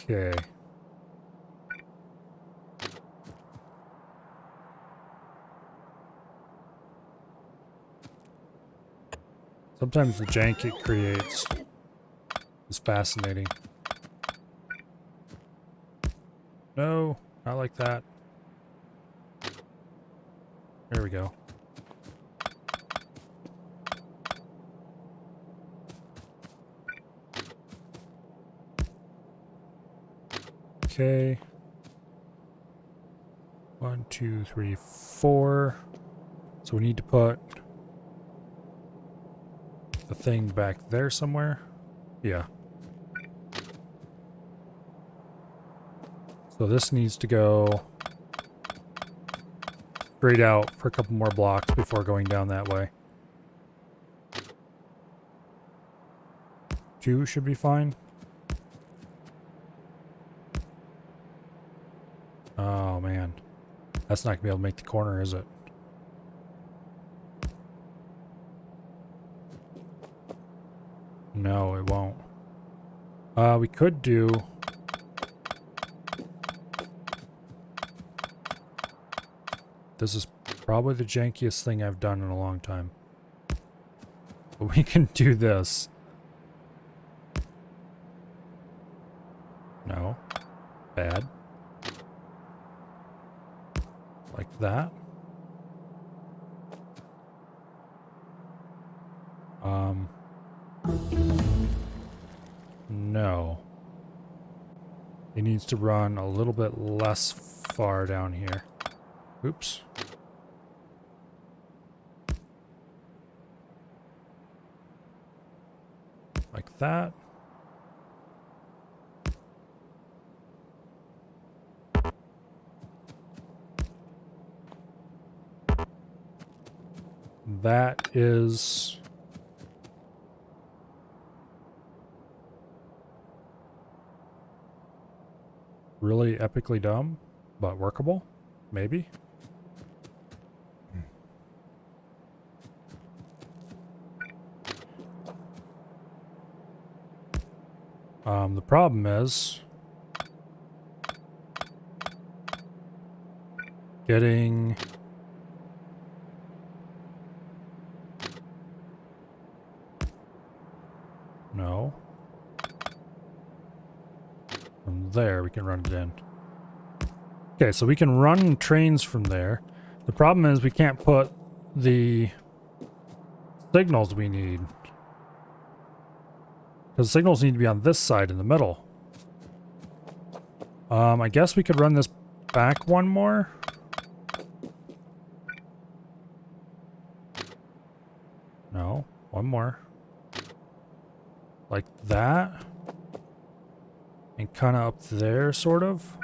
Okay. Sometimes the jank it creates is fascinating. No, not like that. There we go. Okay. 1, 2, 3, 4. So we need to put the thing back there somewhere. Yeah. So this needs to go straight out for a couple more blocks before going down that way. 2 should be fine. Oh man. That's not gonna be able to make the corner, is it? No, it won't. We could do... This is probably the jankiest thing I've done in a long time. But we can do this. No. Bad. Like that. No. It needs to run a little bit less far down here. Oops. Like that. That is... really epically dumb, but workable? Maybe? The problem is... getting... No. From there, we can run it in. Okay, so we can run trains from there. The problem is we can't put the signals we need. Because signals need to be on this side in the middle. I guess we could run this back one more. No, one more. Like that. And kind of up there, sort of.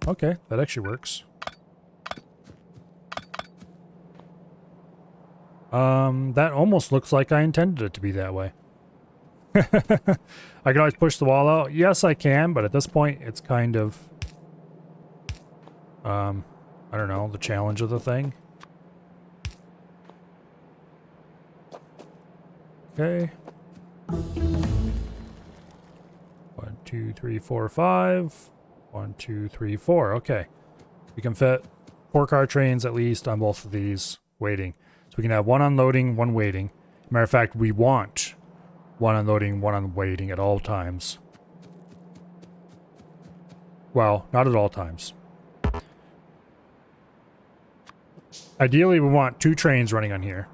Okay, that actually works. That almost looks like I intended it to be that way. I can always push the wall out. Yes, I can, but at this point, it's kind of... I don't know, the challenge of the thing. Okay. 1, 2, 3, 4, 5. 1, 2, 3, 4. Okay. We can fit 4 car trains at least on both of these waiting. So we can have 1 unloading, 1 waiting. Matter of fact, we want 1 unloading, 1 on waiting at all times. Well, not at all times. Ideally, we want 2 trains running on here.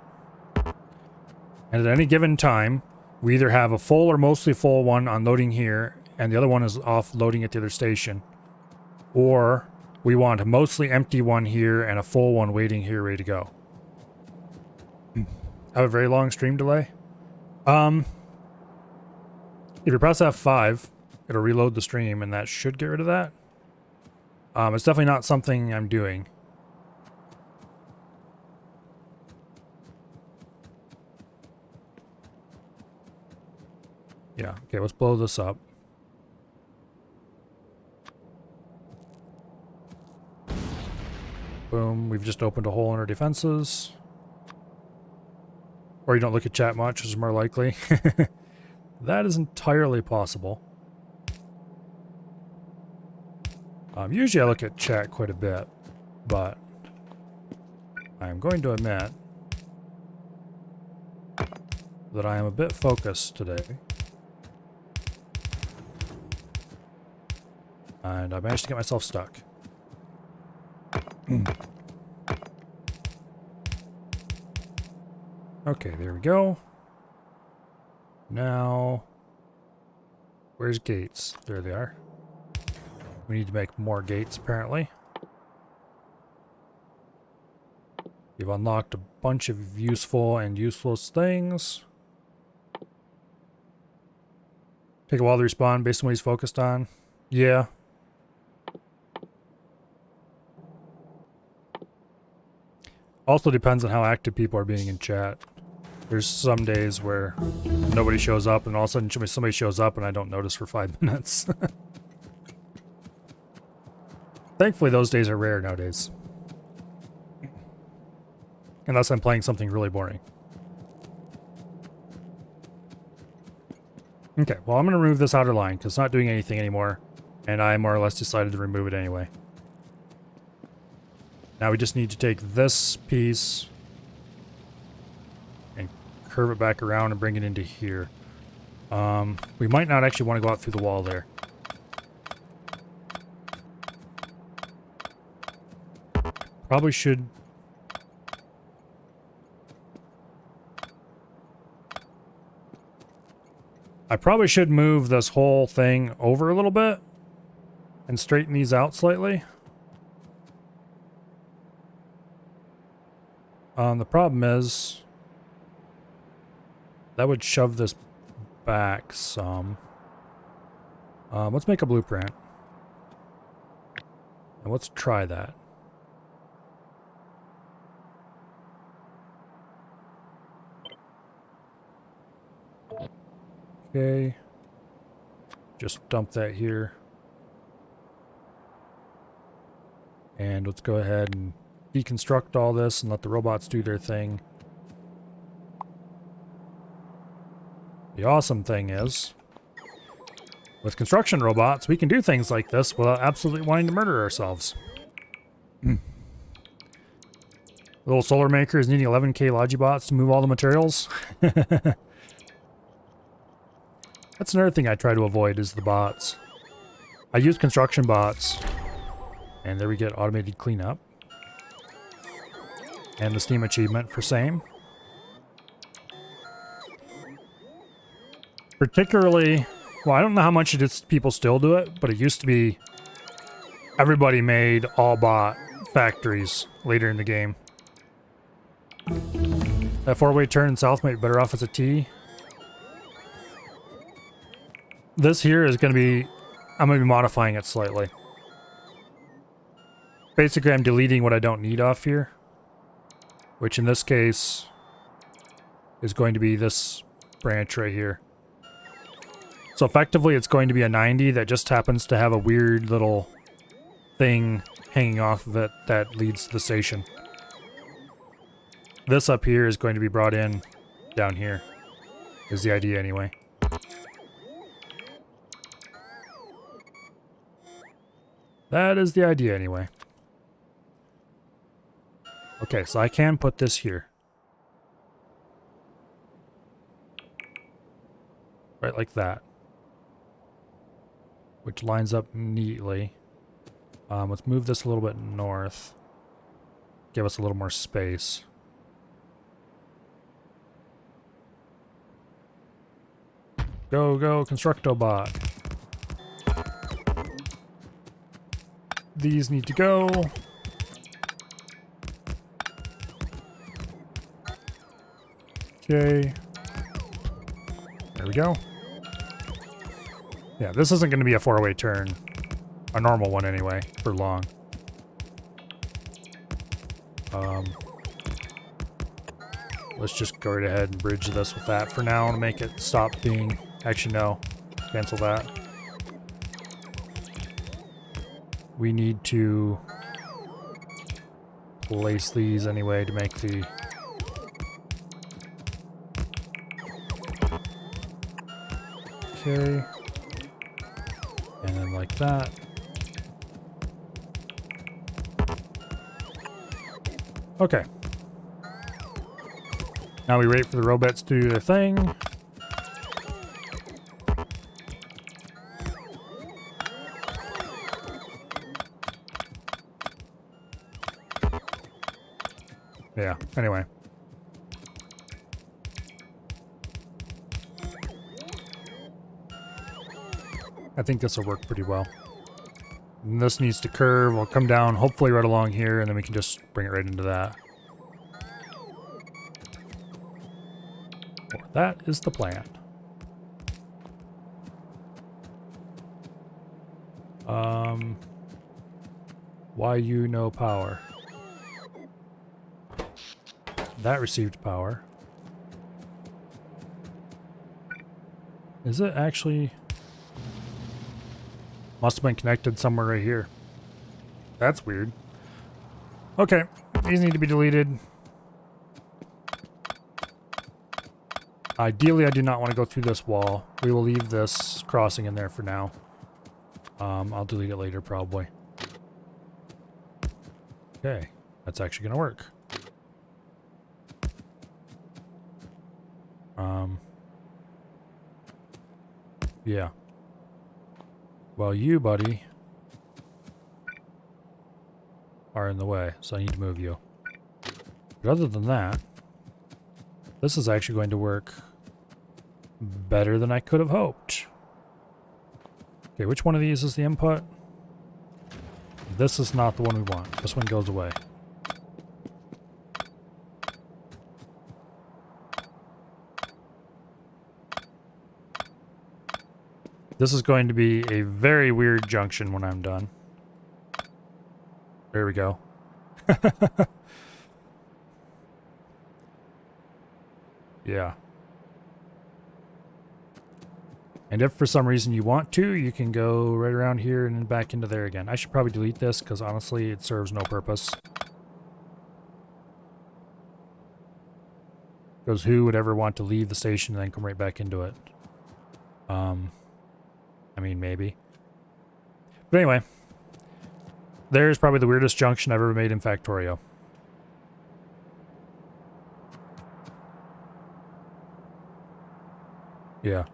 And at any given time, we either have a full or mostly full one unloading here, and the other one is offloading at the other station. Or we want a mostly empty one here and a full one waiting here ready to go. I have a very long stream delay. If you press F5, it'll reload the stream, and that should get rid of that. It's definitely not something I'm doing. Yeah, okay, let's blow this up. Boom, we've just opened a hole in our defenses. Or you don't look at chat much, which is more likely. That is entirely possible. Usually I look at chat quite a bit, but I'm going to admit that I am a bit focused today. And I managed to get myself stuck. Okay, there we go. Now, where's gates? There they are. We need to make more gates, apparently. You've unlocked a bunch of useful and useless things. Take a while to respawn based on what he's focused on. Yeah. Also depends on how active people are being in chat. There's some days where nobody shows up and all of a sudden somebody shows up and I don't notice for 5 minutes. Thankfully those days are rare nowadays. Unless I'm playing something really boring. Okay, well I'm going to remove this outer line because it's not doing anything anymore. And I more or less decided to remove it anyway. Now we just need to take this piece and curve it back around and bring it into here. We might not actually want to go out through the wall there. Probably should... I probably should move this whole thing over a little bit and straighten these out slightly. The problem is that would shove this back some. Let's make a blueprint. And let's try that. Okay. Just dump that here. And let's go ahead and deconstruct all this and let the robots do their thing. The awesome thing is, with construction robots, we can do things like this without absolutely wanting to murder ourselves. Little solar maker is needing 11k Logibots to move all the materials. That's another thing I try to avoid is the bots. I use construction bots, and there we get automated cleanup. And the Steam achievement for same. Particularly, well, I don't know how much people still do it, but it used to be everybody made all bot factories later in the game. That 4-way turn south might be better off as a T. This here is going to be, I'm going to be modifying it slightly. Basically, I'm deleting what I don't need off here. Which in this case is going to be this branch right here. So effectively it's going to be a 90 that just happens to have a weird little thing hanging off of it that leads to the station. This up here is going to be brought in down here, is the idea anyway. That is the idea anyway. Okay, so I can put this here. Right like that. Which lines up neatly. Let's move this a little bit north. give us a little more space. Go, go, Constructobot. These need to go. Okay. There we go. Yeah, this isn't going to be a 4-way turn. A normal one anyway, for long. Let's just go right ahead and bridge this with that for now to make it stop being... Actually, no. Cancel that. We need to place these anyway to make the... Okay. And then like that. Okay. Now we wait for the robots to do their thing. Yeah, anyway. I think this will work pretty well. And this needs to curve. We'll come down, hopefully right along here, and then we can just bring it right into that. Or that is the plan. Why you no power? That received power. Is it actually... Must have been connected somewhere right here. That's weird. Okay, these need to be deleted. Ideally, I do not want to go through this wall. We will leave this crossing in there for now. I'll delete it later, probably. Okay, that's actually going to work. Yeah. Well, you, buddy, are in the way, so I need to move you. But other than that, this is actually going to work better than I could have hoped. Okay, which one of these is the input? This is not the one we want. This one goes away. This is going to be a very weird junction when I'm done. There we go. Yeah. And if for some reason you want to, you can go right around here and then back into there again. I should probably delete this because honestly it serves no purpose. Because who would ever want to leave the station and then come right back into it? I mean, maybe. But anyway, there's probably the weirdest junction I've ever made in Factorio. Yeah.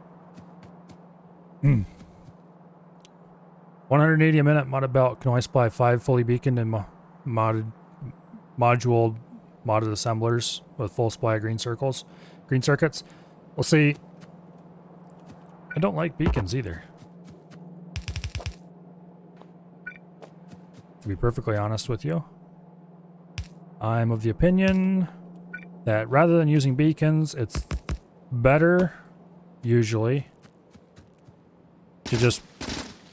180 a minute modded belt can only supply 5 fully beaconed and modded assemblers with full supply of green circuits. Well, see, I don't like beacons either. To be perfectly honest with you, I'm of the opinion that rather than using beacons, it's better, usually, to just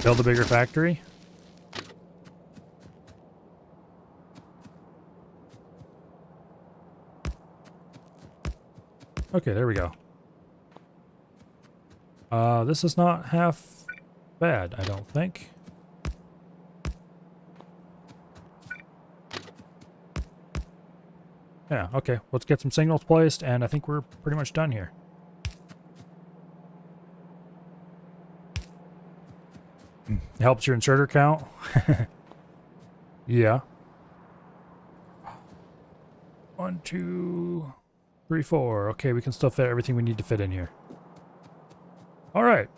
build a bigger factory. Okay, there we go. This is not half bad, I don't think. Yeah, okay, let's get some signals placed, and I think we're pretty much done here. Helps your inserter count. Yeah. 1, 2, 3, 4. Okay, we can still fit everything we need to fit in here. Alright.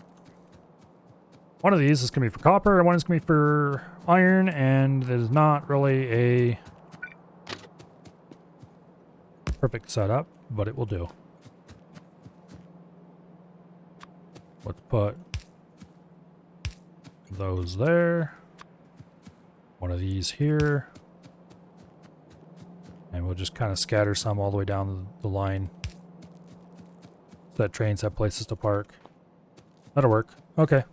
One of these is going to be for copper, and one is going to be for iron, and it is not really a perfect setup, but it will do. Let's put those there. One of these here. And we'll just kind of scatter some all the way down the line. So that trains have places to park. That'll work. Okay.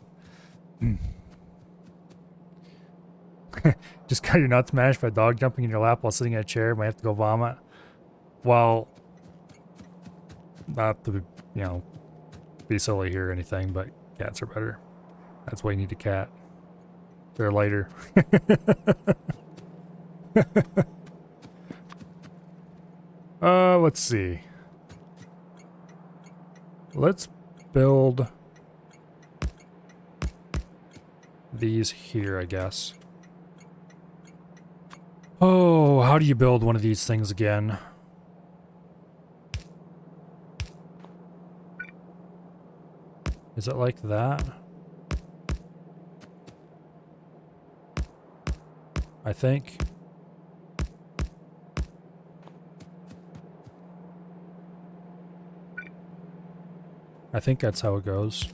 Just got your nuts smashed by a dog jumping in your lap while sitting in a chair. Might have to go vomit. Well, not to, you know, be silly here or anything, but cats are better. That's why you need a cat. They're lighter. Let's see. Let's build these here, I guess. Oh, how do you build one of these things again? Is it like that? I think. I think that's how it goes.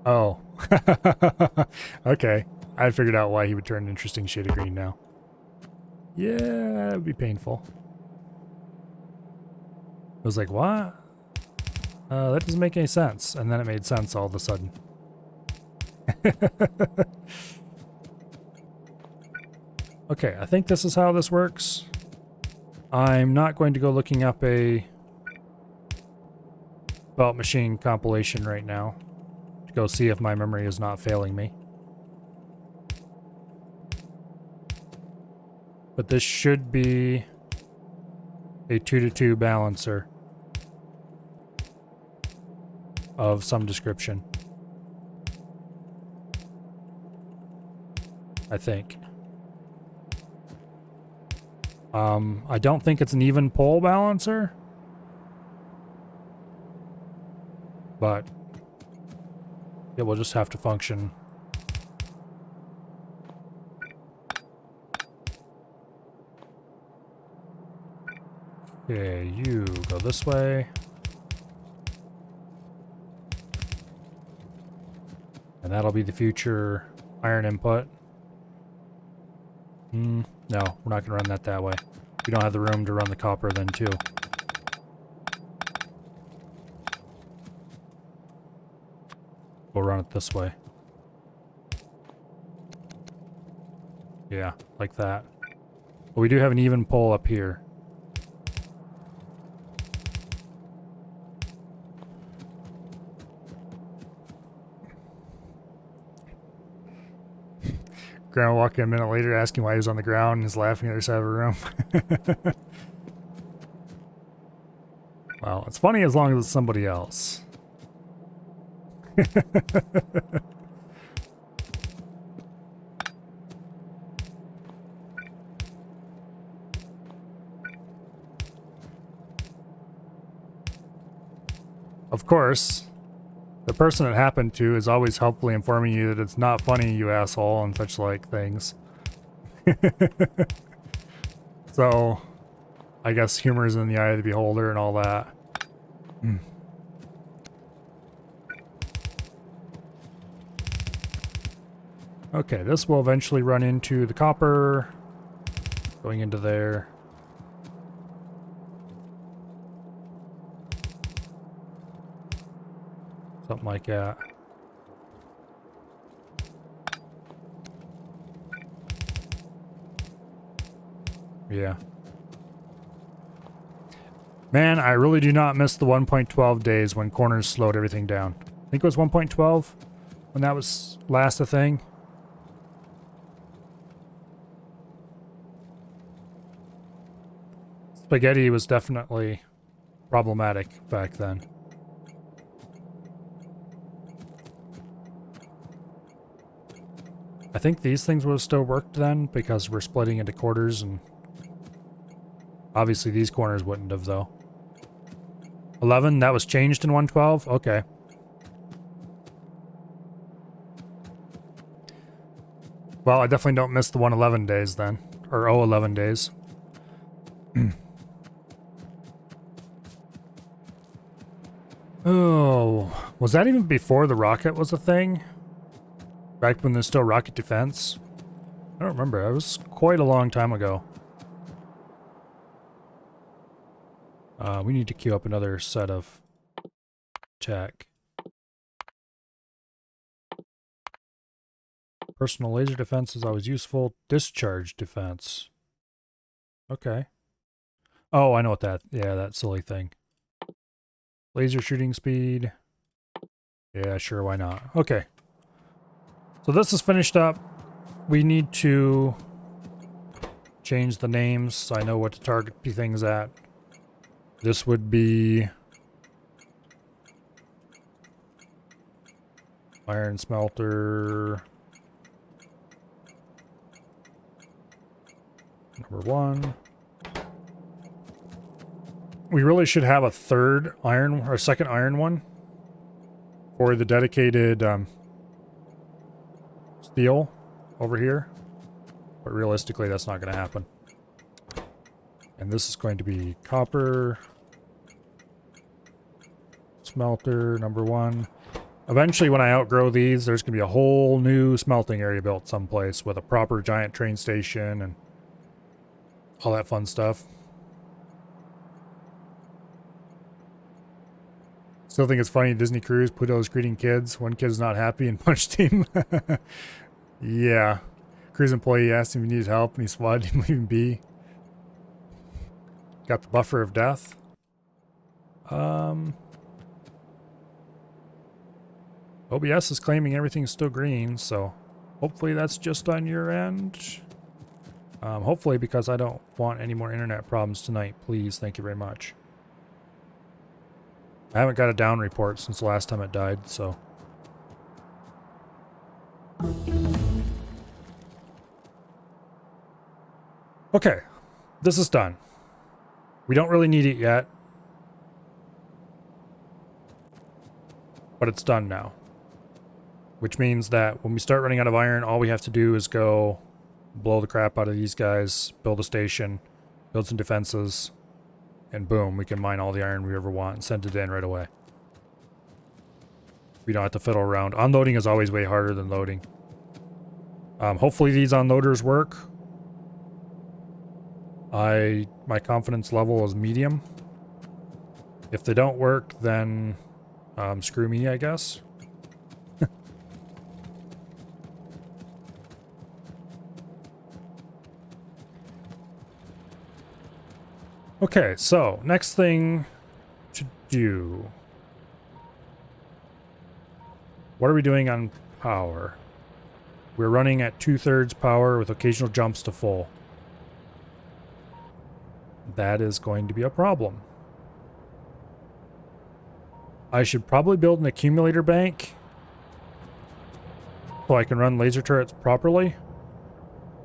Oh. Okay. I figured out why he would turn an interesting shade of green now. Yeah, that would be painful. I was like, what? That doesn't make any sense. And then it made sense all of a sudden. Okay, I think this is how this works. I'm not going to go looking up a Belt Machine compilation right now to go see if my memory is not failing me. But this should be a 2-to-2 balancer of some description. I think. I don't think it's an even pole balancer, but it will just have to function. Okay, you go this way. And that'll be the future iron input. No, we're not going to run that way. We don't have the room to run the copper then too. We'll run it this way. Yeah, like that. But we do have an even pole up here. Grandma walked in a minute later asking why he was on the ground and is laughing at the other side of the room. Well, it's funny as long as it's somebody else. Of course, the person it happened to is always helpfully informing you that it's not funny, you asshole, and such like things. So, I guess humor is in the eye of the beholder and all that. Okay, this will eventually run into the copper. Going into there. Something like that. Yeah. Man, I really do not miss the 1.12 days when corners slowed everything down. I think it was 1.12 when that was last a thing. Spaghetti was definitely problematic back then. I think these things would have still worked then because we're splitting into quarters and Obviously, these corners wouldn't have, though. 11, that was changed in 112? Okay. Well, I definitely don't miss the 111 days then. Or 011 days. Oh, was that even before the rocket was a thing? Back when there's still rocket defense? I don't remember. It was quite a long time ago. We need to queue up another set of tech. Personal laser defense is always useful. Discharge defense. Okay. Oh, I know what that... Yeah, that silly thing. Laser shooting speed. Yeah, sure, why not? Okay. So this is finished up. We need to change the names so I know what to target things at. This would be... Iron smelter... Number 1. We really should have a third iron, or a second iron one for the dedicated steel over here. But realistically, that's not going to happen. And this is going to be copper smelter number 1. Eventually, when I outgrow these, there's going to be a whole new smelting area built someplace with a proper giant train station and all that fun stuff. Still think it's funny, Disney Cruise, Pluto's greeting kids. One kid's not happy and punched him. Yeah. Cruise employee asked him if he needed help and he swatted him, leaving be. Got the buffer of death. OBS is claiming everything's still green, so hopefully that's just on your end. Hopefully, because I don't want any more internet problems tonight. Please, thank you very much. I haven't got a down report since the last time it died, so. Okay, this is done. We don't really need it yet, but it's done now. Which means that when we start running out of iron, all we have to do is go blow the crap out of these guys, build a station, build some defenses, and boom, we can mine all the iron we ever want and send it in right away. We don't have to fiddle around. Unloading is always way harder than loading. Hopefully these unloaders work. My confidence level is medium. If they don't work, then screw me, I guess. Okay, so next thing to do. What are we doing on power? We're running at 2/3 power with occasional jumps to full. That is going to be a problem. I should probably build an accumulator bank so I can run laser turrets properly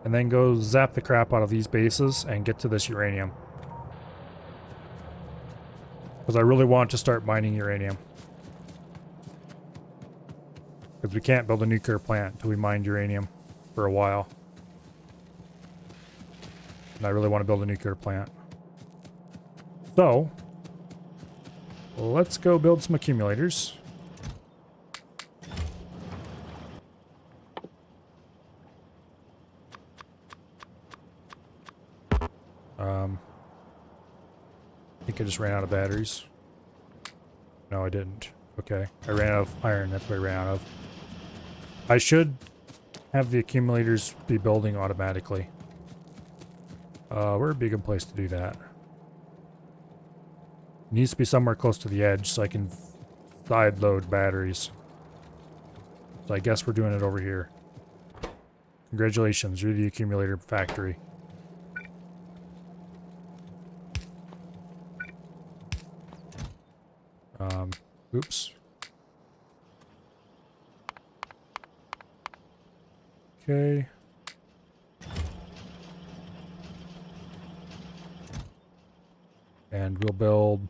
and then go zap the crap out of these bases and get to this uranium. Because I really want to start mining uranium. Because we can't build a nuclear plant until we mine uranium for a while. And I really want to build a nuclear plant. So, let's go build some accumulators. I think I just ran out of batteries. No, I didn't. Okay. I ran out of iron. That's what I ran out of. I should have the accumulators be building automatically. Where would be a good place to do that? It needs to be somewhere close to the edge so I can side load batteries. So I guess we're doing it over here. Congratulations, you're the accumulator factory. Oops. Okay. And we'll build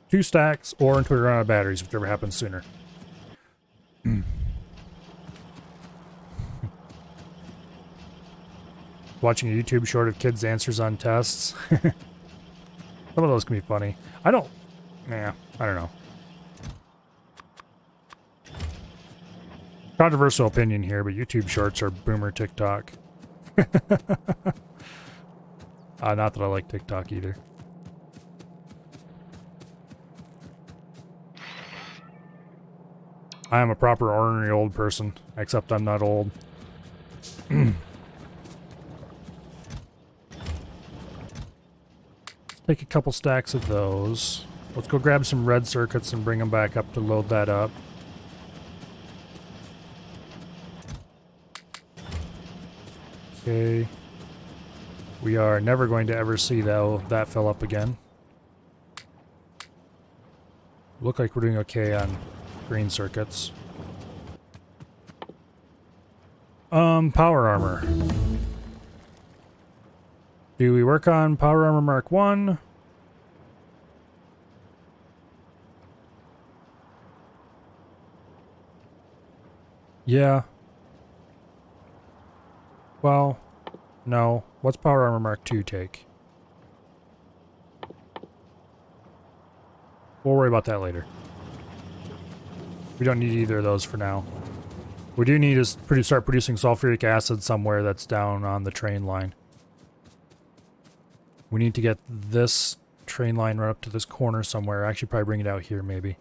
2 stacks or until we run out of batteries, whichever happens sooner. Watching a YouTube short of kids' answers on tests. Some of those can be funny. I don't know. Controversial opinion here, but YouTube shorts are boomer TikTok. Not that I like TikTok either. I am a proper ornery old person, except I'm not old. Let's take a couple stacks of those. Let's go grab some red circuits and bring them back up to load that up. Okay. We are never going to ever see that fill up again. Look like we're doing okay on green circuits. Power armor. Do we work on Power Armor Mark 1? Yeah. Well, no. What's Power Armor Mark 2 take? We'll worry about that later. We don't need either of those for now. We do need to start producing sulfuric acid somewhere that's down on the train line. We need to get this train line right up to this corner somewhere. Actually, probably bring it out here, maybe.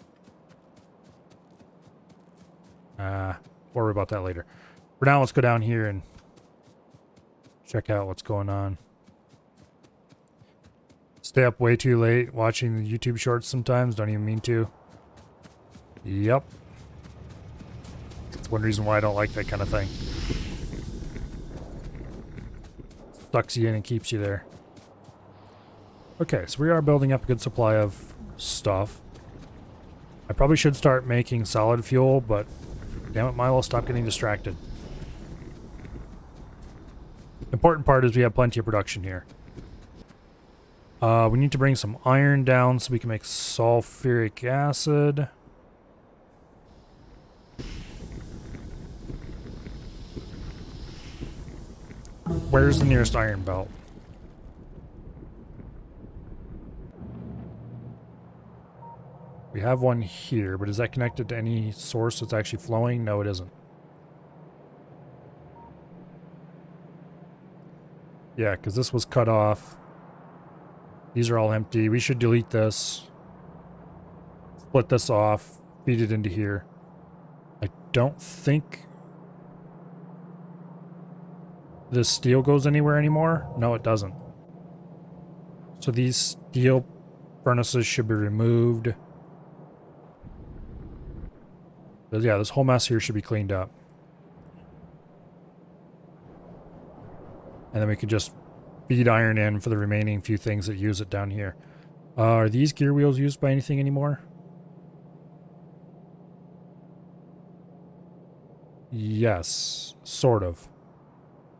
We'll worry about that later. For now, let's go down here and check out what's going on. Stay up way too late watching the YouTube shorts sometimes. Don't even mean to. Yep. That's one reason why I don't like that kind of thing. Sucks you in and keeps you there. Okay, so we are building up a good supply of stuff. I probably should start making solid fuel, but damn it, Milo, stop getting distracted. The important part is we have plenty of production here. We need to bring some iron down so we can make sulfuric acid. Where's the nearest iron belt? We have one here, but is that connected to any source that's actually flowing? No, it isn't. Yeah, because this was cut off. These are all empty. We should delete this. Split this off. Feed it into here. I don't think this steel goes anywhere anymore. No, it doesn't. So these steel furnaces should be removed. But yeah, this whole mess here should be cleaned up. And then we can just feed iron in for the remaining few things that use it down here. Are these gear wheels used by anything anymore? Yes, sort of.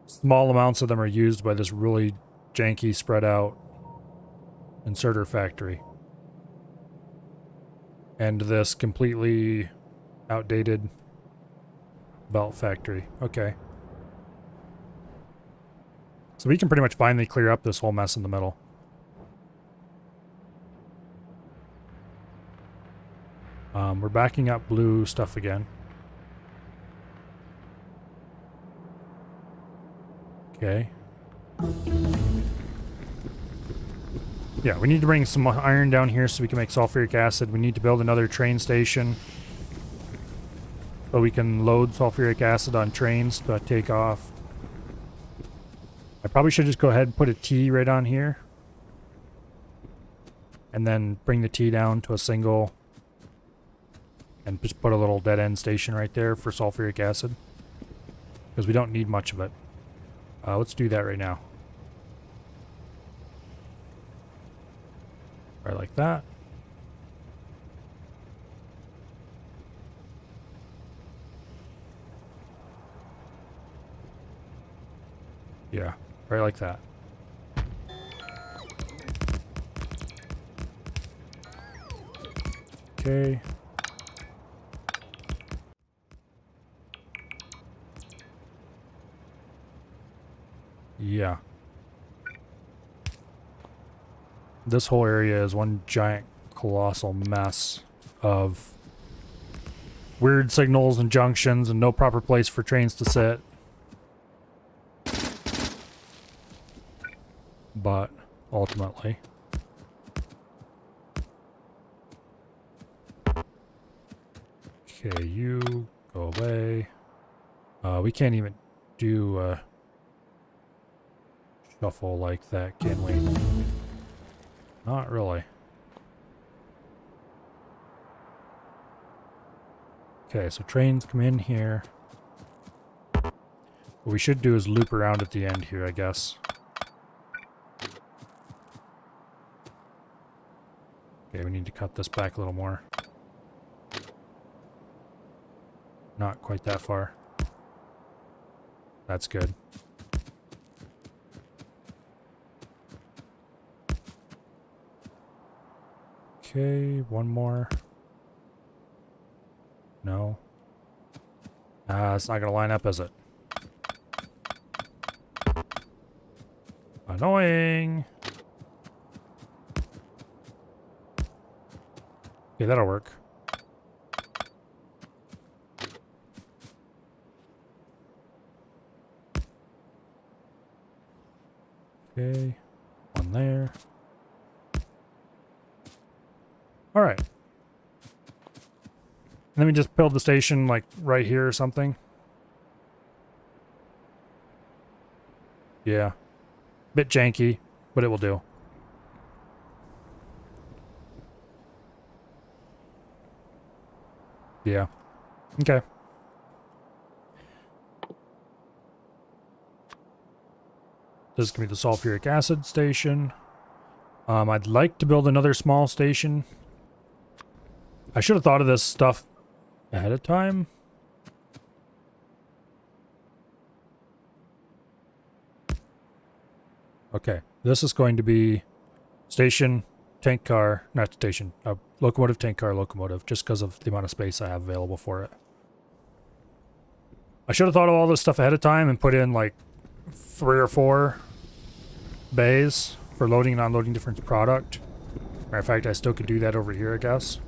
Small amounts of them are used by this really janky spread out inserter factory. And this completely outdated belt factory. Okay. So we can pretty much finally clear up this whole mess in the middle. We're backing up blue stuff again. Okay. Yeah, we need to bring some iron down here so we can make sulfuric acid. We need to build another train station so we can load sulfuric acid on trains to take off. I probably should just go ahead and put a T right on here. And then bring the T down to a single. And just put a little dead end station right there for sulfuric acid. Because we don't need much of it. Let's do that right now. Right like that. Yeah, right like that. Okay. Yeah. This whole area is one giant colossal mess of weird signals and junctions and no proper place for trains to sit. But ultimately, okay, you go away. We can't even do a shuffle like that, can we? Not really. Okay, so trains come in here. What we should do is loop around at the end here, I guess. Okay, we need to cut this back a little more. Not quite that far. That's good. Okay, one more. No. It's not gonna line up, is it? Annoying! Okay, that'll work. Okay, one there. Alright. Let me just build the station, like, right here or something. Yeah. Bit janky, but it will do. Yeah. Okay. This is going to be the sulfuric acid station. I'd like to build another small station. I should have thought of this stuff ahead of time. Okay, this is going to be station, tank car, not station, locomotive, tank car, locomotive, just because of the amount of space I have available for it. I should have thought of all this stuff ahead of time and put in like 3 or 4 bays for loading and unloading different product. Matter of fact, I still could do that over here, I guess.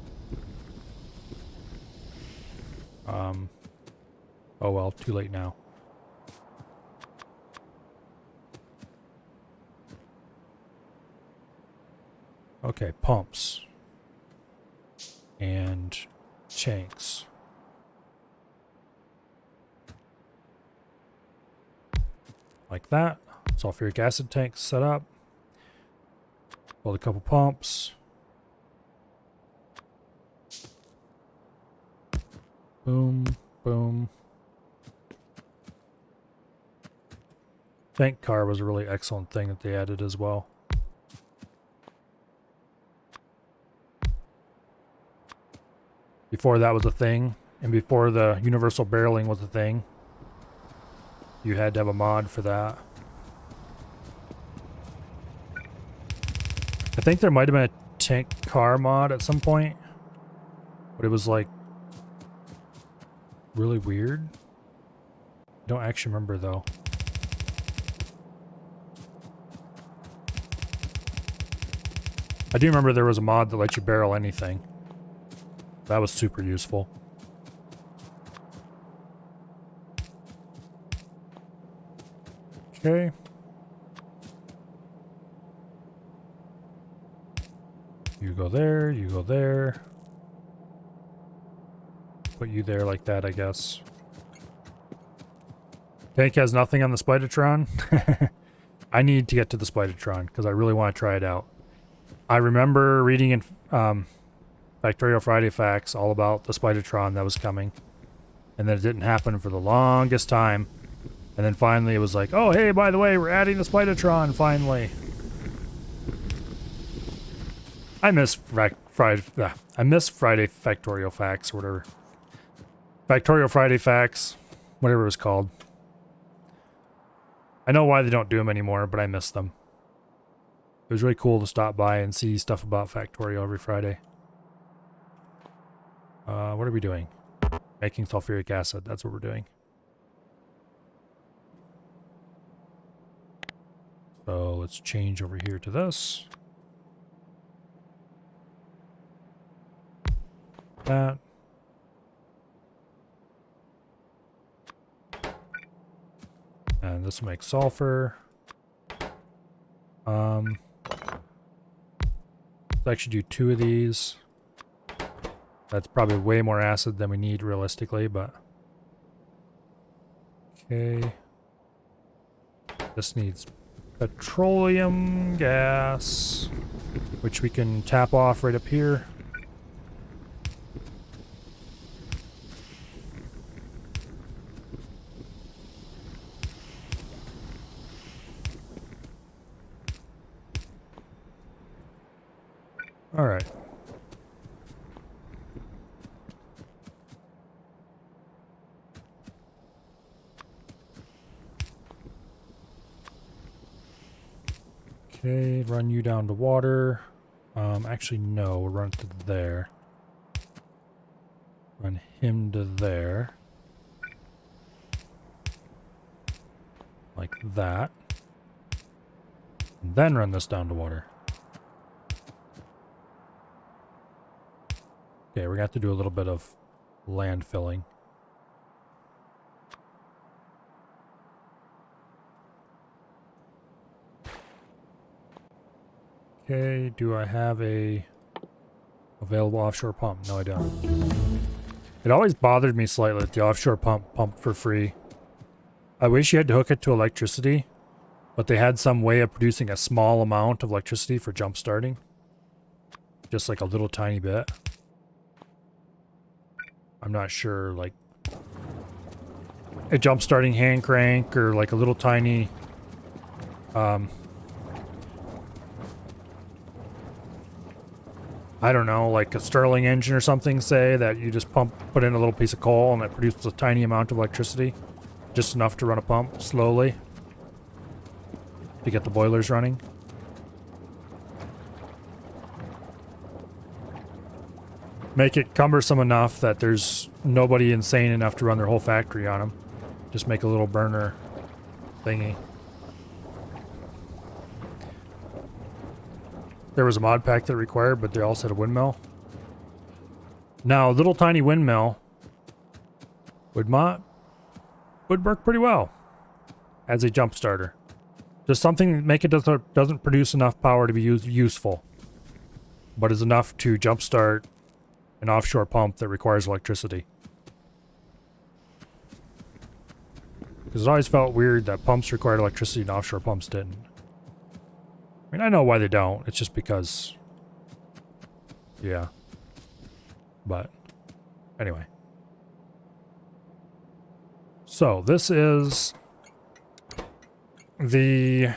Oh well, too late now. Okay, pumps. And tanks. Like that. Sulfuric acid tanks set up. Build a couple pumps. Boom, boom. Tank car was a really excellent thing that they added as well. Before that was a thing, and before the universal barreling was a thing, you had to have a mod for that. I think there might have been a tank car mod at some point, but it was like really weird. I don't actually remember though. I do remember there was a mod that let you barrel anything. That was super useful. Okay. You go there, you go there. Put you there like that, I guess. Tank has nothing on the Spidertron. I need to get to the Spidertron because I really want to try it out. I remember reading in Factorial Friday Facts all about the Spidertron that was coming. And then it didn't happen for the longest time. And then finally it was like, oh hey, by the way, we're adding the Spidertron finally. I miss Friday Factorial Facts or whatever. Factorial Friday Facts, whatever it was called. I know why they don't do them anymore, but I miss them. It was really cool to stop by and see stuff about Factorial every Friday. What are we doing? Making sulfuric acid. That's what we're doing. So let's change over here to this. That. And this will make sulfur. Let's actually do 2 of these. That's probably way more acid than we need realistically, but... Okay. This needs petroleum gas, which we can tap off right up here. All right. Okay, run you down to water. Actually, no, we'll run it to there. Run him to there. Like that. And then run this down to water. Okay, we're going to have to do a little bit of land filling. Okay, do I have a available offshore pump? No, I don't. It always bothered me slightly that the offshore pump pumped for free. I wish you had to hook it to electricity, but they had some way of producing a small amount of electricity for jump starting. Just like a little tiny bit. I'm not sure, like a jump starting hand crank or like a little tiny I don't know, like a Stirling engine or something, say, that you just put in a little piece of coal and it produces a tiny amount of electricity. Just enough to run a pump slowly to get the boilers running. Make it cumbersome enough that there's nobody insane enough to run their whole factory on them. Just make a little burner thingy. There was a mod pack that required, but they also had a windmill. Now, a little tiny windmill would work pretty well as a jump starter. Just something that make it doesn't produce enough power to be useful, but is enough to jumpstart an offshore pump that requires electricity. Because it always felt weird that pumps required electricity and offshore pumps didn't. I mean, I know why they don't. It's just because... Yeah. But... Anyway. So, this is... the...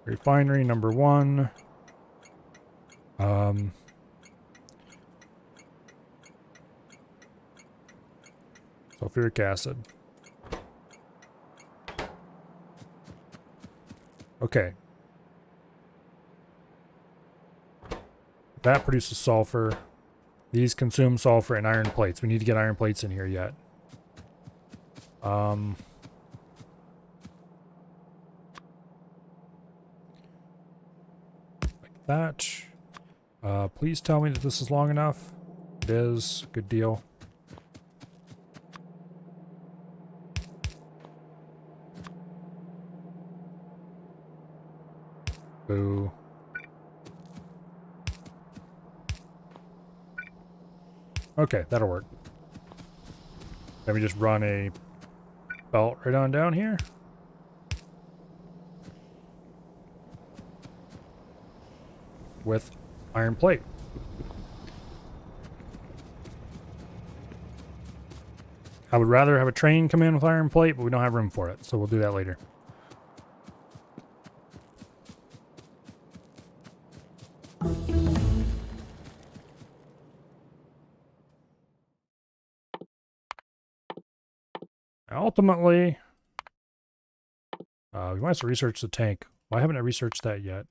refinery number 1. Sulfuric acid. Okay. That produces sulfur. These consume sulfur and iron plates. We need to get iron plates in here yet. Like that. Please tell me that this is long enough. It is. Good deal. Boo. Okay, that'll work. Let me just run a belt right on down here. With iron plate. I would rather have a train come in with iron plate, but we don't have room for it, so we'll do that later. Ultimately, we might have to research the tank. Why haven't I researched that yet?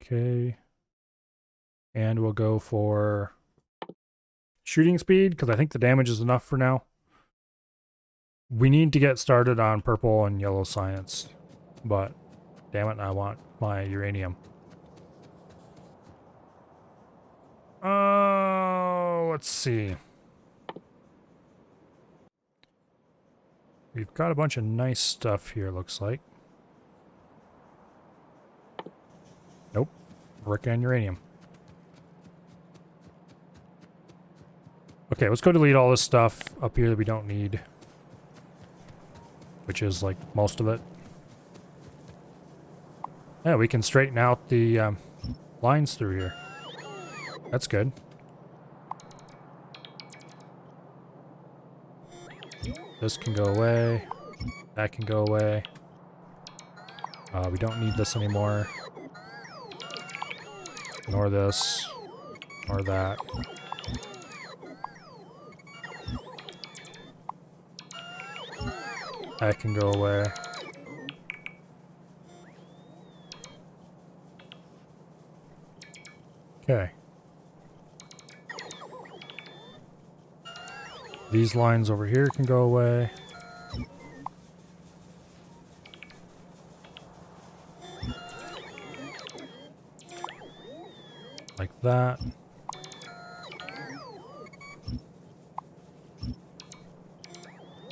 Okay. And we'll go for shooting speed, because I think the damage is enough for now. We need to get started on purple and yellow science. But, damn it, I want my uranium. Let's see. We've got a bunch of nice stuff here, looks like. Nope. Brick and uranium. Okay, let's go delete all this stuff up here that we don't need. Which is, like, most of it. Yeah, we can straighten out the lines through here. That's good. This can go away. That can go away. We don't need this anymore. Nor this. Nor that. That can go away. Okay. These lines over here can go away. Like that.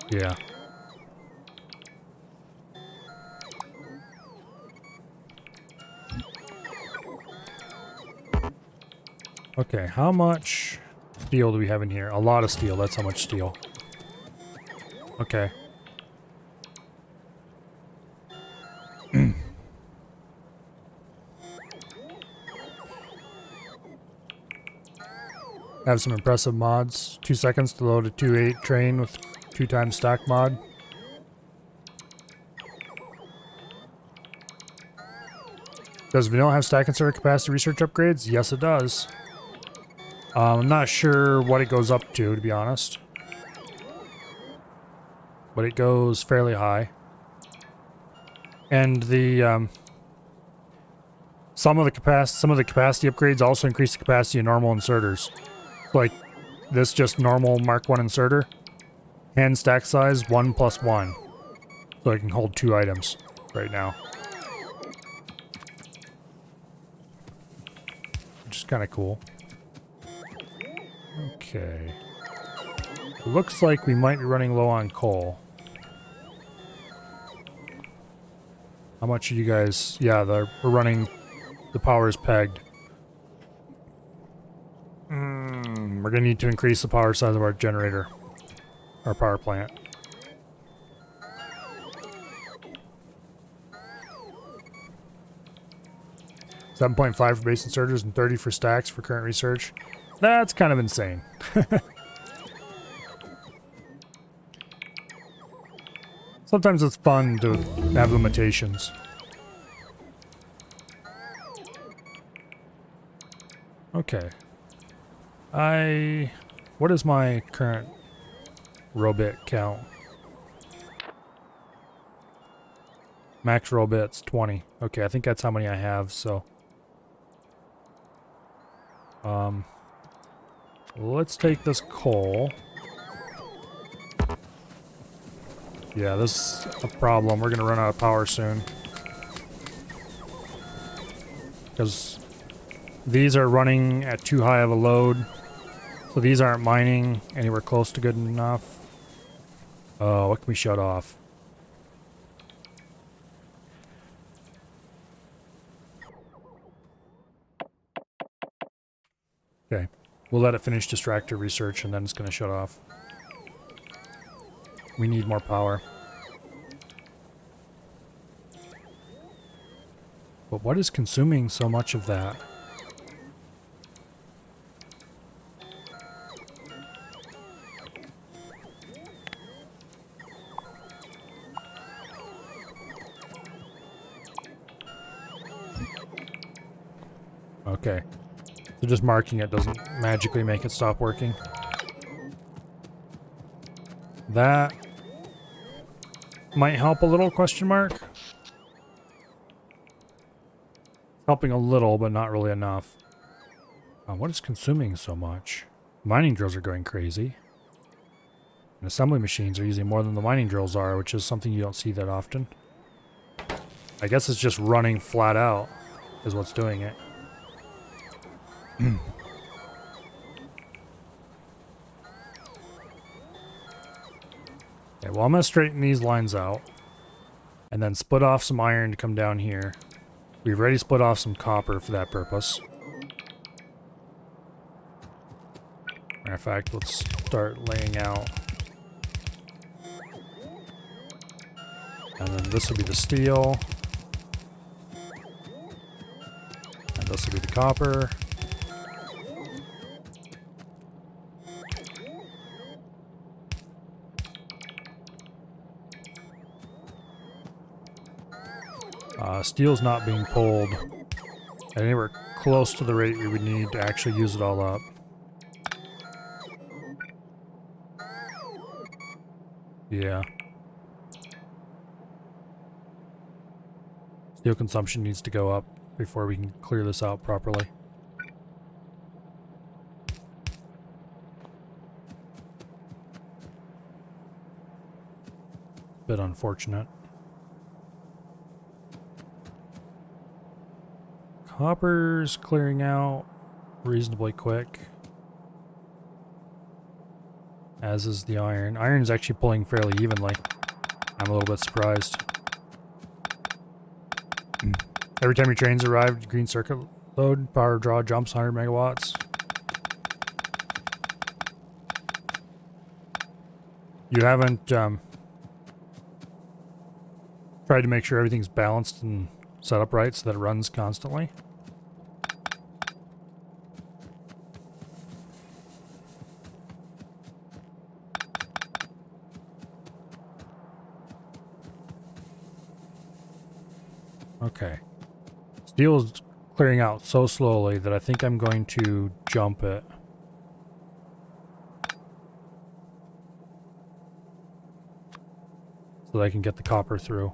Yeah. Okay, how much steel do we have in here? A lot of steel, that's how much steel. Okay. Have some impressive mods. 2 seconds to load a 2.8 train with 2x stack mod. Does vanilla have stack and server capacity research upgrades? Yes, it does. I'm not sure what it goes up to be honest. But it goes fairly high. And the some of the capacity upgrades also increase the capacity of normal inserters. Like this just normal Mark 1 inserter. And stack size 1+1. So I can hold 2 items right now. Which is kind of cool. Okay. It looks like we might be running low on coal. How much are you guys? Yeah, we're running. The power is pegged. We're gonna need to increase the power size of our generator. Our power plant. $7.5 for base inserters and 30 for stacks for current research. That's kind of insane. Sometimes it's fun to have limitations. Okay. What is my current row bit count? Max row bits, 20. Okay, I think that's how many I have, so. Let's take this coal. Yeah, this is a problem. We're gonna run out of power soon. Because these are running at too high of a load. So these aren't mining anywhere close to good enough. Oh, what can we shut off? Okay. We'll let it finish distractor research and then it's going to shut off. We need more power. But what is consuming so much of that? Okay. So just marking it doesn't magically make it stop working. That might help a little, question mark. Helping a little, but not really enough. What is consuming so much? Mining drills are going crazy. And assembly machines are using more than the mining drills are, which is something you don't see that often. I guess it's just running flat out is what's doing it. Okay, well, I'm going to straighten these lines out and then split off some iron to come down here. We've already split off some copper for that purpose. Matter of fact, let's start laying out. And then this will be the steel. And this will be the copper. Steel's not being pulled anywhere close to the rate we would need to actually use it all up. Yeah. Steel consumption needs to go up before we can clear this out properly. Bit unfortunate. Copper's clearing out reasonably quick. As is the iron. Iron's actually pulling fairly evenly. I'm a little bit surprised. Every time your trains arrive, green circuit load, power draw jumps 100 megawatts. You haven't tried to make sure everything's balanced and set up right so that it runs constantly. Okay. Steel is clearing out so slowly that I think I'm going to jump it. So that I can get the copper through.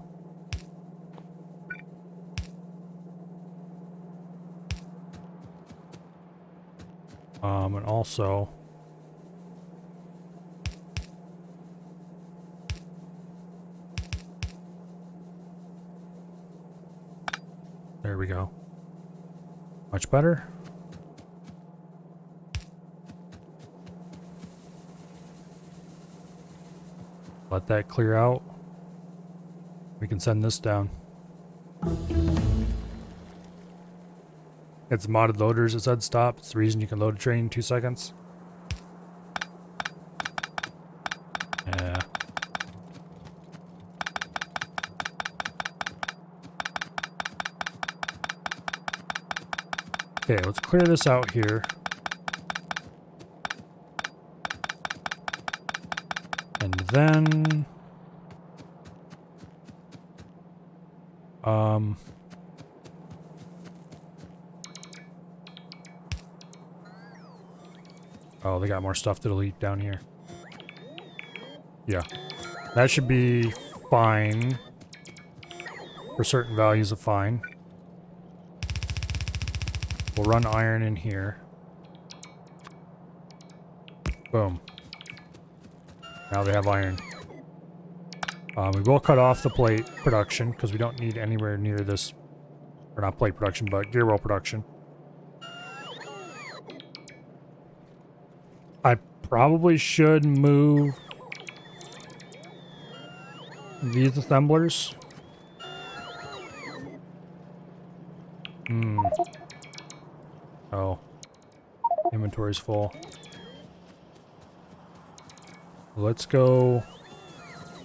And also there we go. Much better. Let that clear out. We can send this down. It's modded loaders. It said stop. It's the reason you can load a train in 2 seconds. Yeah. Okay, let's clear this out here. And then... Oh, they got more stuff to delete down here. Yeah. That should be fine. For certain values of fine. We'll run iron in here. Boom. Now they have iron. We will cut off the plate production because we don't need anywhere near this. Or not plate production, but gear roll production. I probably should move these assemblers. Oh. Inventory's full. Let's go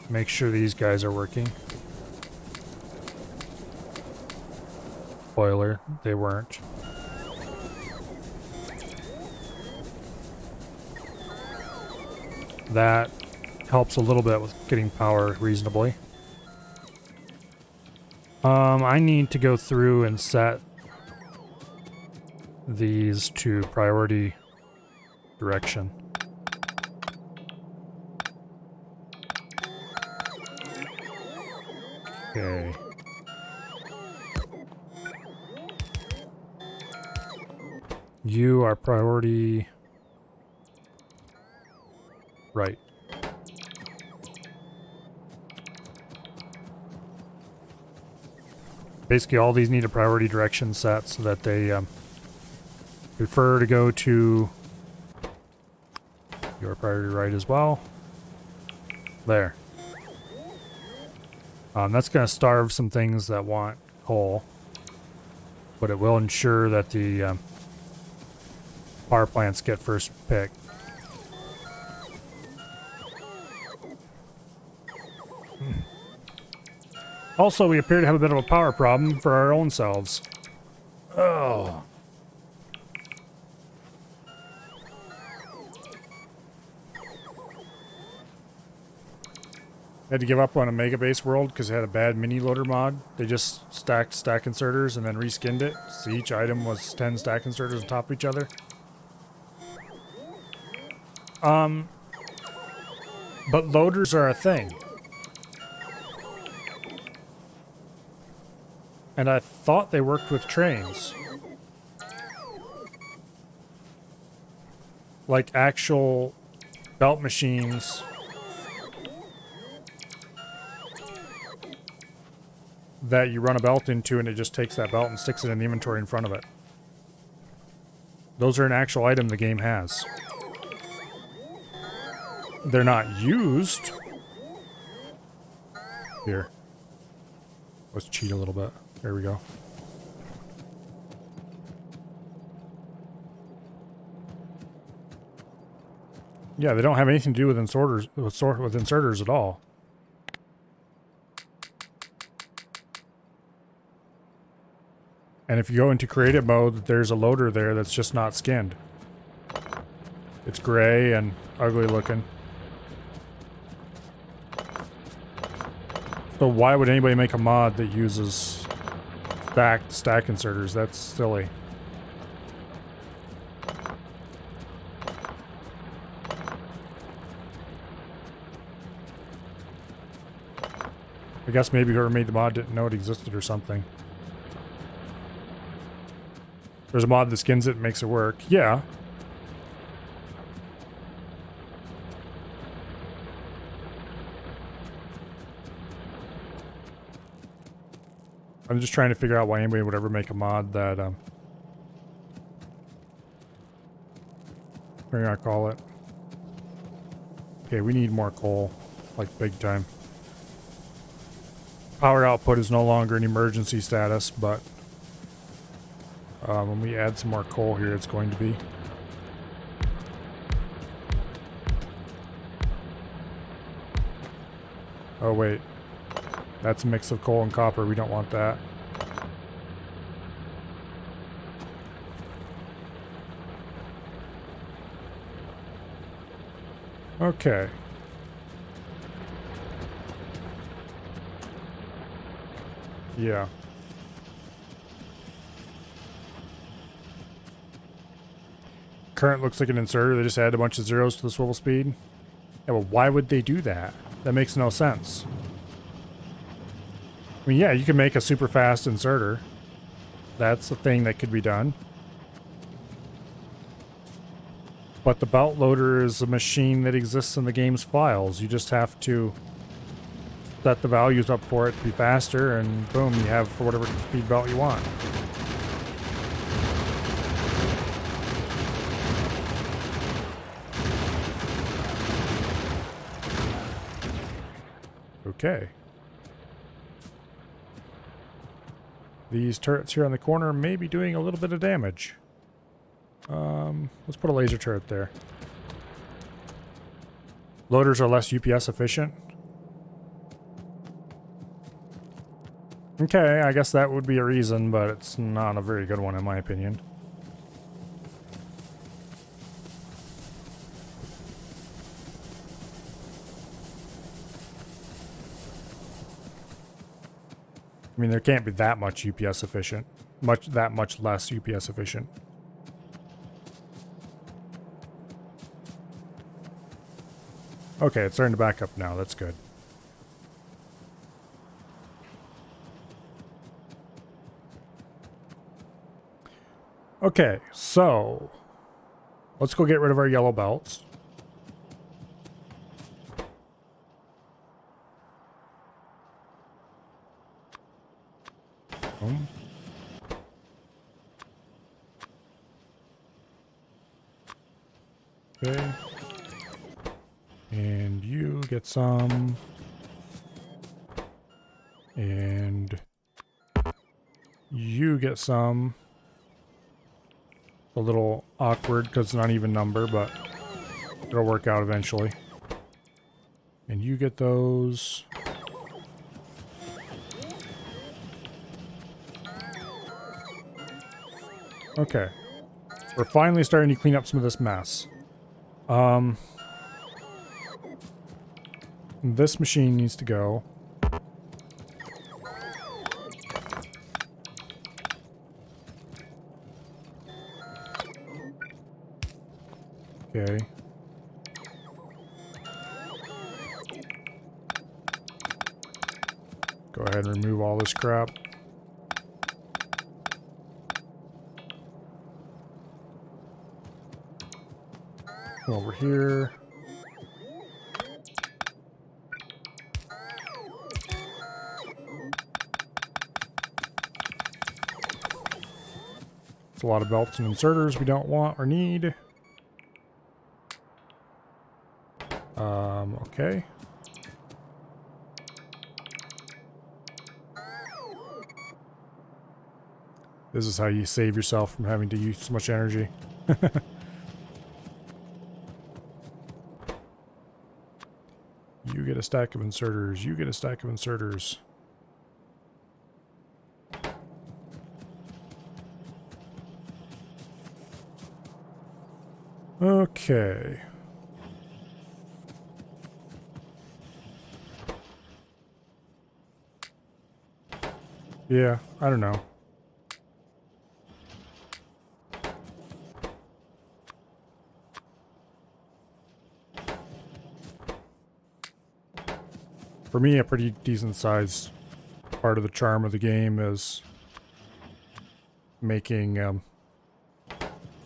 make sure these guys are working. Spoiler, they weren't. That helps a little bit with getting power reasonably. I need to go through and set these to priority direction. Okay. You are priority right. Basically, all these need a priority direction set so that they prefer to go to your priority right as well. There. That's going to starve some things that want coal, but it will ensure that the power plants get first pick. Also, we appear to have a bit of a power problem for our own selves. Oh. I had to give up on a Mega Base world because it had a bad mini loader mod. They just stacked stack inserters and then reskinned it, so each item was 10 stack inserters on top of each other. But loaders are a thing. And I thought they worked with trains. Like actual belt machines. That you run a belt into and it just takes that belt and sticks it in the inventory in front of it. Those are an actual item the game has. They're not used. Here. Let's cheat a little bit. There we go. Yeah, they don't have anything to do with inserters at all. And if you go into creative mode, there's a loader there that's just not skinned. It's gray and ugly looking. So why would anybody make a mod that uses stack inserters? That's silly. I guess maybe whoever made the mod didn't know it existed or something. There's a mod that skins it and makes it work. Yeah. I'm just trying to figure out why anybody would ever make a mod that, what are you gonna call it? Okay, we need more coal. Like, big time. Power output is no longer an emergency status, but when we add some more coal here, it's going to be. Oh, wait. That's a mix of coal and copper. We don't want that. Okay. Yeah. Current looks like an inserter. They just added a bunch of zeros to the swivel speed. Yeah, well, why would they do that? That makes no sense. I mean, yeah, you can make a super fast inserter. That's a thing that could be done. But the belt loader is a machine that exists in the game's files. You just have to set the values up for it to be faster, and boom, you have for whatever speed belt you want. Okay. These turrets here on the corner may be doing a little bit of damage. Let's put a laser turret there. Loaders are less UPS efficient. Okay, I guess that would be a reason, but it's not a very good one in my opinion. I mean, there can't be that much UPS efficient. That much less UPS efficient. Okay, it's starting to back up now. That's good. Okay, so let's go get rid of our yellow belts. Okay. And you get some. And you get some. A little awkward because it's not even number, but it'll work out eventually. And you get those. Okay. We're finally starting to clean up some of this mess. This machine needs to go. Okay. Go ahead and remove all this crap. Come over here. It's a lot of belts and inserters we don't want or need. Okay. This is how you save yourself from having to use so much energy. You get a stack of inserters. You get a stack of inserters. Okay. Yeah, I don't know. For me, a pretty decent sized part of the charm of the game is making the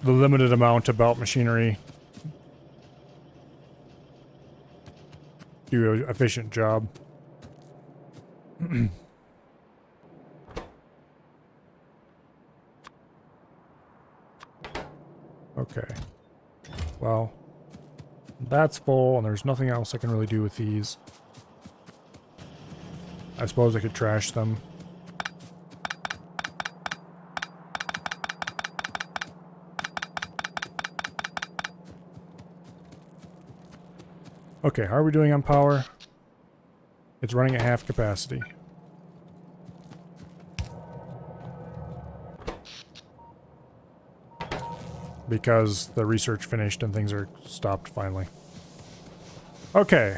limited amount of belt machinery do an efficient job. Okay. Well, that's full, and there's nothing else I can really do with these. I suppose I could trash them. Okay, how are we doing on power? It's running at half capacity. Because the research finished and things are stopped finally. Okay,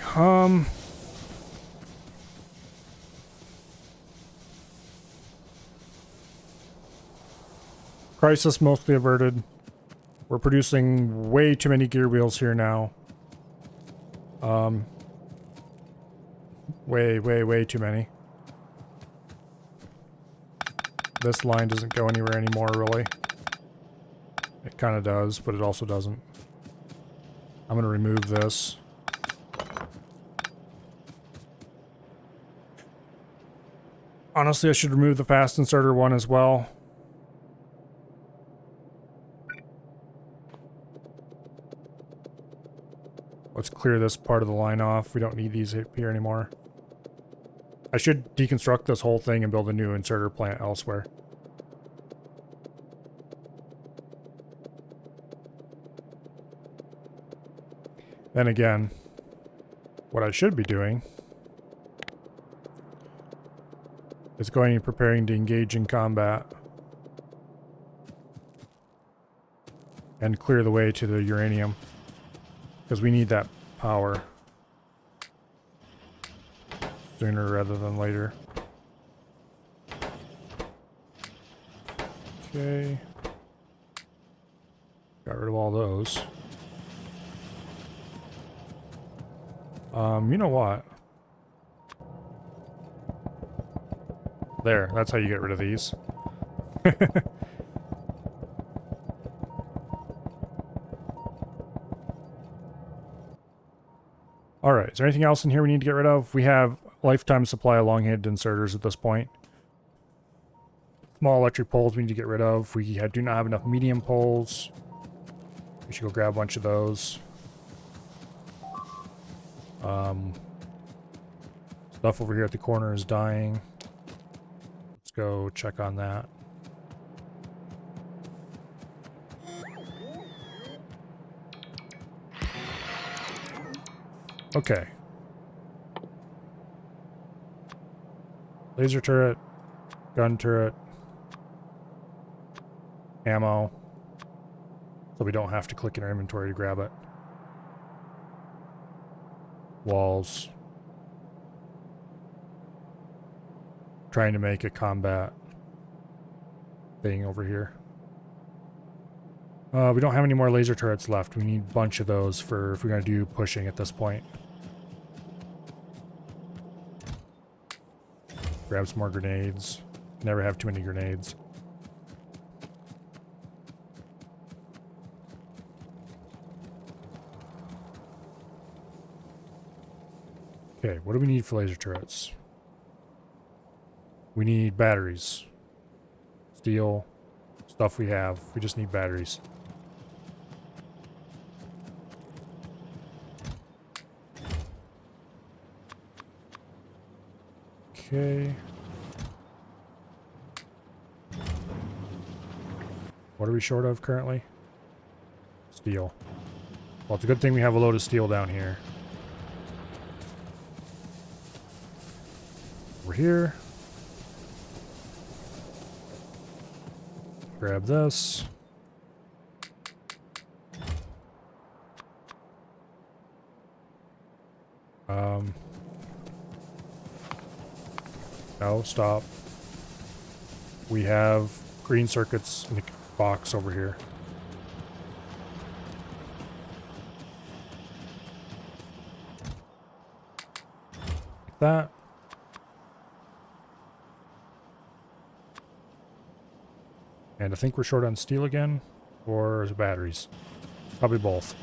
crisis mostly averted. We're producing way too many gear wheels here now. Way too many. This line doesn't go anywhere anymore, really. It kind of does, but it also doesn't. I'm going to remove this. Honestly, I should remove the fast inserter one as well. Let's clear this part of the line off. We don't need these here anymore. I should deconstruct this whole thing and build a new inserter plant elsewhere. Then again, what I should be doing is going and preparing to engage in combat and clear the way to the uranium, because we need that power sooner rather than later. Okay. Got rid of all those. You know what? There, that's how you get rid of these. All right, is there anything else in here we need to get rid of? We have lifetime supply of long-handed inserters at this point. Small electric poles we need to get rid of. We do not have enough medium poles. We should go grab a bunch of those. Stuff over here at the corner is dying. Let's go check on that. Okay. Laser turret, gun turret, ammo. So we don't have to click in our inventory to grab it. Walls. Trying to make a combat thing over here. We don't have any more laser turrets left. We need a bunch of those for if we're going to do pushing at this point. Grab some more grenades. Never have too many grenades. Okay, what do we need for laser turrets? We need batteries. Steel. Stuff we have. We just need batteries. Okay. What are we short of currently? Steel. Well, it's a good thing we have a load of steel down here. Over here. Grab this. No, stop. We have green circuits in the box over here. Like that. And I think we're short on steel again, or batteries. Probably both.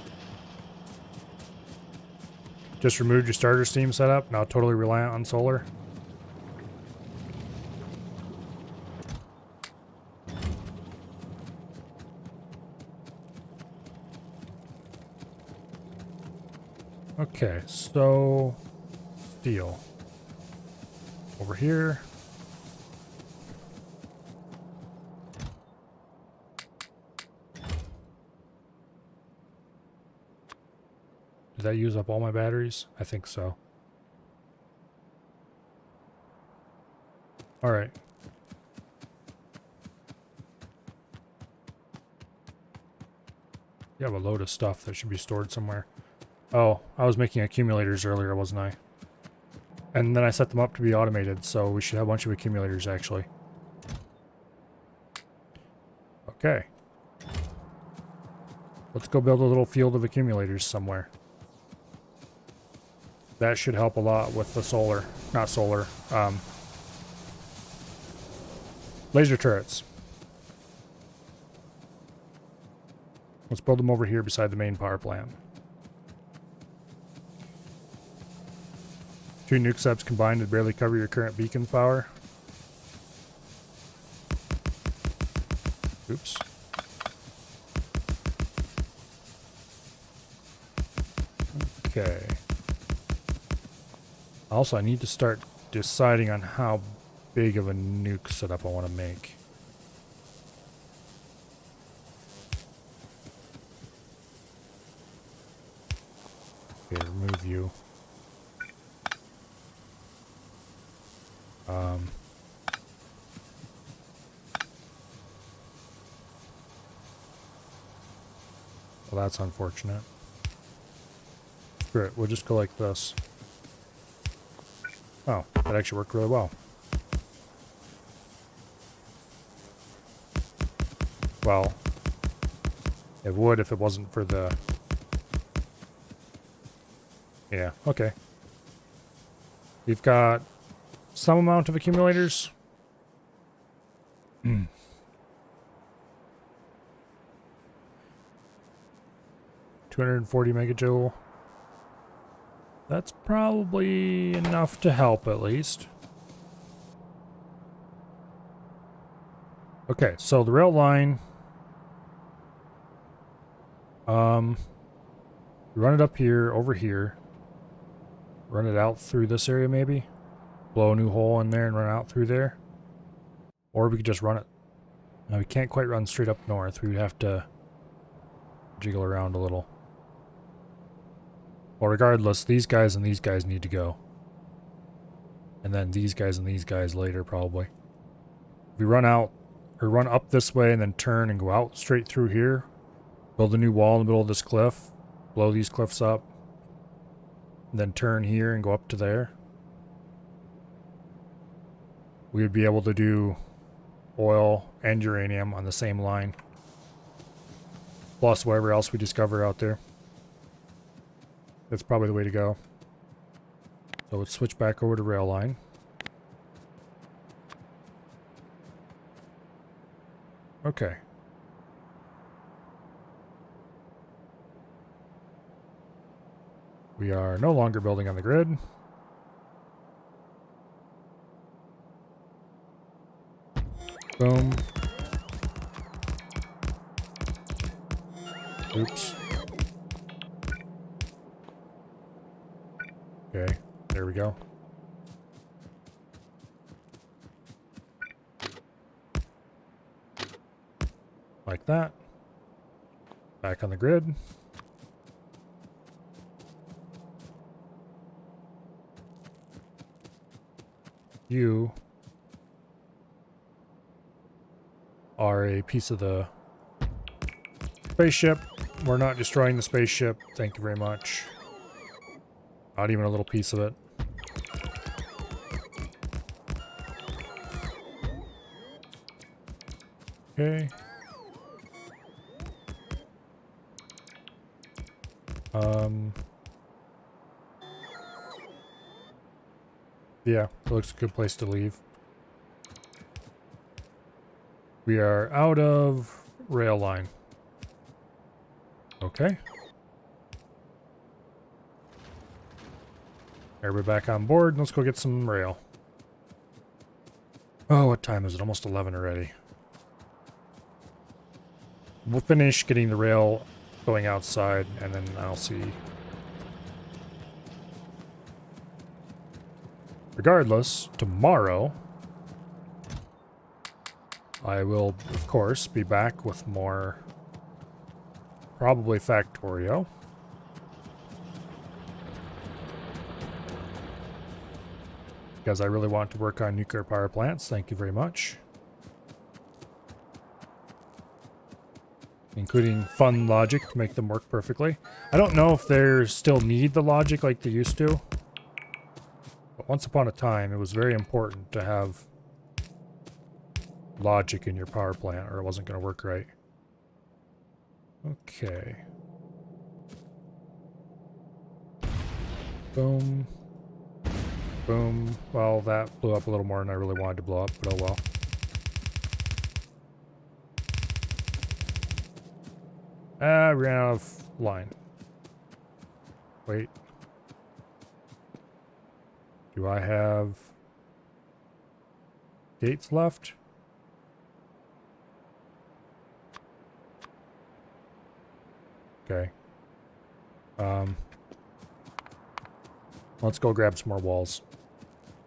Just removed your starter steam setup, now totally reliant on solar. Okay, so steel. Over here. Did that use up all my batteries? I think so. Alright. You have a load of stuff that should be stored somewhere. Oh, I was making accumulators earlier, wasn't I? And then I set them up to be automated, so we should have a bunch of accumulators, actually. Okay. Let's go build a little field of accumulators somewhere. That should help a lot with the solar. Not solar. Laser turrets. Let's build them over here beside the main power plant. 2 nuke subs combined to barely cover your current beacon's power. Oops. Okay. Also, I need to start deciding on how big of a nuke setup I want to make. Okay, remove you. Well, that's unfortunate. Screw it, we'll just go like this. Oh, that actually worked really well. Well, it would if it wasn't for the... Yeah, okay. We've got some amount of accumulators. 240 megajoule. That's probably enough to help at least. Okay, so the rail line, run it up here, over here, run it out through this area maybe, blow a new hole in there and run out through there, or we could just run it. Now we can't quite run straight up north, we would have to jiggle around a little. Well, regardless, these guys and these guys need to go. And then these guys and these guys later probably. If we run out, or run up this way and then turn and go out straight through here, build a new wall in the middle of this cliff, blow these cliffs up, and then turn here and go up to there, we would be able to do oil and uranium on the same line, plus whatever else we discover out there. That's probably the way to go. So let's switch back over to rail line. Okay. We are no longer building on the grid. Boom. Oops. Okay, there we go. Like that. Back on the grid. You are a piece of the spaceship. We're not destroying the spaceship. Thank you very much. Not even a little piece of it. Okay. Yeah, it looks a good place to leave. We are out of rail line. Okay. Everybody back on board. Let's go get some rail. Oh, what time is it? Almost 11 already. We'll finish getting the rail going outside, and then I'll see. Regardless, tomorrow I will, of course, be back with more, probably Factorio. Because I really want to work on nuclear power plants. Thank you very much. Including fun logic to make them work perfectly. I don't know if they still need the logic like they used to. But once upon a time, it was very important to have logic in your power plant or it wasn't going to work right. Okay. Boom. Boom. Well, that blew up a little more than I really wanted to blow up, but oh well. I ran out of line. Wait. Do I have gates left? Okay. Let's go grab some more walls.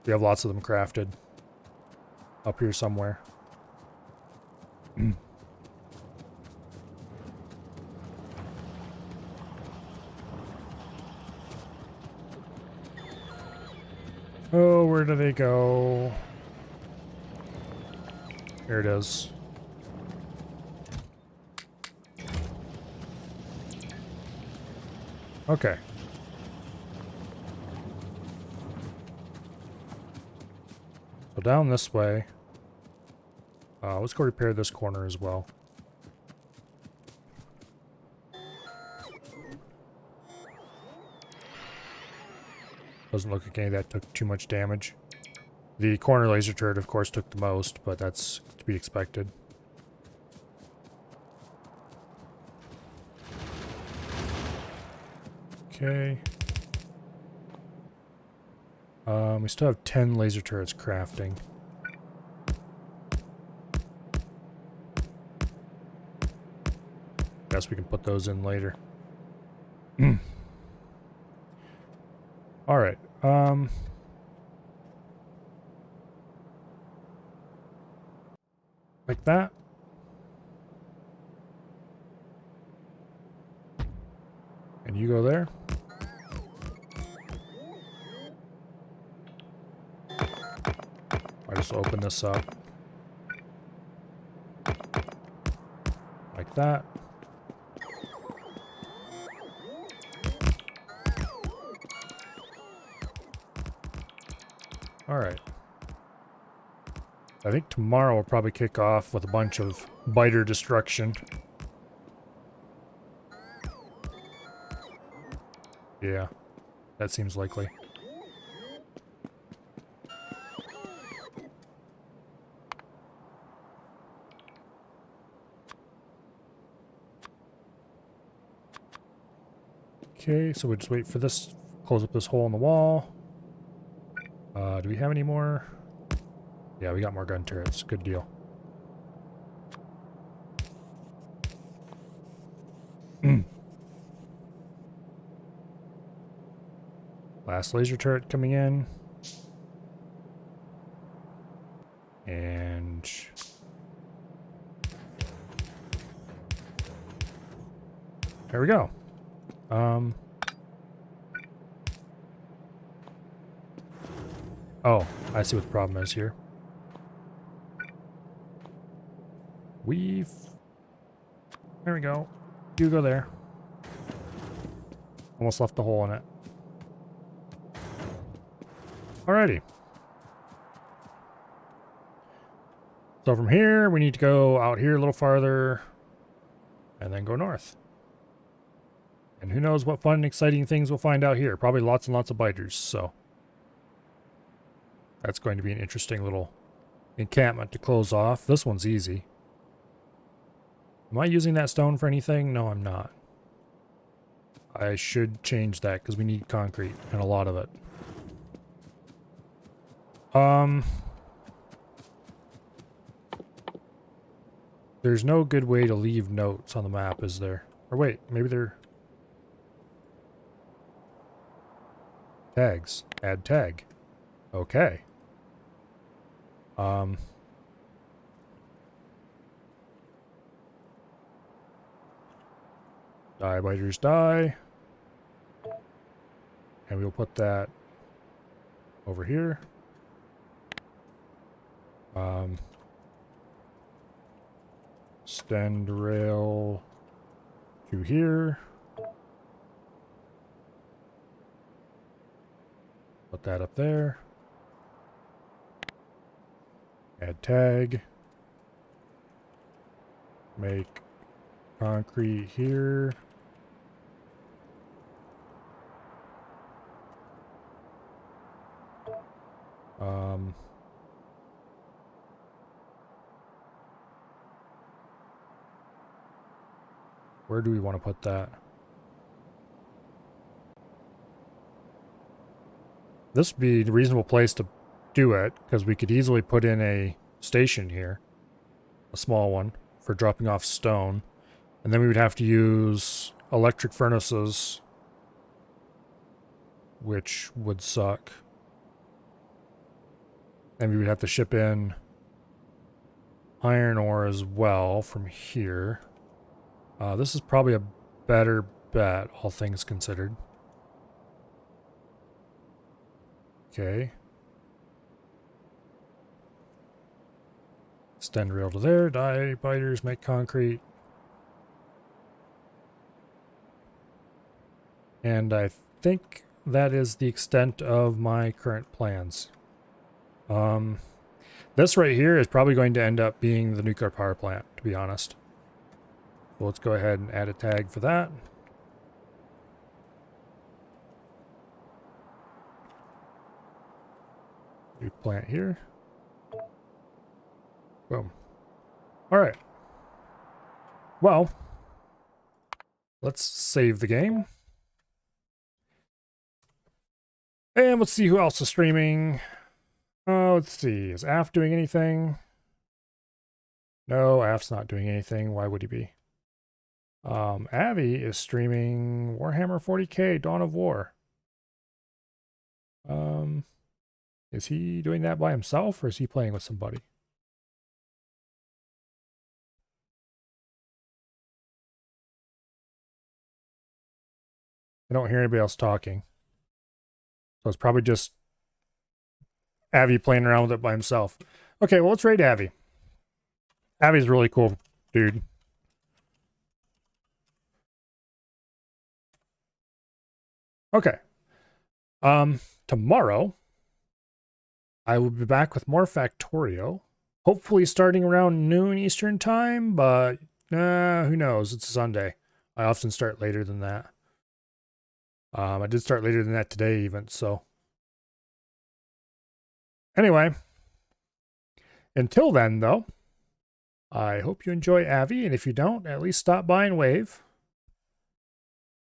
We have lots of them crafted. Up here somewhere. Oh, where do they go? Here it is. Okay. So down this way. Let's go repair this corner as well. Doesn't look like any of that took too much damage. The corner laser turret, of course, took the most, but that's to be expected. Okay. We still have 10 laser turrets crafting. Guess we can put those in later. All right. Like that. And you go there. I just open this up. Like that. All right. I think tomorrow we'll probably kick off with a bunch of biter destruction. Yeah, that seems likely. Okay, so we'll just wait for this, close up this hole in the wall. Do we have any more? Yeah, we got more gun turrets. Good deal. Last laser turret coming in. And... there we go. Oh, I see what the problem is here. There we go. You go there. Almost left a hole in it. Alrighty. So from here, we need to go out here a little farther and then go north. And who knows what fun and exciting things we'll find out here. Probably lots and lots of biters, so that's going to be an interesting little encampment to close off. This one's easy. Am I using that stone for anything? No, I'm not. I should change that because we need concrete and a lot of it. There's no good way to leave notes on the map, is there? Or wait, maybe they're... tags. Add tag. Okay. Die biters die. And we'll put that over here. Extend rail to here. Put that up there. Add tag. Make concrete here. Where do we want to put that? This would be the reasonable place to do it, because we could easily put in a station here. A small one for dropping off stone. And then we would have to use electric furnaces, which would suck. And we would have to ship in iron ore as well from here. This is probably a better bet, all things considered. Okay. Extend rail to there. Die biters, make concrete. And I think that is the extent of my current plans. This right here is probably going to end up being the nuclear power plant, to be honest. So let's go ahead and add a tag for that. New plant here. Boom. All right. Well, let's save the game. And let's see who else is streaming. Oh, let's see. Is AF doing anything? No, AF's not doing anything. Why would he be? Avi is streaming Warhammer 40k Dawn of War. Is he doing that by himself or is he playing with somebody? I don't hear anybody else talking. So it's probably just Avi playing around with it by himself. Okay, well, let's raid Avi. Avi's really cool, dude. Okay. Tomorrow, I will be back with more Factorio. Hopefully starting around noon Eastern time, but who knows? It's a Sunday. I often start later than that. I did start later than that today even, so. Anyway, until then, though, I hope you enjoy Avi, and if you don't, at least stop by and wave.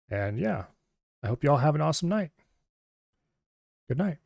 And yeah, I hope you all have an awesome night. Good night.